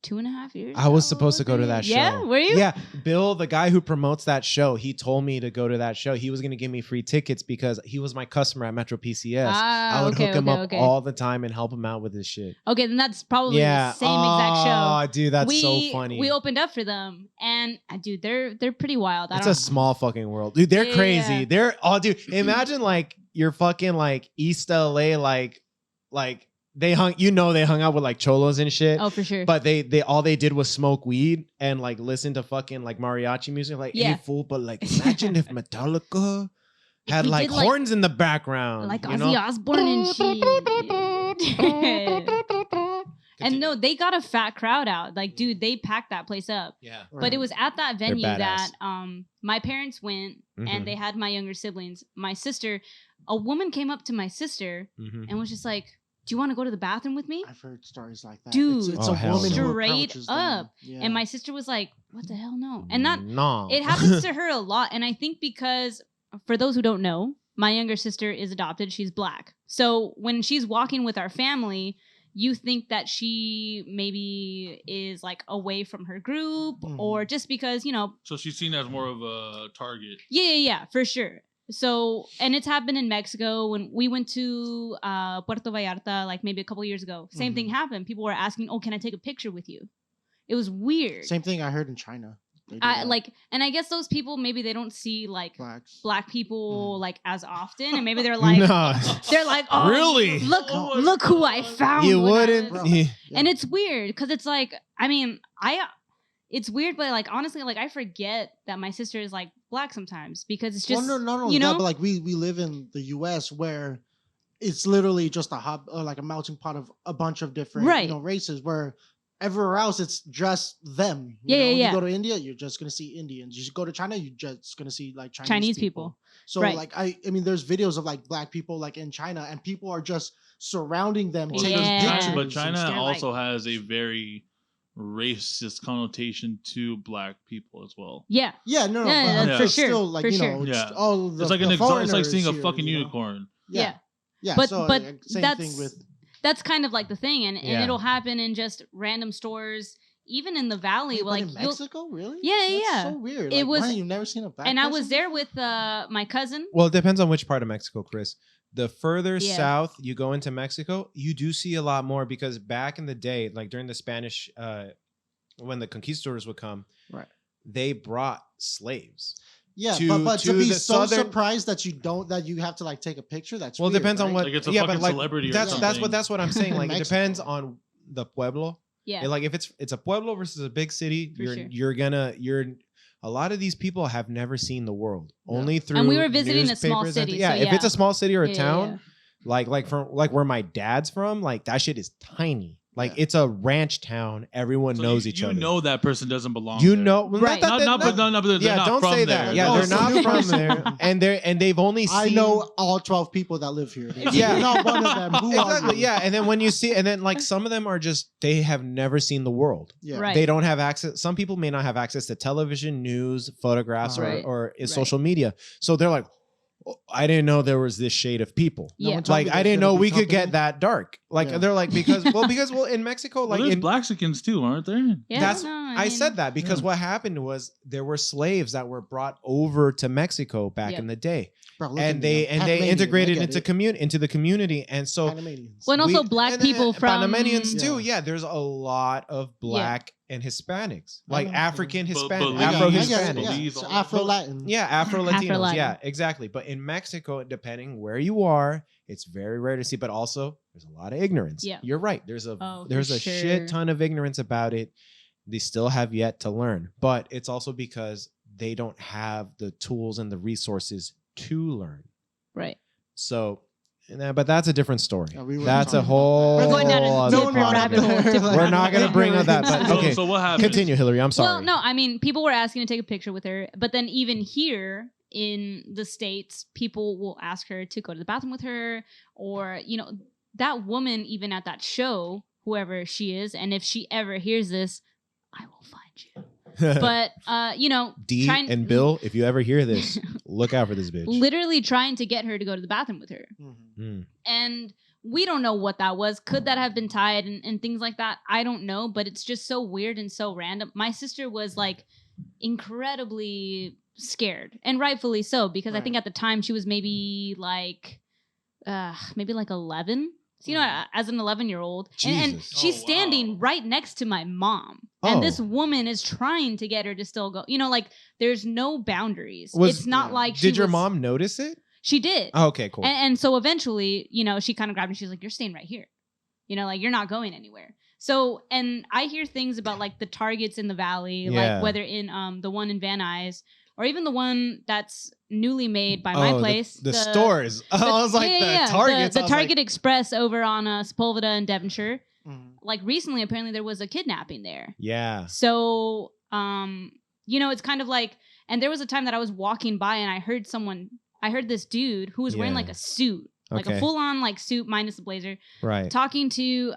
2.5 years. I was ago, supposed to go to that show. Yeah, were you? Yeah, Bill, the guy who promotes that show, he told me to go to that show. He was going to give me free tickets because he was my customer at Metro PCS. I would hook him up all the time and help him out with his shit. Okay, then that's probably the same exact show. Oh, dude, that's so funny. We opened up for them, and dude, they're pretty wild. It's a small fucking world, dude. They're crazy. Yeah. They're dude. Imagine like you're fucking like East LA, like they hung out with like cholos and shit. Oh, for sure. But they all they did was smoke weed and like listen to fucking like mariachi music. Like, hey fool, but like imagine if Metallica had we like did, like- horns in the background, like you Ozzy know? Osbourne and shit. And no, they got a fat crowd out. Like, dude, they packed that place up. Yeah. But it was at that venue badass. that my parents went, Mhm. and they had my younger siblings. My sister, a woman came up to my sister Mhm. and was just like, "Do you want to go to the bathroom with me?" I've heard stories like that. Dude. it's Oh, a hell woman no. who Straight approaches them. up. Yeah. And my sister was like, "What the hell, no?" And that no, it happens to her a lot. And I think because, for those who don't know, my younger sister is adopted. She's black. So when she's walking with our family, you think that she maybe is like away from her group, Mhm. or just because, So she's seen as more of a target. yeah, for sure. So, and it's happened in Mexico when we went to Puerto Vallarta, like maybe a couple years ago. Same thing happened. People were asking, "Oh, can I take a picture with you?" It was weird. Same thing I heard in China. They do that. And I guess those people, maybe they don't see like Blacks. black people like as often, and maybe they're like, no. they're like, "Oh, Really? look who I found." You when I wouldn't. was-" Bro. Yeah. And it's weird because it's like, I mean, it's weird, but like honestly, like I forget that my sister is like black sometimes because it's just, Well, no, not only you know, that, but like we live in the U.S. where it's literally just a hub, like a melting pot of a bunch of different Right. races. Where everywhere else it's just them. Yeah, yeah, yeah. You go to India, you're just gonna see Indians. You go to China, you're just gonna see like Chinese people. So Right. like I mean, there's videos of like black people like in China, and people are just surrounding them, Well, taking Yeah. pictures. But and China stuff. They're also has a very racist connotation to black people as well. yeah. Yeah, no, Yeah, but that's for for sure, Still, like for you sure. know, Yeah. all the It's like the it's like seeing a foreigners fucking here, unicorn. Yeah. Yeah, But- so, but same that's- thing with That's kind of like the thing, and Yeah. it'll happen in just random stores, even in the valley. Wait, but like in you'll- Mexico, really? Yeah, That's yeah. so weird. It Like, was- why, you've never seen a black and I person was there before? with my cousin. Well, it depends on which part of Mexico, Chris. The further Yeah. south you go into Mexico, you do see a lot more because back in the day, like during the Spanish, when the conquistadors would come, Right. they brought slaves. Yeah, to- but to to be the so southern- surprised that you have to like take a picture. That's Well, it weird, depends on right? what. Like it's a yeah, fucking but like celebrity or that's something. that's what I'm saying. Like it Mexico. depends on the pueblo. Yeah, Like if it's a pueblo versus a big city, For sure. you're a lot of these people have never seen the world. Yeah. Only through And we were visiting a small newspapers and city, yeah, so if it's yeah. a small city or a Yeah, town, yeah. like from like where my dad's from, like that shit is tiny. Like Yeah. it's a ranch town. Everyone So knows you, each you other. know that person doesn't belong. You there. know, well, Right. not that Not, they- but they're yeah, not don't from say there. that. Yeah, No, they're it's a not new from person. there, and they've only seen. I know all 12 people that live here. If Yeah. you're not one of them. Who are Exactly. you? Yeah, and then when you see, and then like some of them are just they have never seen the world. Yeah. Right. They don't have access. Some people may not have access to television, news, photographs, Right. or Right. social media. So they're like, "Oh, I didn't know there was this shade of people. No Yeah. one told me Like I there's didn't gonna know be we could company. get that dark. Like Yeah. they're like because in Mexico Well, like there's in, Blaxicans too, aren't there? Yeah, that's no, I mean, said that because Yeah. what happened was there were slaves that were brought over to Mexico back Yep. in the day, Bro, look and at me, they I'm Panamanian, integrated I get into the community, and so Panamanians. Well, and also black and people from Panamanians too. Yeah. Yeah, there's a lot of black and Hispanics, like know. African Hispanic, Belize, Afro I get it, Hispanic. yeah. Belize, It's all- Afro-Latin. Yeah, Afro Latinos. Afro-Latin. Yeah, exactly. But in Mexico, depending where you are, it's very rare to see. But also, there's a lot of ignorance. Yeah. You're right. There's a Oh, for there's a sure. shit ton of ignorance about it. They still have yet to learn. But it's also because they don't have the tools and the resources to learn. Right. So, but that's a different story. Yeah, we were That's a talking about whole. that. We're going down a other different podcast. rabbit hole. Different We're not gonna bring on that, but So, okay. so what happened? Continue, Hillary. I'm sorry. Well, no, I mean, people were asking to take a picture with her, but then even here in the States, people will ask her to go to the bathroom with her, or, you know, that woman, even at that show, whoever she is, and if she ever hears this, I will find you. But, you know, D and Bill, if you ever hear this, look out for this bitch. literally trying to get her to go to the bathroom with her. Mhm. Mm. And we don't know what that was. Could that have been tied and things like that? I don't know, but it's just so weird and so random. My sister was like incredibly scared, and rightfully so, because I think at the time she was maybe like 11. So, you know, as an 11-year-old, and Jesus. she's Oh, wow. standing right next to my mom, Oh. and this woman is trying to get her to still go. You know, like there's no boundaries. Was- It's not Yeah. like she Did your was- mom notice it? She did. Oh, okay, cool. And so eventually, you know, she kind of grabbed me. She's like, "You're staying right here. You know, like you're not going anywhere." So, and I hear things about like the Targets in the Valley, Yeah. like whether in the one in Van Nuys or even the one that's newly made by my place. The stores. I was like, the Targets. The I was Target like, Express over on Sepulveda and Devonshire. Mhm. Like recently, apparently there was a kidnapping there. yeah. So, you know, it's kind of like, and there was a time that I was walking by and I heard this dude who was wearing Yeah. like a suit, like Okay. a full on like suit minus the blazer, Right. talking to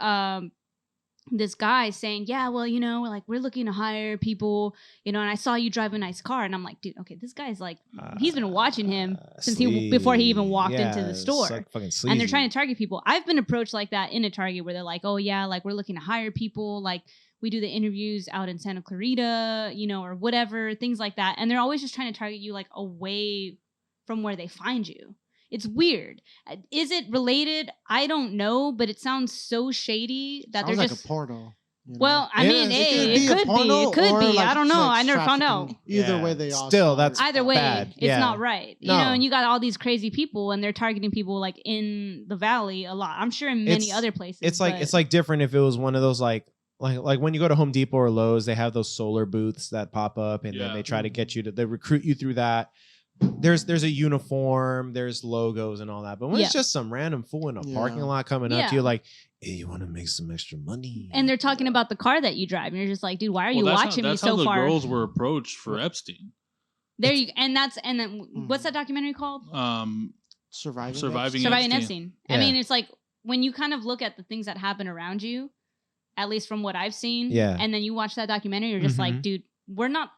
this guy saying, "Yeah, well, you know, like we're looking to hire people, you know, and I saw you drive a nice car." And I'm like, dude, okay, this guy's like, he's been watching him since before he even walked into the it's store. like fucking And they're sleazy. trying to target people. I've been approached like that in a Target where they're like, "Oh yeah, like we're looking to hire people, like we do the interviews out in Santa Clarita, you know, or whatever, things like that." And they're always just trying to target you like away from where they find you. It's weird. Is it related? I don't know, but it sounds so shady that Sounds they're like just. a portal. You know? Well, I Yeah, mean, it hey, could be it a could be. porno It could or, be. like, I don't know. sex I never found out. trafficking. Either Yeah. way, they Still, are. that's Either way, bad. it's Yeah. not right. You No. know, and you got all these crazy people, and they're targeting people like in the valley a lot. I'm sure in many It's- other places. It's like but- it's like different if it was one of those like when you go to Home Depot or Lowe's, they have those solar booths that pop up, and then Yeah. they try to get you to they recruit you through that. There's a uniform, there's logos and all that, but when it's Yeah. just some random fool in a Yeah. parking lot coming up Yeah. to you like, "Hey, you want to make some extra money?" and they're talking about the car that you drive, and you're just like, dude, why are you Well, watching me that's so how the far? girls were approached for Epstein. There you and then what's that documentary called? Surviving. Surviving Surviving Epstein. Epstein. I Yeah. mean, it's like when you kind of look at the things that happen around you, at least from what I've seen, Yeah. and then you watch that documentary, you're just Mhm. like, dude, we're not.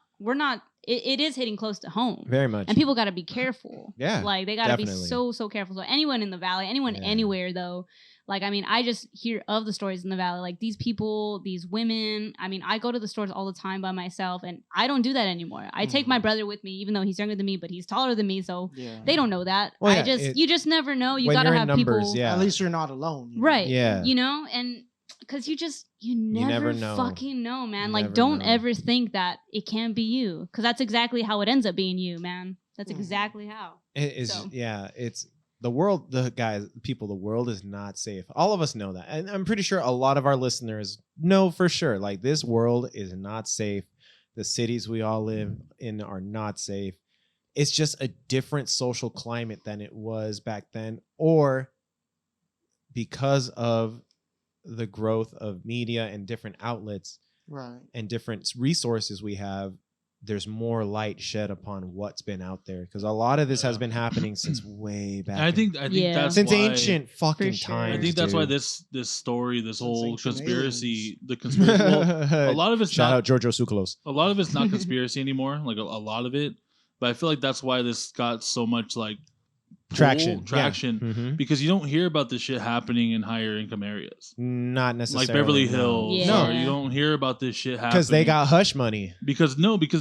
It is hitting close to home. Very much. And people got to be careful. Yeah, Like they got to be definitely. so careful. So anyone in the valley, anyone Yeah. anywhere though, like, I mean, I just hear of the stories in the valley. Like these people, these women. I mean, I go to the stores all the time by myself, and I don't do that anymore. I take my brother with me, even though he's younger than me, but he's taller than me, so Yeah. they don't know that. Well, yeah, You just never know. You when got to you're in have numbers, people, yeah. At least you're not alone. you know? right? Yeah. You know, and because you never know. fucking know, man. You Like, never don't know. ever think that it can be you, because that's exactly how it ends up being you, man. That's Mhm. exactly how. It is, So. yeah. It's the world, the world is not safe. All of us know that. And I'm pretty sure a lot of our listeners know for sure. Like, this world is not safe. The cities we all live in are not safe. It's just a different social climate than it was back then, or because of the growth of media and different outlets Right. and different resources we have, there's more light shed upon what's been out there, because a lot of this has been happening since way back. And I think Yeah. that's since why, ancient fucking sure. times. I think that's why dude. this story, this Since whole ancient conspiracy, the conspiracy. Well, a lot of it's Shout not. out Giorgio Tsoukalos. A lot of it's not conspiracy anymore. Like a lot of it, but I feel like that's why this got so much like pull, Traction. traction. Mhm. Because you don't hear about this shit happening in higher income areas. Not necessarily. Like Beverly Hills, Yeah. or you don't hear about this shit happening Because they got hush money. because they're that's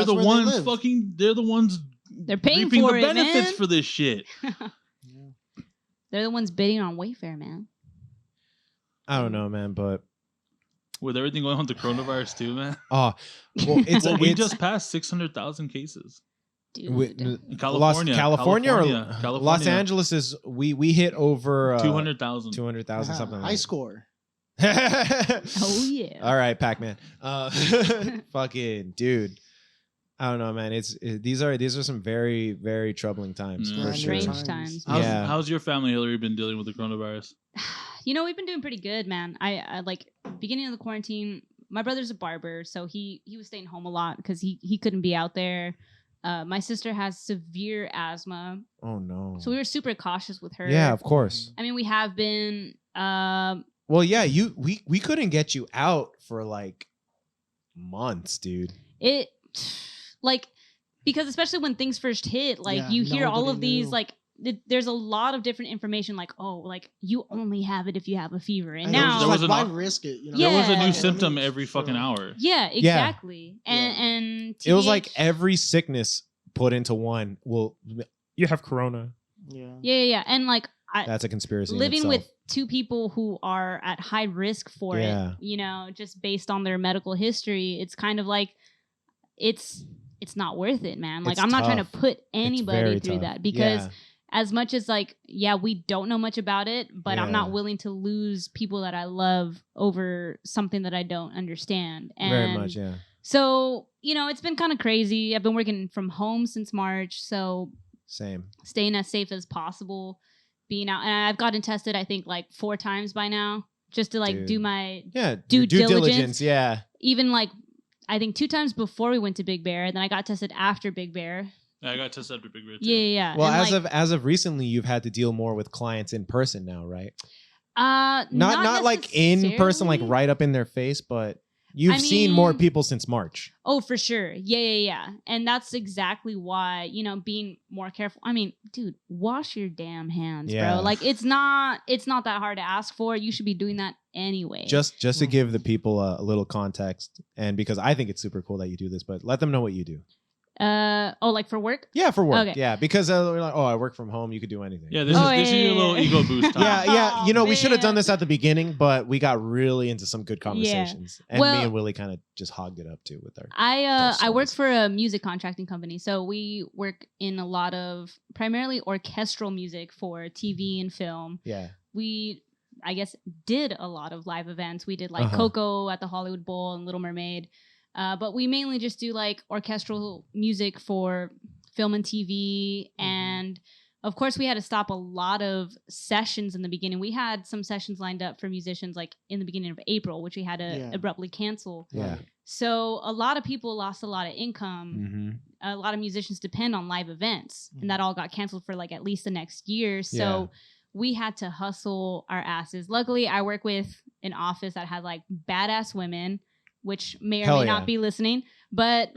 the where they ones live. they're the ones They're paying reaping for the it, benefits man. for this shit. They're the ones bidding on Wayfair, man. I don't know, man, but With everything going on with the coronavirus too, man. Oh, well, We just passed 600,000 cases. Dude. In California. California or California. Los Angeles is we hit over 200,000. 200,000 something like High that. score. Oh yeah. All right, Pac-Man. Fucking dude. I don't know, man. These are some very, very troubling times Yeah. for sure. Strange times. Yeah. How's your family, Hillary, been dealing with the coronavirus? We've been doing pretty good, man. I like beginning of the quarantine. My brother's a barber, so he was staying home a lot because he couldn't be out there. My sister has severe asthma, Oh no. so we were super cautious with her. Yeah, of course. I mean, we have been. Well, yeah, we couldn't get you out for like months, dude. It like because especially when things first hit, like Yeah, you hear all nobody of these knew. like. There's a lot of different information, like you only have it if you have a fever, and And now there was why an- risk it? You know? Yeah. There was a new Yeah. symptom every fucking hour. yeah, exactly, and It was like TBH every sickness put into one. Well, you have corona. Yeah. yeah, and like That's a conspiracy. in living itself. with two people who are at high risk for Yeah. it, just based on their medical history, it's kind of like it's not worth it, man. Like It's I'm not trying to tough. put It's anybody very through tough. that because Yeah. as much as like we don't know much about it, but I'm not Yeah. willing to lose people that I love over something that I don't understand. And Very much, yeah. so, it's been kind of crazy. I've been working from home since March, so Same. staying as safe as possible, being out. And I've gotten tested, I think, like 4 times by now, just to like Dude. do my Yeah. Due due diligence. Yeah. even like I think 2 times before we went to Big Bear. Then I got tested after Big Bear. I got tested after Big Bear too. Yeah. Well, And, as of recently, you've had to deal more with clients in person now, right? not like in person, like necessarily. right up in their face, but you've I seen more mean- people since March. Oh, for sure. Yeah. And that's exactly why, being more careful. I mean, dude, wash your damn hands, Yeah. bro. Like it's not that hard to ask for. You should be doing that anyway. Just to give the people a little context, and because I think it's super cool that you do this, but let them know what you do. like for work? Yeah, for work. Okay. Yeah, because we're like, I work from home. You could do anything. Yeah, this Oh, is your little yeah. ego boost time. yeah. Oh, We should have done man. this at the beginning, but we got really into some good conversations, and Well- me and Willie kind of just hogged it up too with our. I work stories. for a music contracting company, so we work in a lot of primarily orchestral music for TV and film. Yeah. We, I guess, did a lot of live events. We did like Uh-huh. Coco at the Hollywood Bowl and Little Mermaid, but we mainly just do like orchestral music for film and TV. And of course, we had to stop a lot of sessions in the beginning. We had some sessions lined up for musicians like in the beginning of April, which we had to Yeah. abruptly cancel. Yeah. So a lot of people lost a lot of income. Mm-hmm. A lot of musicians depend on live events, and that all got canceled for like at least the next year. So Yeah. we had to hustle our asses. Luckily, I work with an office that had like badass women, which may or Hell may yeah. not be listening. But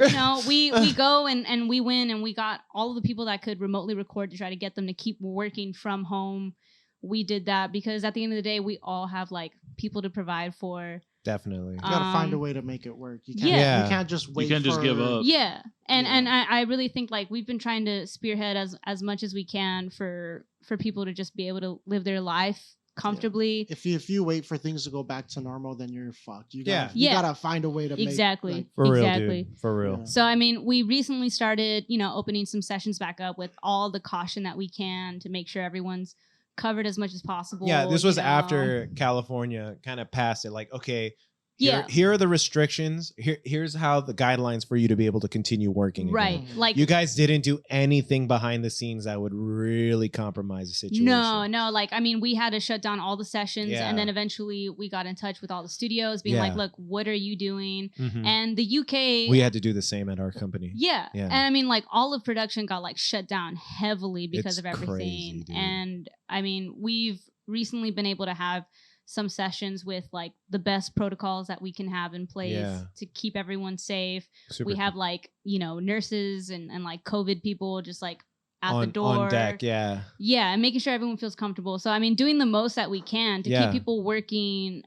we go and we win, and we got all of the people that could remotely record to try to get them to keep working from home. We did that because at the end of the day, we all have like people to provide for. Definitely. You gotta find a Um, way to make it work. You can't. Yeah. You can't just wait. can't just give up. Yeah, and Yeah. I really think like we've been trying to spearhead as much as we can for people to just be able to live their life comfortably. If you wait for things to go back to normal, then you're fucked. You Yeah. gotta, you Yeah. gotta find a way to Exactly. make. For real, Exactly. dude. For real. Yeah. So I mean, we recently started, opening some sessions back up with all the caution that we can to make sure everyone's covered as much as possible. Yeah, this was you know. after California kind of passed it. Like, okay, Yeah. here are the restrictions. Here's how the guidelines for you to be able to continue working. again. Right. Like You guys didn't do anything behind the scenes that would really compromise the situation. No, like I mean, we had to shut down all the sessions, Yeah. and then eventually we got in touch with all the studios, being Yeah. like, "Look, what are you doing?" Mhm. And the UK, We had to do the same at our company. yeah. Yeah. And I mean, like all of production got like shut down heavily because It's of everything. crazy, dude. And I mean, we've recently been able to have some sessions with like the best protocols that we can have in place Yeah. to keep everyone safe. Super We cool. have like, nurses and like COVID people just like at the on, door. on deck. Yeah. Yeah, and making sure everyone feels comfortable. So I mean, doing the most that we can to Yeah. keep people working.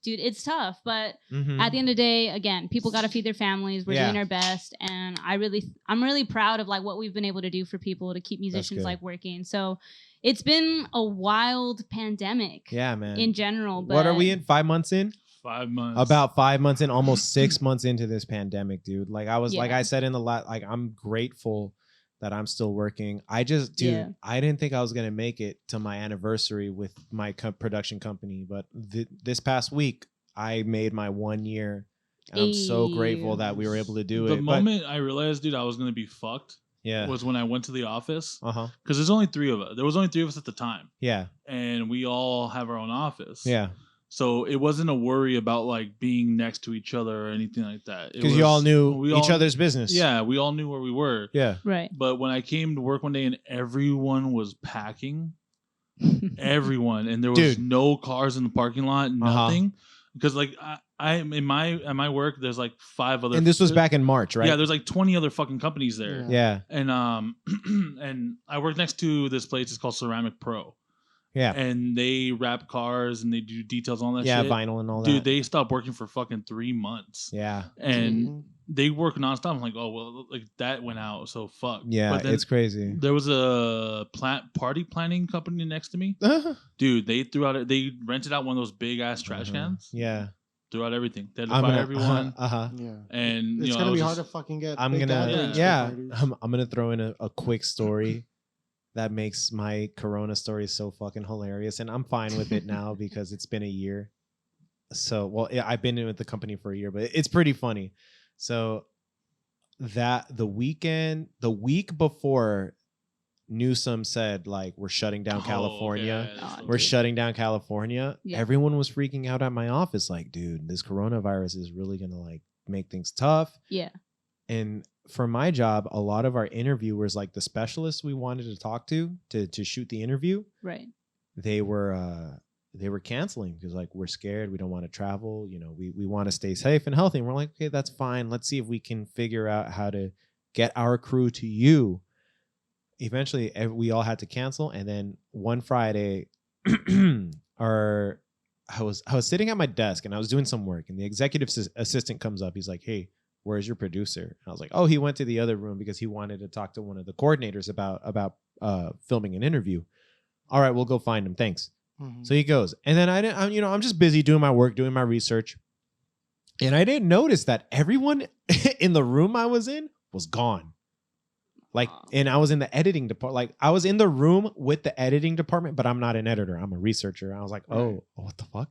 Dude, it's tough, but Mhm. at the end of the day, again, people got to feed their families. We're Yeah. doing our best, and I'm really proud of like what we've been able to do for people to keep musicians good. like working. So it's been a wild pandemic Yeah, man. in general. But What are we in? 5 months in? 5 months. About 5 months in, almost 6 months into this pandemic, dude. Like I was, like Yeah. I said in the like I'm grateful that I'm still working. I just, dude, Yeah. I didn't think I was gonna make it to my anniversary with my production company, but this past week I made my 1 year. And I'm so grateful that we were able to do the it. moment I realized, dude, I was gonna be fucked. Yeah. Was when I went to the office. Uh-huh. Because there's only 3 of us. There was only 3 of us at the time. Yeah. And we all have our own office. Yeah. So it wasn't a worry about like being next to each other or anything like that. Because you all knew each other's business. Yeah, we all knew where we were. Yeah. Right. But when I came to work one day and everyone was packing, everyone, and there was no cars in the parking lot, nothing. Because like I at my work, there's like 5 other. And this was back in March, right? Yeah, there's like 20 other fucking companies there. Yeah. And and I work next to this place. It's called Ceramic Pro. Yeah. And they wrap cars and they do details on that shit. Yeah, vinyl and all that. Dude, they stopped working for fucking 3 months. Yeah. And they work nonstop. I'm like, oh well, like that went out, so fuck. Yeah, but then it's crazy. there was a party planning company next to me. Dude, they rented out one of those big ass trash cans. Yeah. Threw out everything. They had to fire everyone. Yeah. And It's gonna be hard to fucking get. I'm big gonna gatherings yeah. for parties. I'm gonna throw in a quick story that makes my Corona story so fucking hilarious, and I'm fine with it now because it's been a year. So, well, I've been with the company for a year, but it's pretty funny. So that the week before Newsom said like we're shutting down California, we're shutting down California. Yeah. Everyone was freaking out at my office, like, dude, this coronavirus is really gonna like make things tough. Yeah. And for my job, a lot of our interviewers, like the specialists we wanted to talk to shoot the interview, Right. they were canceling because like we're scared, we don't want to travel, you know, we want to stay safe and healthy. And we're like, okay, that's fine. Let's see if we can figure out how to get our crew to you. Eventually, we all had to cancel, and then one Friday, I was sitting at my desk and I was doing some work, and the executive assistant comes up. He's like, "Hey, where's your producer?" And I was like, "Oh, he went to the other room because he wanted to talk to one of the coordinators about filming an interview." All right, we'll go find him. Thanks. So he goes, and then I'm just busy doing my work, doing my research, and I didn't notice that everyone in the room I was in was gone. Like, and I was in the editing department. Like, I was in the room with the editing department, but I'm not an editor. I'm a researcher. And I was like, oh, what the fuck?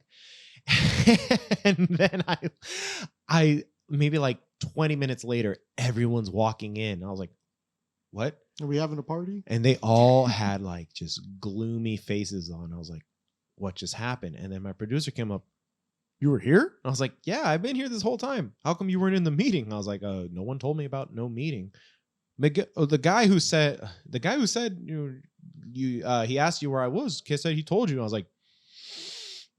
And then I maybe like 20 minutes later, everyone's walking in. I was like, what? Are we having a party? And they all had like just gloomy faces on. I was like, what just happened? And then my producer came up. You were here? I was like, yeah, I've been here this whole time. How come you weren't in the meeting? I was like, no one told me about no meeting. The guy who said he asked you where I was. Kid said he told you. I was like,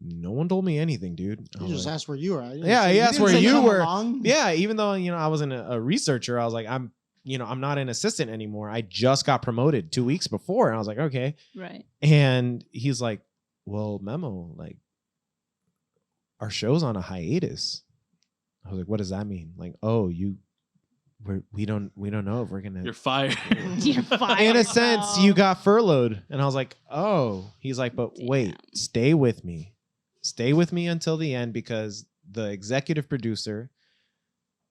no one told me anything, dude. You just asked where you were. Yeah, he asked where you were. Along. Yeah, even though I wasn't a researcher, I was like, I'm not an assistant anymore. I just got promoted 2 weeks before, and I was like, okay, right. And he's like, well, Memo, like, our show's on a hiatus. I was like, what does that mean? Like, oh, we don't know if we're gonna. You're fired. You're fired. In a sense, you got furloughed. And I was like, oh. He's like, but wait, stay with me. Stay with me until the end because the executive producer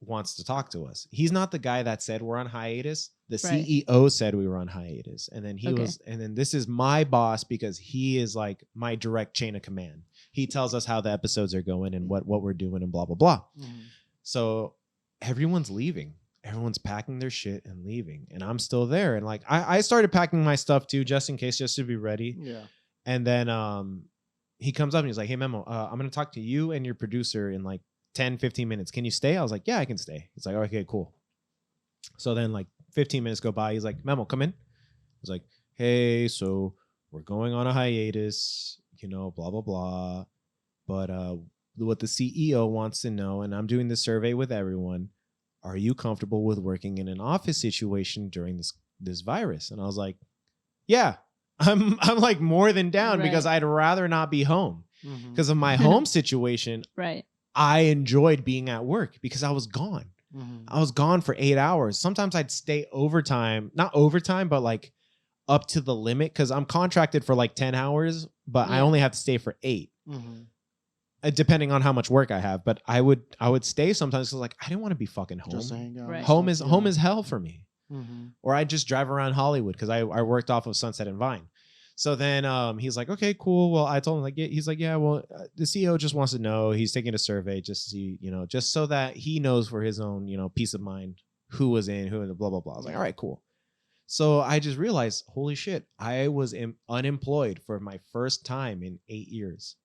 wants to talk to us. He's not the guy that said we're on hiatus. The CEO said we were on hiatus. And then and then this is my boss because he is like my direct chain of command. He tells us how the episodes are going and what we're doing and blah, blah, blah. So everyone's leaving. Everyone's packing their shit and leaving. And I'm still there. And like, I started packing my stuff too, just in case, just to be ready. Yeah. And then he comes up and he's like, hey, Memo, I'm going to talk to you and your producer in like 10, 15 minutes. Can you stay? I was like, yeah, I can stay. He's like, okay, cool. So then like 15 minutes go by. He's like, Memo, come in. He's like, hey, so we're going on a hiatus, blah, blah, blah. But what the CEO wants to know, and I'm doing this survey with everyone, are you comfortable with working in an office situation during this virus? And I was like, yeah, I'm like more than down because I'd rather not be home because of my home situation. Right. I enjoyed being at work because I was gone. I was gone for 8 hours. Sometimes I'd stay overtime, not overtime, but like up to the limit because I'm contracted for like 10 hours, but I only have to stay for 8. depending on how much work I have. But I would stay sometimes because like I didn't want to be fucking home. Just to hang out. Right. and Home stuff, is hell for me. Mhm. Or I just drive around Hollywood because I worked off of Sunset and Vine. So then he's like, okay, cool. Well, I told him like, he's like, yeah, well, the CEO just wants to know. He's taking a survey just to see, just so that he knows for his own, peace of mind who was in, who blah, blah, blah. I was like, all right, cool. So I just realized, holy shit, I was unemployed for my first time in 8 years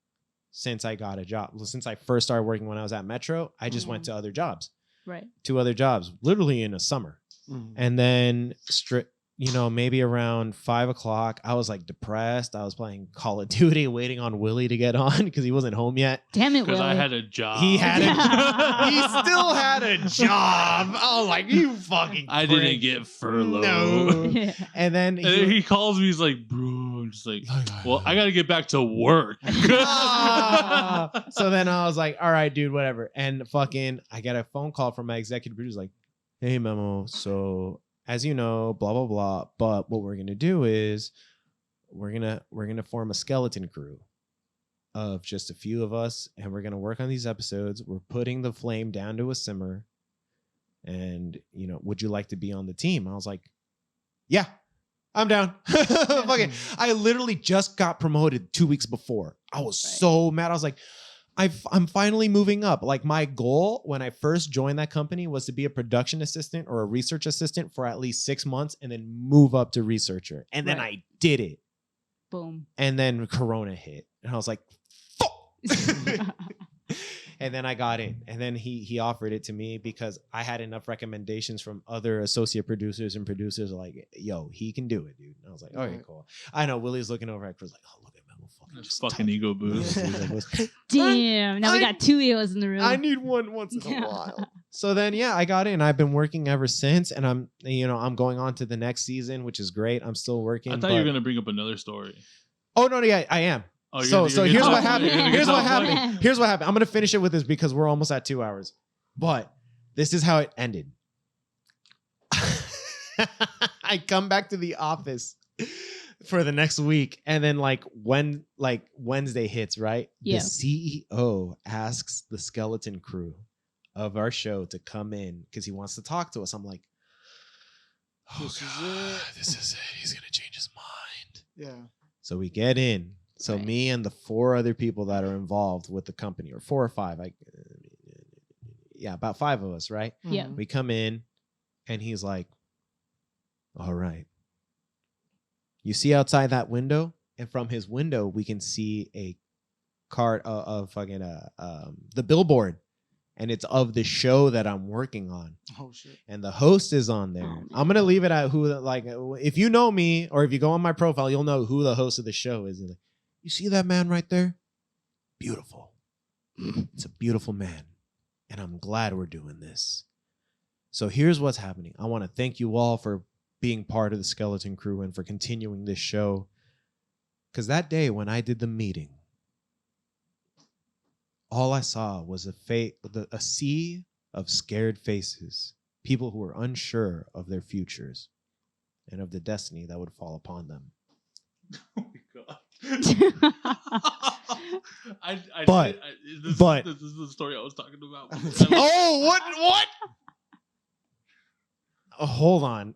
since I got a job. Since I first started working when I was at Metro, I just went to other jobs. Right. 2 other jobs, literally in a summer. Mhm. And then maybe around 5 o'clock, I was like depressed. I was playing Call of Duty, waiting on Willie to get on because he wasn't home yet. Damn it, Because Willie. I had a job. He had he still had a job. I was like, you fucking I prick. didn't get furloughed. No. Yeah. And then And then he calls me. He's like, bro, I'm just like, well, I got to get back to work. So then I was like, all right, dude, whatever. And fucking, I got a phone call from my executive producer like, hey, Memo, so as you know, blah, blah, blah. But what we're going to do is we're going to form a skeleton crew of just a few of us. And we're going to work on these episodes. We're putting the flame down to a simmer. And, would you like to be on the team? I was like, yeah, I'm down. Fucking, I literally just got promoted 2 weeks before. I was so mad. I was like, I'm finally moving up. Like my goal when I first joined that company was to be a production assistant or a research assistant for at least 6 months and then move up to researcher. And then I did it. Boom. And then Corona hit. And I was like, fuck. And then I got in. And then he offered it to me because I had enough recommendations from other associate producers and producers like, yo, he can do it, dude. And I was like, okay, cool. I know Willie's looking over at Chris like, oh, look at Memo. Just fucking ego boost. Damn. Now we got 2 egos in the room. I need one once in a while. So then, yeah, I got in. I've been working ever since, and I'm going on to the next season, which is great. I'm still working. I thought you were gonna bring up another story. Oh no, yeah, I am. Oh, So here's what happened. Here's what happened. happened. Here's what happened. I'm gonna finish it with this because we're almost at 2 hours. But this is how it ended. I come back to the office for the next week, and then when Wednesday hits, right? Yeah. The CEO asks the skeleton crew of our show to come in because he wants to talk to us. I'm like, oh This is God, it. this is it. He's gonna change his mind. Yeah. So we get in. So Right. me and the 4 other people that are involved with the company, or 4 or 5, about 5 of us, right? Yeah. Mhm. We come in, and he's like, all right. You see outside that window? And from his window, we can see a card of fucking the billboard. And it's of the show that I'm working on. Oh shit. And the host is on there. Oh, I'm gonna leave it at if you know me or if you go on my profile, you'll know who the host of the show is. Like, you see that man right there? Beautiful. It's a beautiful man. And I'm glad we're doing this. So here's what's happening. I want to thank you all for being part of the Skeleton Crew and for continuing this show. Because that day when I did the meeting, all I saw was a sea of scared faces, people who were unsure of their futures and of the destiny that would fall upon them. Oh my god. This is the story I was talking about. Oh, what? Oh, hold on.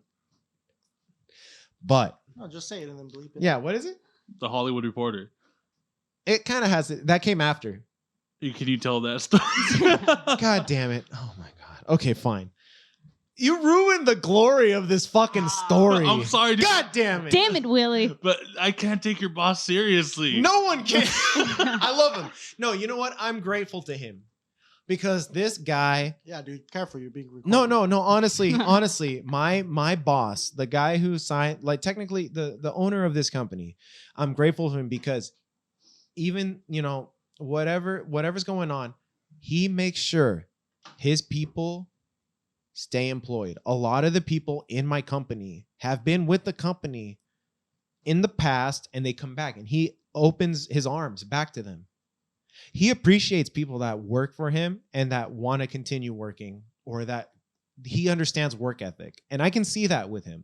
But No, just say it and then bleep it. yeah, what is it? The Hollywood Reporter. It kind of has it. That came after. Can you tell that story? God damn it. Oh my God. Okay, fine. You ruined the glory of this fucking story. I'm sorry, dude. God damn it. Damn it, Willie. But I can't take your boss seriously. No one can. I love him. No, you know what? I'm grateful to him because this guy. Yeah, dude. Careful, you're being recorded. No. Honestly, my boss, the guy who signed, technically the owner of this company, I'm grateful to him because even whatever's going on, he makes sure his people stay employed. A lot of the people in my company have been with the company in the past and they come back and he opens his arms back to them. He appreciates people that work for him and that want to continue working or that he understands work ethic. And I can see that with him.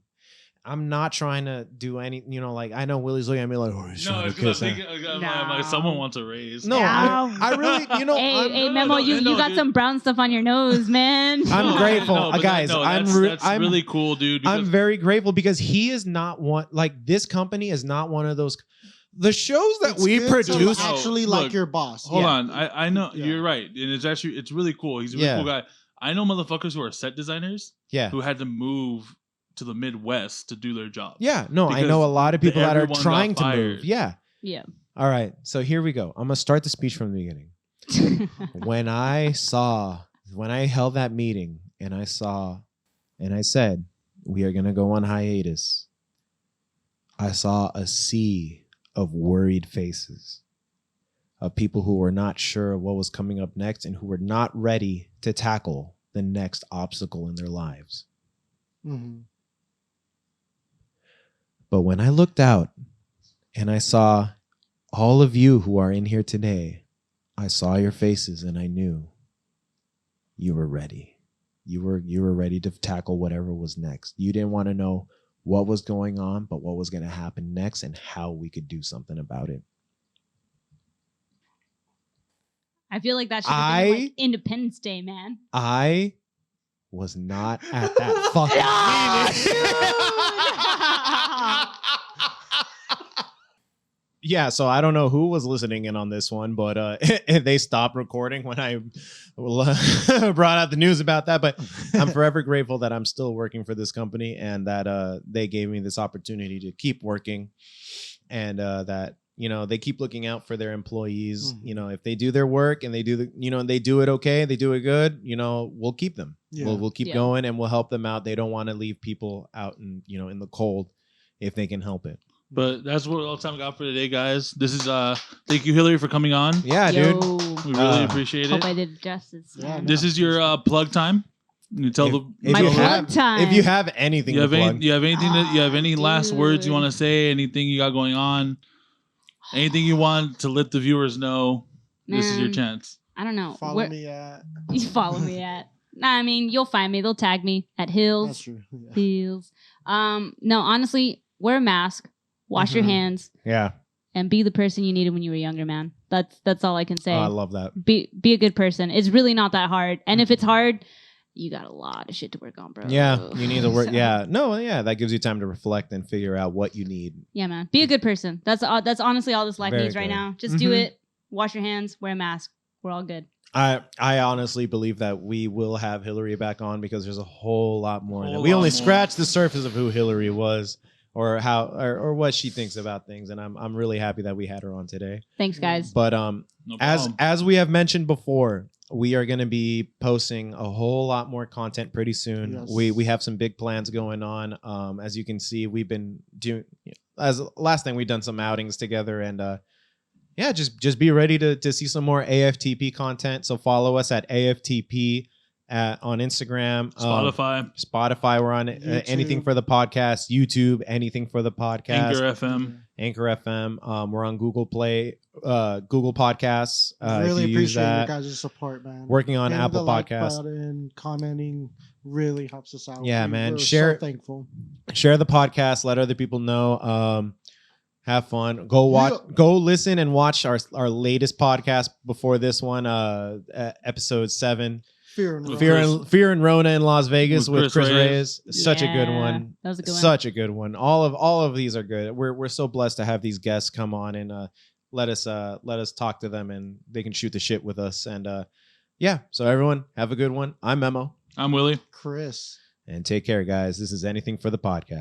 I'm not trying to do any, like I know Willie's looking at me like, oh, he's No, trying it's to kiss because I'm her. thinking I'm No. like, someone wants a raise. No, I really, Hey, no, Memo, no, you no, got dude. some brown stuff on your nose, man. I'm grateful. but Guys, that's I'm really cool, dude. I'm because- very grateful because he is not one, like this company is not one of those. The shows that It's we good to produce, actually Look, like your boss. Hold Yeah. on, I know Yeah. you're right, and it's really cool. He's a really Yeah. cool guy. I know motherfuckers who are set designers yeah. who had to move to the Midwest to do their job. Yeah, no, I Because know a lot of people that are everyone got trying to fired. move. Yeah. Yeah. All right. So here we go. I'm going to start the speech from the beginning. When I held that meeting and I said, we are going to go on hiatus, I saw a sea of worried faces of people who were not sure of what was coming up next and who were not ready to tackle the next obstacle in their lives. Mhm. But when I looked out and I saw all of you who are in here today, I saw your faces and I knew you were ready. You were ready to tackle whatever was next. You didn't want to know what was going on, but what was going to happen next and how we could do something about it. I feel like that should have been like Independence Day, man. I was not at that fucking meeting. Yeah, so I don't know who was listening in on this one, but they stopped recording when I brought out the news about that. But I'm forever grateful that I'm still working for this company and that they gave me this opportunity to keep working, and that they keep looking out for their employees. Mhm. If they do their work and they do they do it okay, they do it good. We'll keep them. Yeah. We'll keep going and we'll help them out. They don't want to leave people out in in the cold if they can help it. But that's what all the time we got for today, guys. This is thank you, Hillary, for coming on. Yeah, Yo. dude. We really appreciate Hope it. I did justice. Yeah, man. This is your plug time. You tell If My you plug time. If you have anything you to have plug, any, you have anything that you have any last words you dude. want to say? Anything you got going on? Anything you want to let the viewers know? This is your Man, chance. I don't know. Follow me at. You follow me at. Nah, I mean, you'll find me. They'll tag me at Hills. That's true. Yeah. Hills. No, honestly, wear a mask, wash your Mhm. hands, yeah, and be the person you needed when you were younger, man. That's all I can say. I love that. Be a good person. It's really not that hard. And if it's hard, you got a lot of shit to work on, bro. Yeah, you need to work. So, Yeah, no, yeah, that gives you time to reflect and figure out what you need. Yeah, man. Be a good person. That's honestly all this life Very needs right good. now. Just do Mhm. it. Wash your hands. Wear a mask. We're all good. I honestly believe that we will have Hillary back on because there's a whole lot more. Whole We lot only more. scratched the surface of who Hillary was or how or what she thinks about things, and I'm really happy that we had her on today. Thanks, guys. But No problem. as we have mentioned before, we are going to be posting a whole lot more content pretty soon. Yes. We have some big plans going on. As you can see, we've been doing as last thing we've done some outings together, and yeah, just be ready to see some more AFTP content. So follow us at AFTP on Instagram, Spotify. We're on anything YouTube. for the podcast, YouTube, anything for the podcast. Anchor FM. Anchor FM. We're on Google Play, Google Podcasts. Really if you use appreciate your that. guys' support, man. Working on Hitting Apple the like Podcasts. button, commenting really helps us out. Yeah, man. We're Share- so thankful. Share the podcast. Let other people know. Have fun. Go watch. Go listen and watch our latest podcast before this one. Episode 7. Fear and With Rona. Fear and Rona in Las Vegas With with Chris Chris Reyes. Reyes. Such a good Yeah, one. That was a good one. Such a good one. All of these are good. We're so blessed to have these guests come on and let us talk to them and they can shoot the shit with us. And yeah, so everyone have a good one. I'm Memo I'm Willie. Chris. and take care, guys. This is Anything for the Podcast.